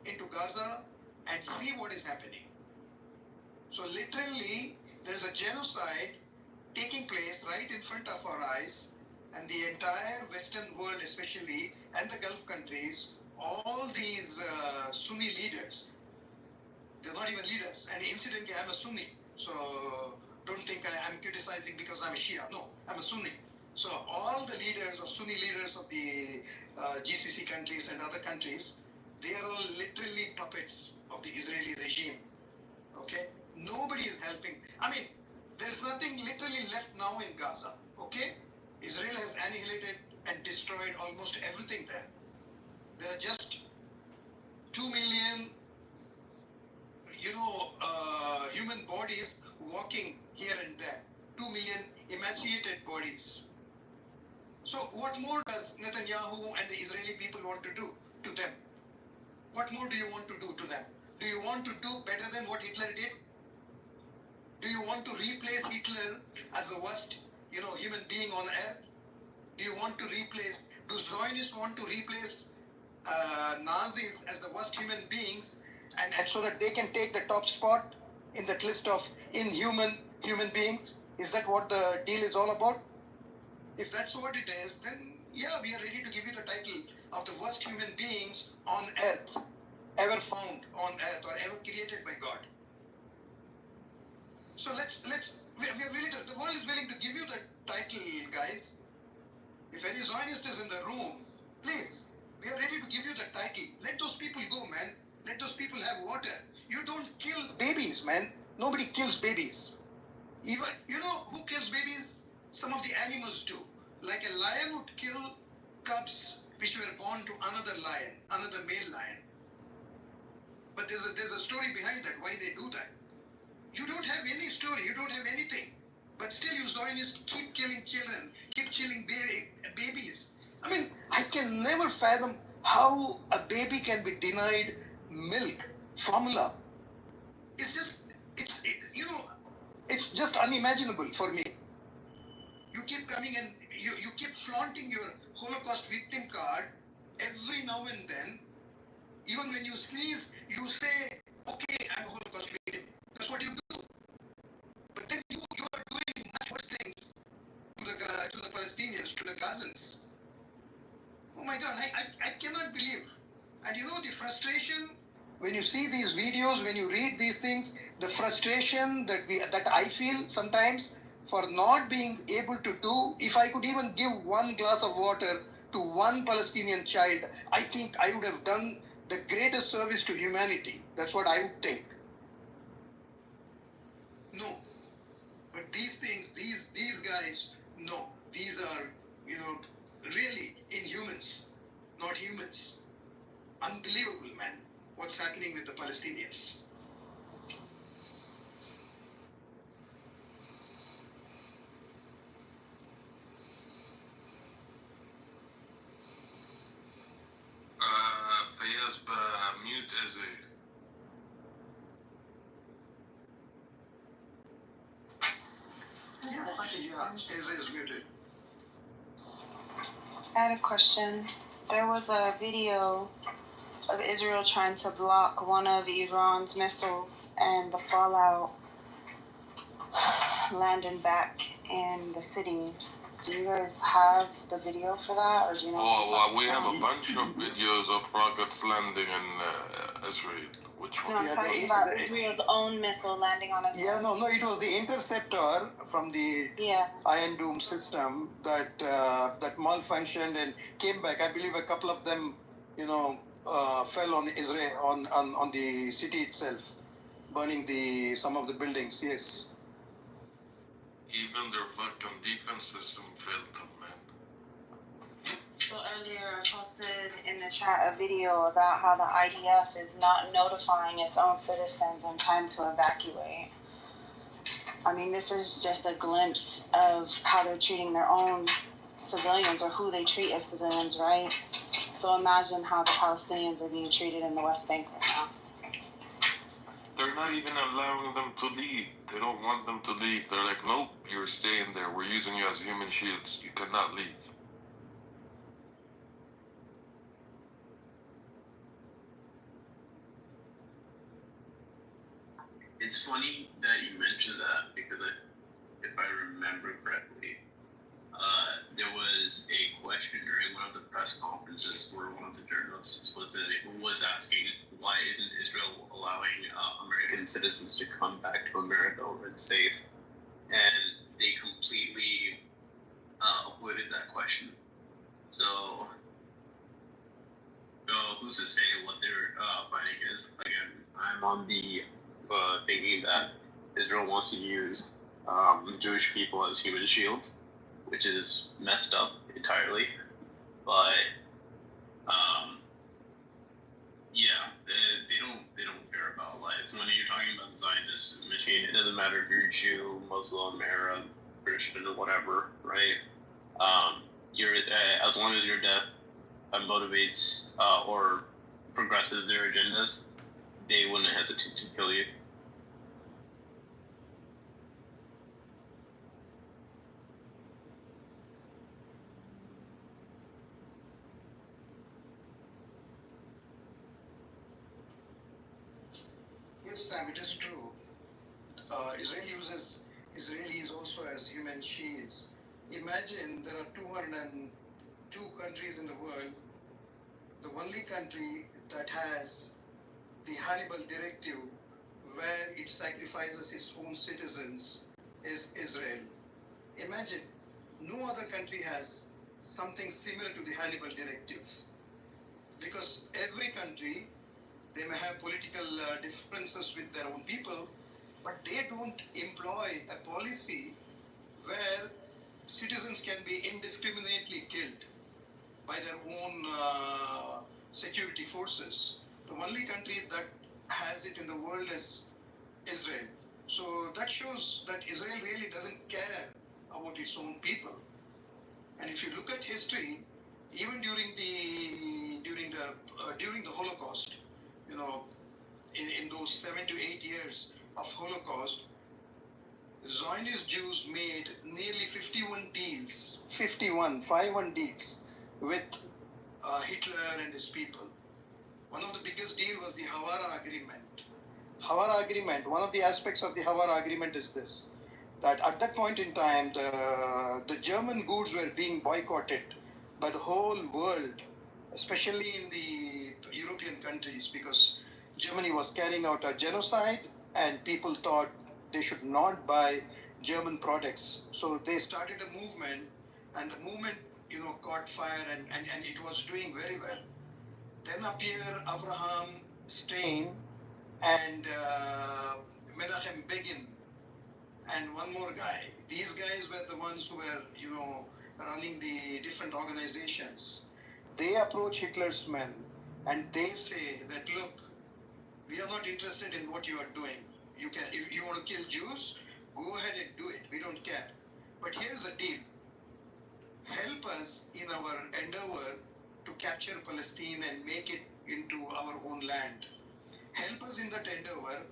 into Gaza and see what is happening. So literally, there's a genocide taking place right in front of our eyes, and the entire Western world especially, and the Gulf countries, all these Sunni leaders, they're not even leaders, and incidentally I'm a Sunni, so don't think I'm criticizing because I'm a Shia, no, I'm a Sunni. So all the leaders, or Sunni leaders of the GCC countries and other countries, they are all literally puppets of the Israeli regime, okay? Nobody is helping. I mean, there's nothing literally left now in Gaza, okay? Israel has annihilated and destroyed almost everything there. There are just 2 million, human bodies walking here and there. 2 million emaciated bodies. So what more does Netanyahu and the Israeli people want to do to them? What more do you want to do to them? Do you want to do better than what Hitler did? Do you want to replace Hitler as the worst, human being on earth? Do you want to do Zionists want to replace Nazis as the worst human beings, and so that they can take the top spot in that list of inhuman human beings? Is that what the deal is all about? If that's what it is, then yeah, we are ready to give you the title of the worst human beings on earth, ever found on earth or ever created by God. So we are willing to, the world is willing to give you the title, guys. If any Zionist is in the room, please, we are ready to give you the title. Let those people go, man. Let those people have water. You don't kill babies, man. Nobody kills babies. Even, who kills babies? Some of the animals do. Like a lion would kill cubs which were born to another lion, another male lion. But there's a story behind that, why they do that. You don't have any story, you don't have anything. But still you Zionists keep killing children, keep killing babies. I mean, I can never fathom how a baby can be denied milk, formula. It's just unimaginable for me. You keep coming and you keep flaunting your Holocaust victim card every now and then. Even when you sneeze, you say, okay, I'm a Holocaust victim. That's what you do. But then you are doing much worse things to the Palestinians, to the Gazans. Oh my God, I cannot believe. And the frustration, when you see these videos, when you read these things, the frustration that I feel sometimes for not being able to do, if I could even give one glass of water to one Palestinian child, I think I would have done the greatest service to humanity. That's what I would think. No. But these things, these guys, no. These are, really inhumans, not humans. Unbelievable, man, what's happening with the Palestinians. Fayaz, mute Izzy. Yeah, Izzy is muted. I had a question. There was a video of Israel trying to block one of Iran's missiles and the fallout landing back in the city. Do you guys have the video for that, or do you know? Well, we have a bunch of videos of rockets landing in Israel. Which one? No, I'm talking about Israel's own missile landing on Israel. Yeah, no, it was the interceptor from the Iron Dome system that malfunctioned and came back. I believe a couple of them, fell on Israel, on the city itself, burning some of the buildings. Yes. Even their fucking defense system failed them, man. So earlier I posted in the chat a video about how the IDF is not notifying its own citizens in time to evacuate. I mean, this is just a glimpse of how they're treating their own civilians, or who they treat as civilians, right? So imagine how the Palestinians are being treated in the West Bank right now. they're not even allowing them to leave. They don't want them to leave. They're like, nope, you're staying there. We're using you as human shields. You cannot leave. It's funny that you mentioned that because if I remember correctly, there was a question during one of the press conferences where one of the journalists was asking why isn't Israel allowing American citizens to come back to America when it's safe, and they completely avoided that question. So who's to say what their finding is? Again, I'm on the thinking that Israel wants to use Jewish people as human shield, which is messed up entirely. But yeah, they don't care about lives. When you're talking about the Zionist machine, it doesn't matter if you're Jew, Muslim, Arab, Christian, or whatever, right? You're as long as your death motivates or progresses their agendas, they wouldn't hesitate to kill you. Yes, Sam, it is true. Israel uses Israelis also as human shields. Imagine there are 202 countries in the world. The only country that has the Hannibal Directive, where it sacrifices its own citizens, is Israel. Imagine, no other country has something similar to the Hannibal Directive. Because every country, they may have political differences with their own people, but they don't employ a policy where citizens can be indiscriminately killed by their own security forces. The only country that has it in the world is Israel. So that shows that Israel really doesn't care about its own people. And if you look at history, even during the Holocaust, you know, in those 7 to 8 years of Holocaust, Zionist Jews made nearly 51 deals, 51 deals with Hitler and his people. One of the biggest deal was the Havara Agreement. Havara Agreement, one of the aspects of the Havara Agreement is this, that at that point in time, the German goods were being boycotted by the whole world, especially in the European countries, because Germany was carrying out a genocide and people thought they should not buy German products. So they started a movement, and the movement, caught fire and it was doing very well. Then appear Abraham Stein and Menachem Begin and one more guy. These guys were the ones who were, running the different organizations. They approach Hitler's men and they say that, look, we are not interested in what you are doing. You can, if you want to kill Jews, go ahead and do it. We don't care. But here's the deal. Help us in our endeavor to capture Palestine and make it into our own land. Help us in that endeavor.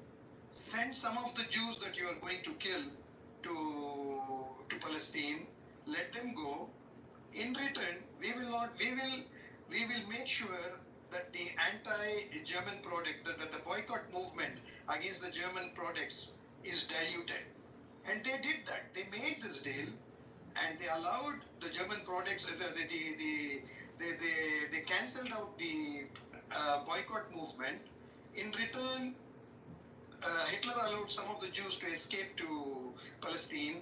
Send some of the Jews that you are going to kill to Palestine. Let them go. In return, we will make sure that the anti-German product, that the boycott movement against the German products is diluted. And they did that. They made this deal, and they allowed the German products. They cancelled out the boycott movement. In return, Hitler allowed some of the Jews to escape to Palestine,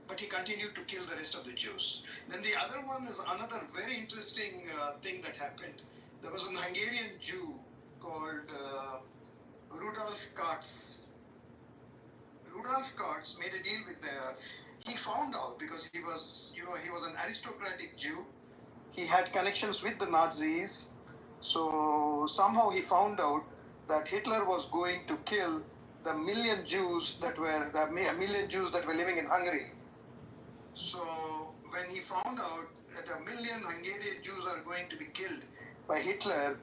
but he continued to kill the rest of the Jews. Then the other one is another very interesting thing that happened. There was an Hungarian Jew called Rudolf Katz. Rudolf Katz made a deal with he found out, because he was an aristocratic Jew. He had connections with the Nazis. So somehow he found out that Hitler was going to kill the million Jews that were living in Hungary. So when he found out that 1 million Hungarian Jews are going to be killed by Hitler,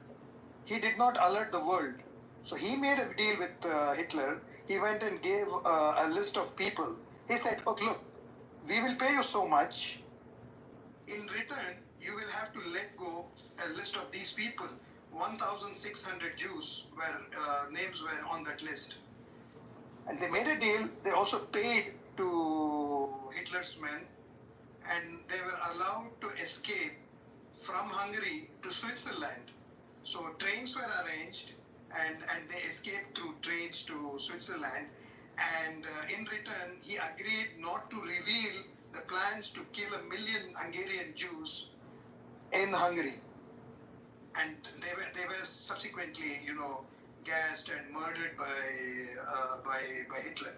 he did not alert the world. So he made a deal with Hitler. He went and gave a list of people. He said, "Oh, look, we will pay you so much. In return, you will have to let go a list of these people. 1,600 Jews names were on that list." And they made a deal. They also paid to Hitler's men, and they were allowed to escape from Hungary to Switzerland. So trains were arranged, and they escaped through trains to Switzerland. And in return, he agreed not to reveal the plans to kill 1 million Hungarian Jews in Hungary. And they were subsequently, gassed and murdered by Hitler.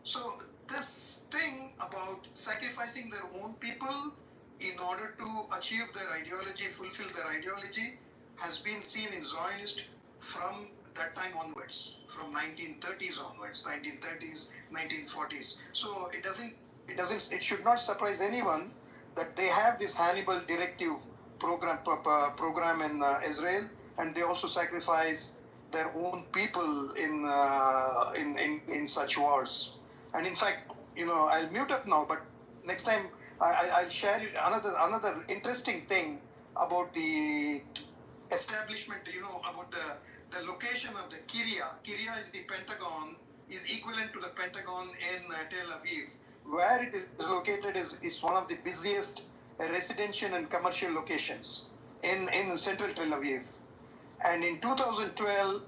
So this thing about sacrificing their own people in order to achieve their ideology, fulfill their ideology, has been seen in Zionist from that time onwards, from 1930s onwards, 1930s, 1940s. So it should not surprise anyone that they have this Hannibal directive program in Israel, and they also sacrifice their own people in such wars. And in fact, I'll mute up now, but next time I'll share another interesting thing about the establishment, about the location of the Kiryat. Kiryat is the Pentagon, is equivalent to the Pentagon in Tel Aviv. Where it is located is one of the busiest residential and commercial locations in central Tel Aviv. And in 2012,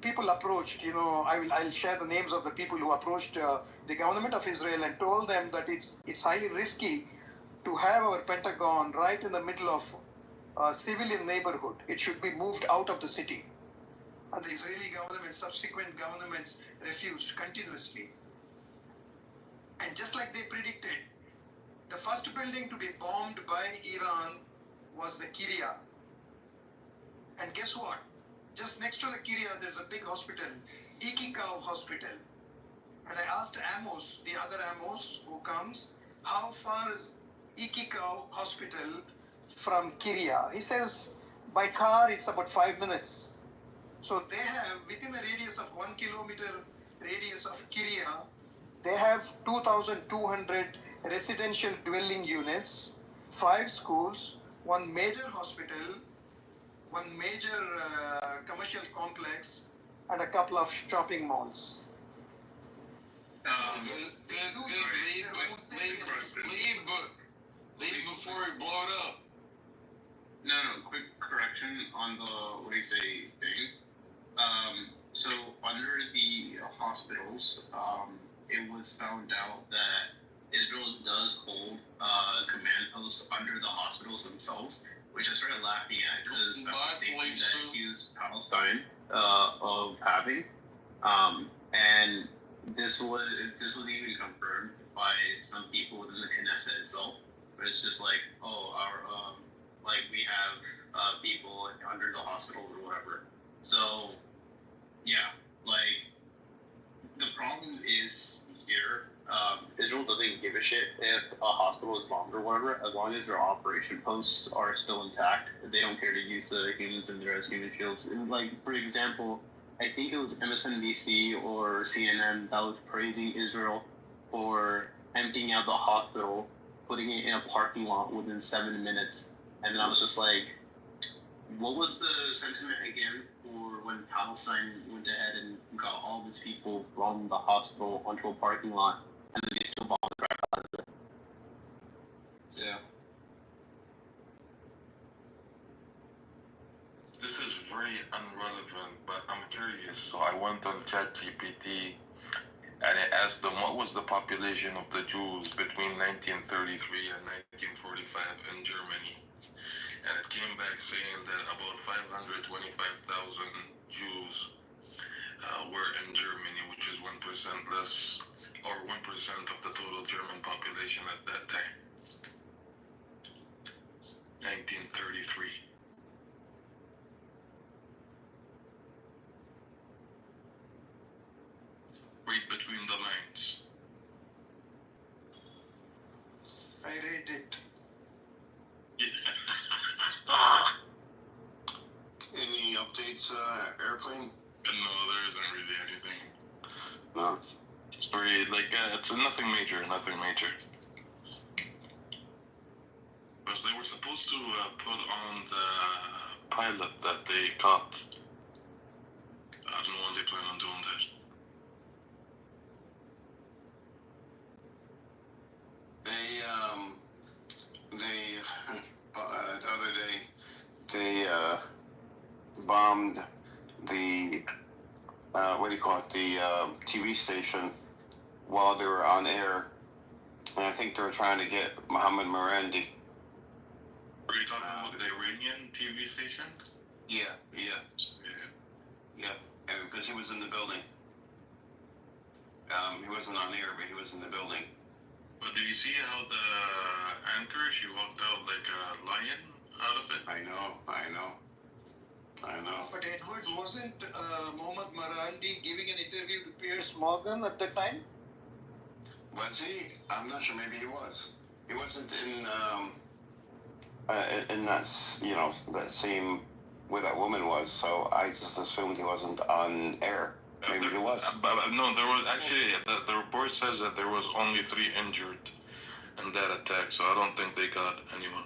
people approached, I'll share the names of the people who approached the government of Israel and told them that it's highly risky to have our Pentagon right in the middle of a civilian neighborhood. It should be moved out of the city. And the Israeli government, subsequent governments refused continuously. And just like they predicted, the first building to be bombed by Iran was the Kiryat. And guess what? Just next to the Kiryat, there's a big hospital, Ikikau Hospital. And I asked Amos, the other Amos who comes, how far is Ikikau Hospital from Kiryat? He says, by car, it's about 5 minutes. So they have, within a radius of 1 kilometer radius of Kiryat, they have 2,200 residential dwelling units, 5 schools, 1 major hospital, 1 major commercial complex, and a couple of shopping malls. Leave before he blow it up. No, quick correction on the, what do you say, thing. So under the hospitals, it was found out that Israel does hold command posts under the hospitals themselves, which I started laughing at because that's the same thing that accused Palestine of having. And this was even confirmed by some people within the Knesset itself. But it's just like, oh, our like we have people under the hospital or whatever. So yeah, like the problem is here. Israel doesn't give a shit if a hospital is bombed or whatever, as long as their operation posts are still intact. They don't care to use the humans in there as human shields. And like, for example, I think it was MSNBC or CNN that was praising Israel for emptying out the hospital, putting it in a parking lot within 7 minutes. And then I was just like, what was the sentiment again for when Palestine went ahead and got all these people from the hospital onto a parking lot, and then they still bombed right out of it? Yeah. This is very unrelevant, but I'm curious. So I went on ChatGPT and I asked them what was the population of the Jews between 1933 and 1945 in Germany. And it came back saying that about 525,000 Jews were in Germany, which is 1% less, or 1% of the total German population at that time. 1933. Read between the lines. I read it. States airplane? No, there isn't really anything. No. It's very, like, it's nothing major, nothing major. Because they were supposed to put on the pilot that they caught. I don't know when they plan on doing that. The other day, they bombed the, what do you call it, the TV station while they were on air. And I think they were trying to get Mohammed Morandi. Are you talking about the Iranian TV station? Yeah. And because he was in the building. He wasn't on air, but he was in the building. But did you see how the anchor, she walked out like a lion out of it? I know. But Edward, wasn't Mohammed Marandi giving an interview to Piers Morgan at the time? Was he? I'm not sure. Maybe he was. He wasn't in that, you know, that same where that woman was. So I just assumed he wasn't on air. Maybe he was. No, there was actually, the report says that there was only 3 injured in that attack, so I don't think they got anyone.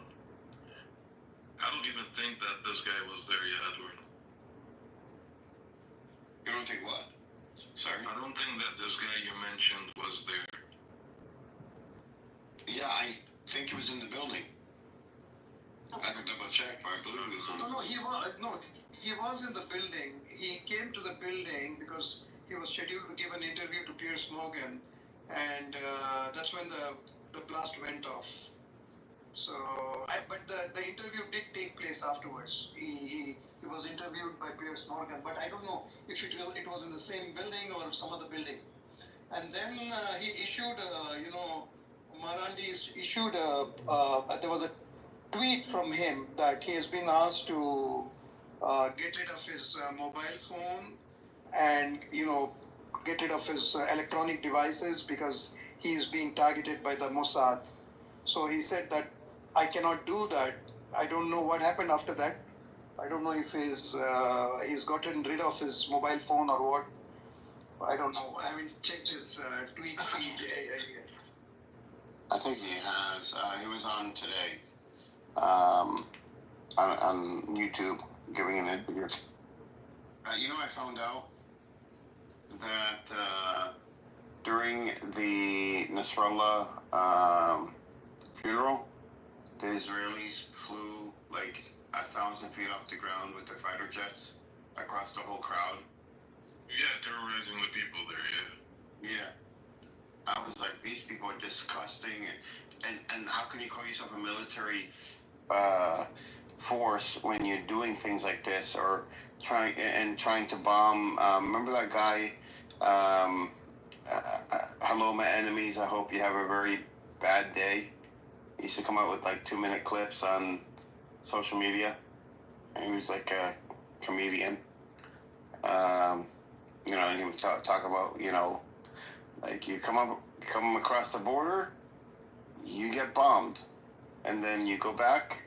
I don't even think that this guy was there yet, Edward. You don't think what? Sorry? I don't think that this guy you mentioned was there. Yeah, I think he was in the building. I could double check, but I believe he was in the building. He was in the building. He came to the building because he was scheduled to give an interview to Piers Morgan, and that's when the blast went off. So, but the interview did take place afterwards. He was interviewed by Piers Morgan, but I don't know if it was in the same building or some other building. And then he issued, Marandi issued there was a tweet from him that he has been asked to get rid of his mobile phone and, get rid of his electronic devices because he is being targeted by the Mossad. So he said that I cannot do that. I don't know what happened after that. I don't know if he's gotten rid of his mobile phone or what. I don't know. I haven't checked his tweet feed yet. I think he has. He was on today on YouTube giving an interview. I found out that during the Nasrallah funeral, the Israelis flew like 1,000 feet off the ground with their fighter jets across the whole crowd. Yeah, terrorizing the people there, Yeah. I was like, these people are disgusting. And how can you call yourself a military force when you're doing things like this or trying to bomb? Remember that guy, hello, my enemies, I hope you have a very bad day. He used to come out with like 2-minute clips on social media. And he was like a comedian. And he would talk about, like you come across the border, you get bombed. And then you go back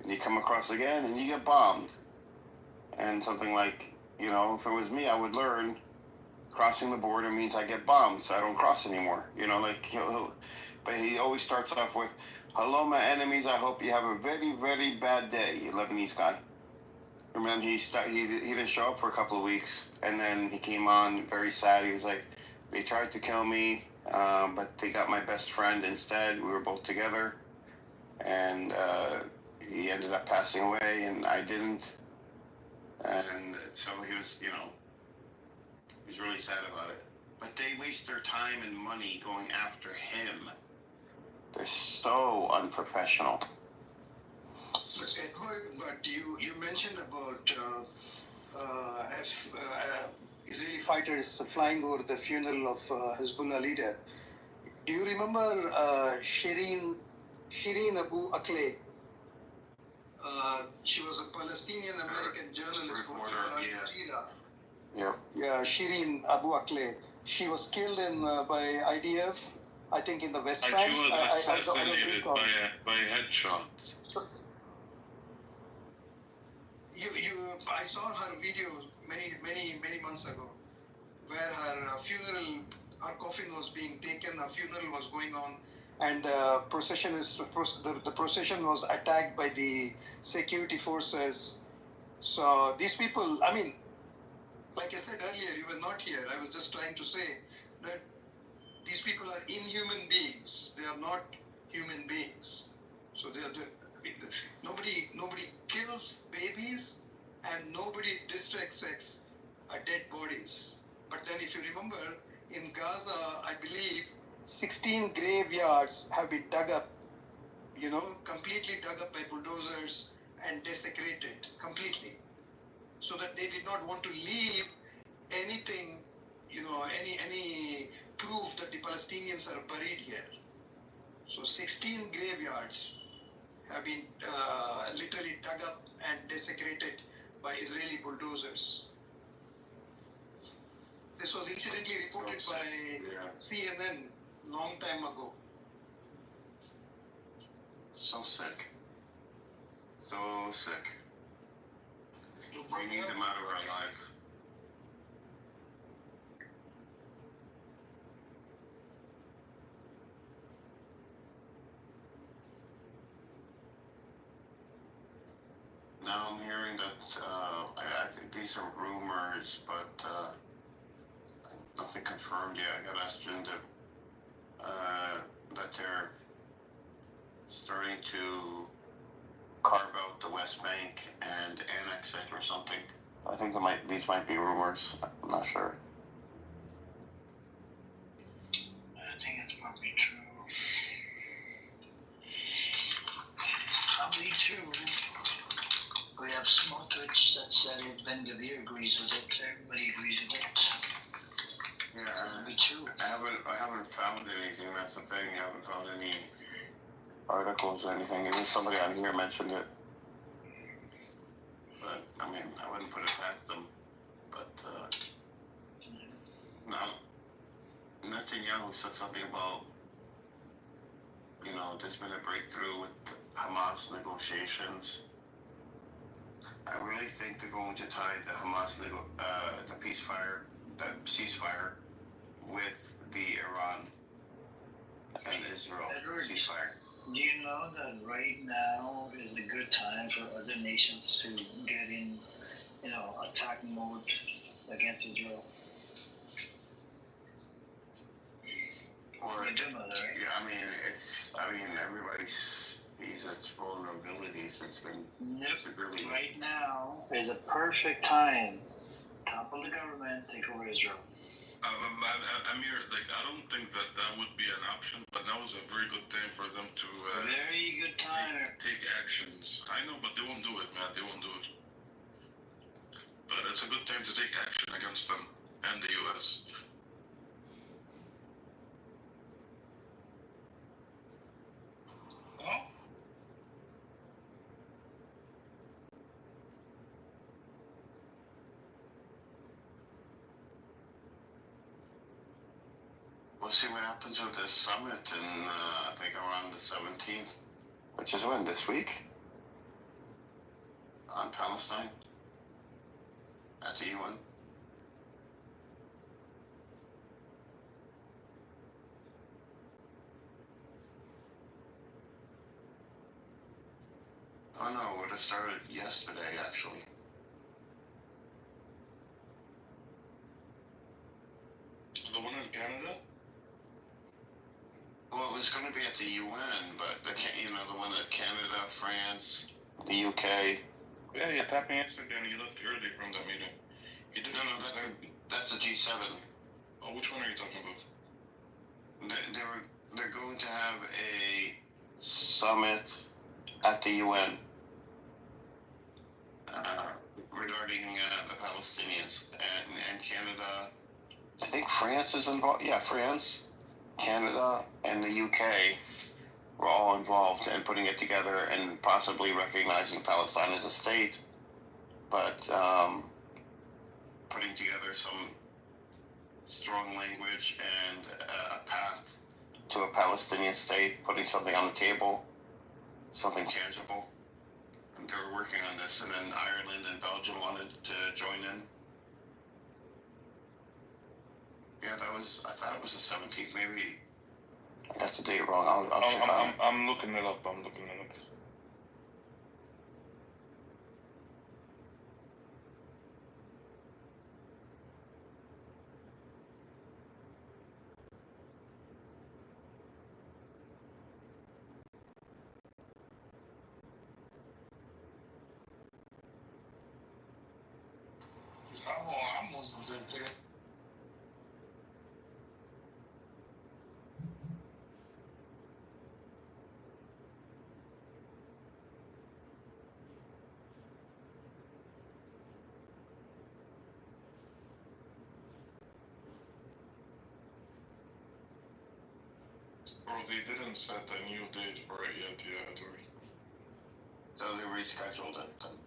and you come across again and you get bombed. And something like, if it was me, I would learn crossing the border means I get bombed, so I don't cross anymore. But he always starts off with, hello, my enemies, I hope you have a very, very bad day, Lebanese guy. And then he didn't show up for a couple of weeks, and then he came on very sad. He was like, they tried to kill me, but they got my best friend instead. We were both together, and he ended up passing away, and I didn't. And so he was, he's really sad about it. But they waste their time and money going after him. They're so unprofessional. But you mentioned about Israeli fighters flying over the funeral of Hezbollah leader. Do you remember Shireen Abu Akleh? She was a Palestinian-American journalist working for Al Jazeera. Yeah, Shireen Abu Akleh. She was killed by IDF, I think in the West Bank. She was assassinated by a headshot. I saw her video many months ago, where her funeral, her coffin was being taken, her funeral was going on, and the procession was attacked by the security forces. So these people, I mean, like I said earlier, you were not here. I was just trying to say that these people are inhuman beings. They are not human beings. So they are. Nobody kills babies, and nobody disrespects dead bodies. But then, if you remember, in Gaza, I believe 16 graveyards have been dug up. Completely dug up by bulldozers and desecrated completely, so that they did not want to leave anything, any proof that the Palestinians are buried here. So 16 graveyards have been literally dug up and desecrated by Israeli bulldozers. This was incidentally reported by CNN long time ago. So sick. So sick. We need them out of our lives. Now I'm hearing that, I think these are rumors, but nothing confirmed yet. I got asked Jinda that they're starting to carve out the West Bank and annex it or something. I think these might be rumors. I'm not sure. I think it's probably true. Probably true. We have Smotrich that said it, Ben Gavir agrees with it, everybody agrees with it. Yeah, So it'll be true. I haven't found anything. That's the thing. I haven't found any articles or anything. Even somebody on here mentioned it. But I mean, I wouldn't put it past them. But no, Netanyahu said something about, there's been a breakthrough with Hamas negotiations. I really think they're going to tie the Hamas the ceasefire with the Iran and Israel ceasefire. Do you know that right now is a good time for other nations to get in, attack mode against Israel? You do know that, right? Yeah, everybody sees its vulnerabilities. It's been severely. Right now is a perfect time. Topple the government, take over Israel. Amir, I don't think that would be an option, but now is a very good time for them to very good time. Take actions. I know, but they won't do it, man. They won't do it. But it's a good time to take action against them and the U.S. We'll see what happens with this summit in, I think around the 17th, which is when, this week? On Palestine? At the UN? Oh no, it would have started yesterday, actually. The one in Canada? Well, it was going to be at the UN, but the one at Canada, France, the UK. Yeah, he attacked me yesterday and he left early from that meeting. He didn't. No, that's a G7. Oh, which one are you talking about? They're going to have a summit at the UN regarding the Palestinians and Canada. I think France is involved. Yeah, France, Canada, and the UK were all involved in putting it together and possibly recognizing Palestine as a state, but putting together some strong language and a path to a Palestinian state, putting something on the table, something tangible. They were working on this, and then Ireland and Belgium wanted to join in. Yeah, I thought it was the 17th. Maybe I got the date wrong. I'll check on it. I'm looking it up. I'm Muslims in there. Bro, they didn't set a new date for it yet, Tori. So they rescheduled it then.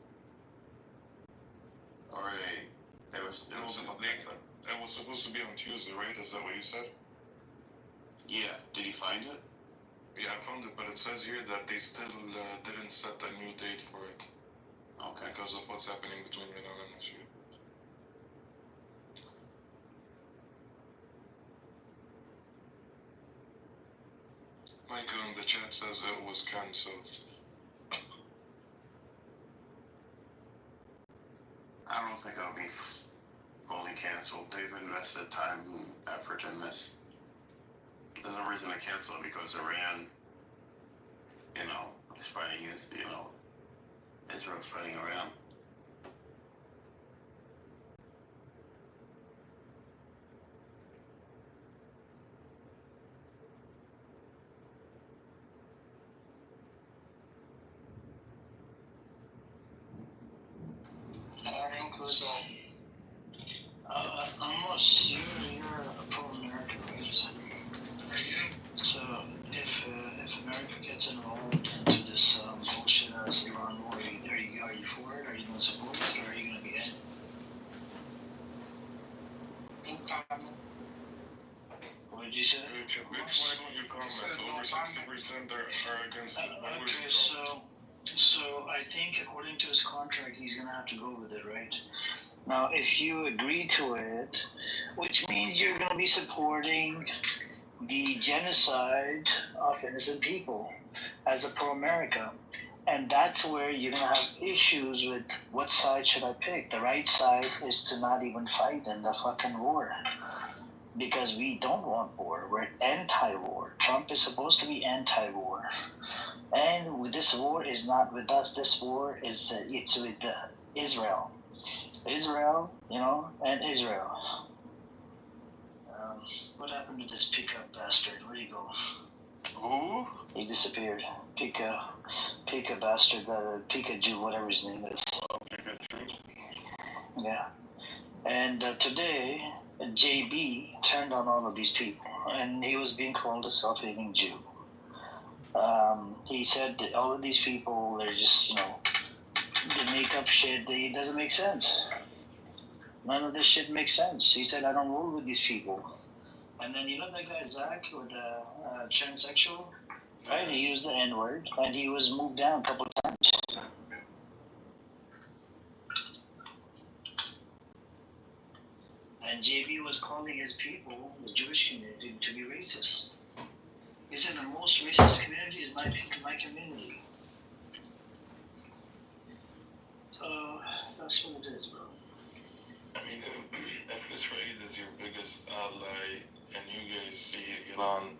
Or it was supposed to be on Tuesday, right? Is that what you said? Yeah. Did you find it? Yeah, I found it, but it says here that they still didn't set a new date for it. Okay. Because of what's happening between Iran and Israel. Michael in the chat says it was cancelled. I don't think it'll be fully canceled. They've invested time and effort in this. There's no reason to cancel it because Iran, is fighting, Israel's fighting Iran. So, I'm assuming you're a pro-American, right? So, if America gets involved into this bullshit as Iran war, are you for it? Are you going to support it, or are you going to be in? What did you say? Why don't you comment? Over 60% are against it. Okay, so I think according to his contract, he's gonna have to go with it, right? Now, if you agree to it, which means you're gonna be supporting the genocide of innocent people as a pro-America, and that's where you're gonna have issues with what side should I pick. The right side is to not even fight in the fucking war. Because we don't want war. We're anti-war. Trump is supposed to be anti-war. And this war is not with us. This war is it's with Israel. Israel, and Israel. What happened to this pickup bastard? Where'd he go? Who? He disappeared. Pika bastard, Pika Jew, whatever his name is. Yeah. And today, JB turned on all of these people, and he was being called a self-hating Jew. He said that all of these people, they're just, they make up shit. It doesn't make sense. None of this shit makes sense. He said, I don't roll with these people. And then that guy Zach, with transsexual, right? He used the N-word, and he was moved down a couple of times. And JB was calling his people, the Jewish community, to be racist. He said the most racist community is my community. So that's what it is, bro. I mean, if Israel is your biggest ally and you guys see Iran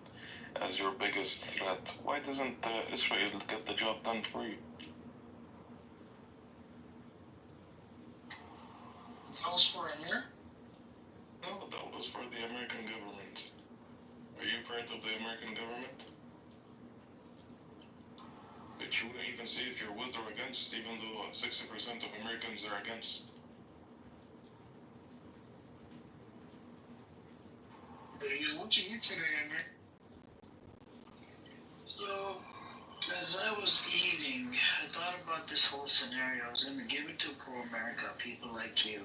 as your biggest threat, why doesn't Israel get the job done for you? That was for Amir? No, that was for the American government. Are you part of the American government? But you wouldn't even say if you're with or against, even though 60% of Americans are against. Hey, what you eat today, Amir? So, as I was eating, I thought about this whole scenario. I was going to give it to pro-America, people like you,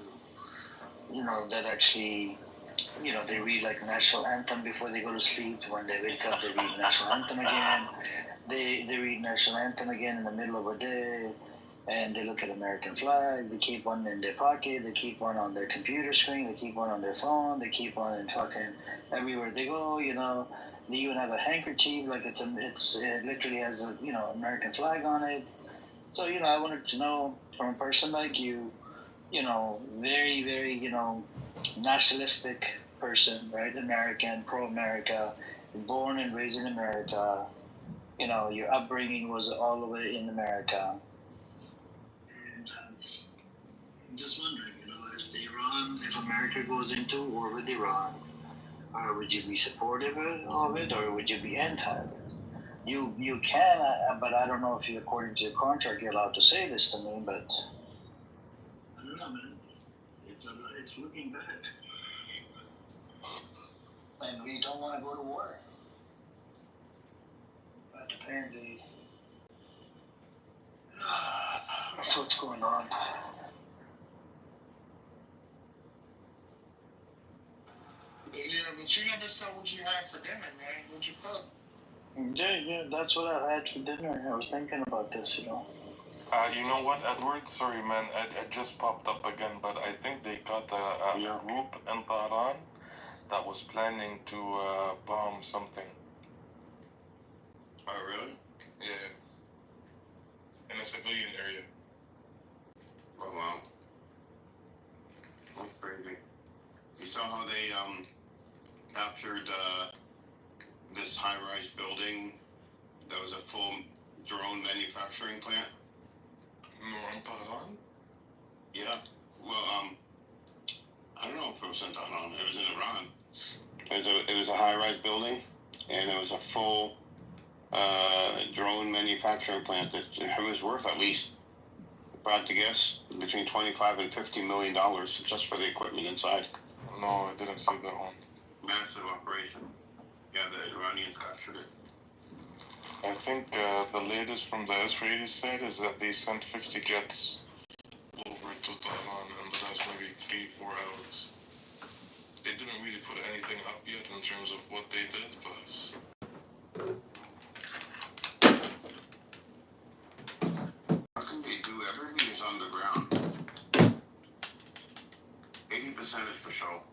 that actually, they read like national anthem before they go to sleep. When they wake up, they read national anthem again. They read national anthem again in the middle of a day. and they look at American flag. They keep one in their pocket. They keep one on their computer screen. They keep one on their phone. They keep one in fucking everywhere they go. You know, they even have a handkerchief like it literally has a American flag on it. So I wanted to know from a person like you, very very nationalistic person, right? American, pro-America, born and raised in America. Your upbringing was all the way in America. And I'm just wondering, if America goes into war with Iran, would you be supportive of it, or would you be anti it? You can, but I don't know if you, according to your contract, you're allowed to say this to me, but I don't know, man. It's looking bad. And we don't want to go to war. But apparently, that's what's going on. Yeah, but you never said what you had for dinner, man. What'd you cook? Yeah, that's what I had for dinner. I was thinking about this, You know what, Edward? Sorry, man, it just popped up again, but I think they got a group in Tehran that was planning to bomb something. Oh, really? Yeah. In a civilian area. Oh, wow. That's crazy. You saw how they captured this high-rise building that was a full drone manufacturing plant? No, in Tehran? Yeah. Well, I don't know if it was in Tehran. It was in Iran. It was a high-rise building, and it was a full drone manufacturing plant that it was worth at least, if I had to guess, between $25 and $50 million just for the equipment inside. No, I didn't see that one. Massive operation. Yeah, the Iranians captured it. I think the latest from the Israeli side is that they sent 50 jets over to Tehran in the last maybe 3-4 hours. They didn't really put anything up yet in terms of what they did, but How can they do everything is on the ground? 80% is for show.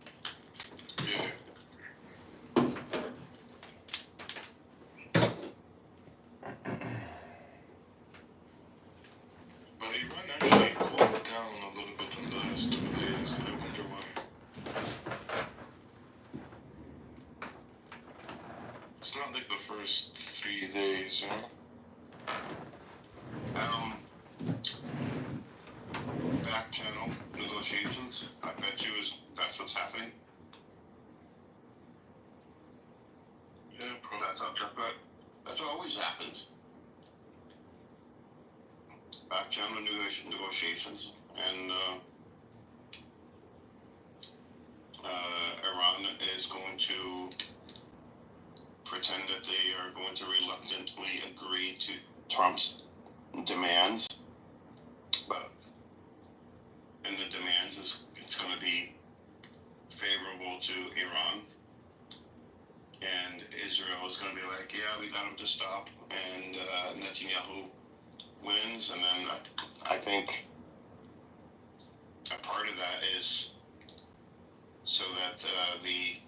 yeah. But Iran actually cooled down a little bit in the last 2 days. I wonder why. It's not like the first 3 days, Back channel negotiations. I bet you that's what's happening. Yeah, probably. That's what always happens. Back channel negotiations, and Iran is going to pretend that they are going to reluctantly agree to Trump's demands, but in the demands it's going to be favorable to Iran, and Israel is going to be like, yeah, we got him to stop, and Netanyahu wins, and then I think a part of that is so that the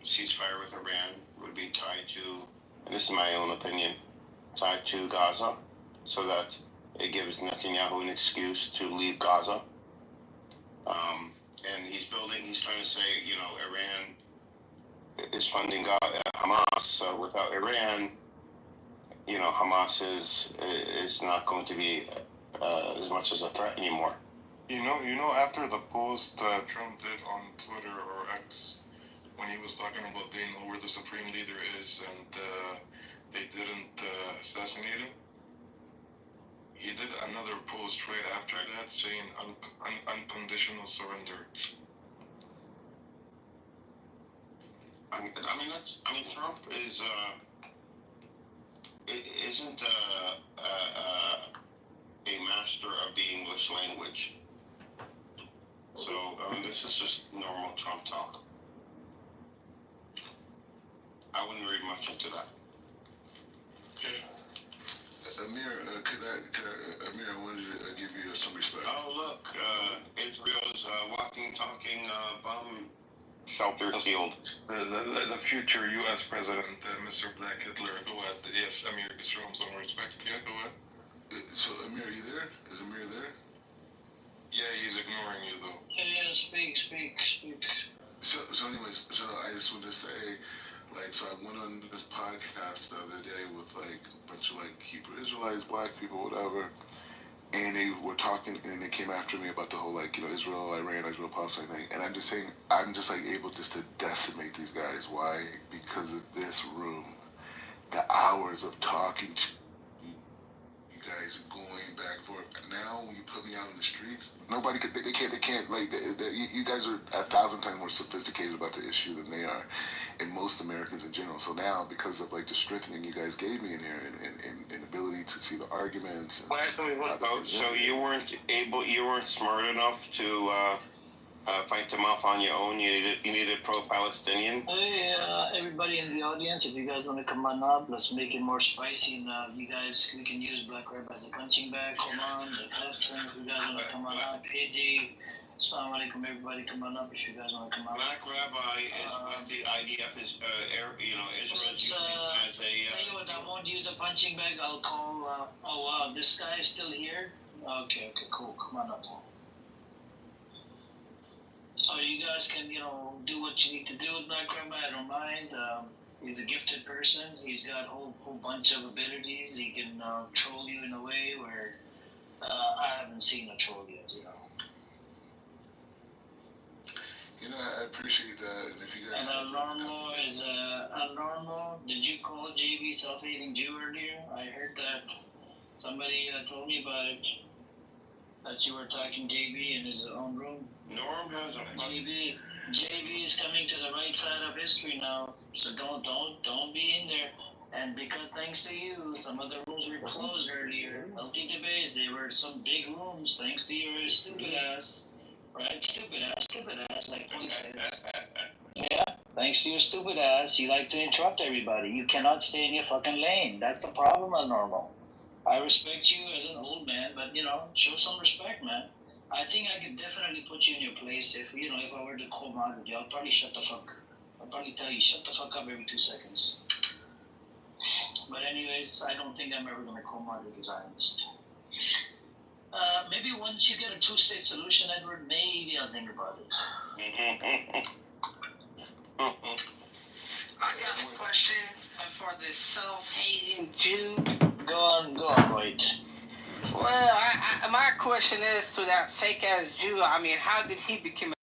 ceasefire with Iran would be tied to, and this is my own opinion, tied to Gaza, so that it gives Netanyahu an excuse to leave Gaza. And he's trying to say, Iran is funding Hamas, so without Iran, Hamas is not going to be as much as a threat anymore. After the post Trump did on Twitter or X, when he was talking about they know where the Supreme Leader is and they didn't assassinate him, he did another post right after that saying unconditional surrender. Trump isn't a master of the English language. So, this is just normal Trump talk. I wouldn't read much into that. Okay. Amir, Amir, I wanted to give you some respect. Oh, look, Israel's walking, talking bomb shelter field. The future U.S. president, Mr. Black Hitler. Go ahead. Yes, Amir, show him some respect. Yeah, go ahead. So, Amir, are you there? Is Amir there? Yeah, he's ignoring you though. Yeah, speak. So anyways, so I just wanted to say, like, so I went on this podcast the other day with like a bunch of like Hebrew Israelites, black people, whatever, and they were talking, and they came after me about the whole like, you know, Israel, Iran, Israel, Palestine thing, and I'm just saying, I'm just like able just to decimate these guys. Why? Because of this room, the hours of talking to you guys, going back and forth. Now, when you put me out on the streets, nobody could. They can't. Like, you guys are 1,000 times more sophisticated about the issue than they are, and most Americans in general. So now, because of like the strengthening you guys gave me in here, and ability to see the arguments. So you weren't smart enough to fight them off on your own. You needed pro-Palestinian. Hey, everybody in the audience, if you guys want to come on up, let's make it more spicy. And we can use Black Rab as a punching bag. Come on, the captain, if you guys want to come on up. AJ, Assalamu alaikum, everybody, come on up if you guys want to come on up. Black Rabbi is what the IDF is, Israel's Let's, using as a. tell you what, I won't use a punching bag. I'll call. Oh wow, this guy is still here. Okay, cool. Come on up. So you guys can, do what you need to do with Black Rabbi. I don't mind. He's a gifted person. He's got a whole bunch of abilities. He can troll you in a way where I haven't seen a troll yet. I appreciate that. And if you guys. And Normal. Did you call JB self-hating Jew earlier? I heard that somebody told me about it. That you were talking JB in his own room. Norm has a JB is coming to the right side of history now, so don't be in there. And because thanks to you, some of the rooms were closed earlier. Healthy debates, they were some big rooms thanks to your stupid ass, right? Stupid ass, like Tony says. Yeah, thanks to your stupid ass, you like to interrupt everybody. You cannot stay in your fucking lane. That's the problem with Normal. I respect you as an old man, but show some respect, man. I think I could definitely put you in your place if I were to call out with you. I'll probably I'll probably tell you, shut the fuck up every 2 seconds. But anyways, I don't think I'm ever gonna call out with the Zionist. Maybe once you get a 2-state solution, Edward, maybe I'll think about it. I got a question for the self-hating Jew. Go on, wait. Well, my question is to that fake ass Jew. I mean, how did he become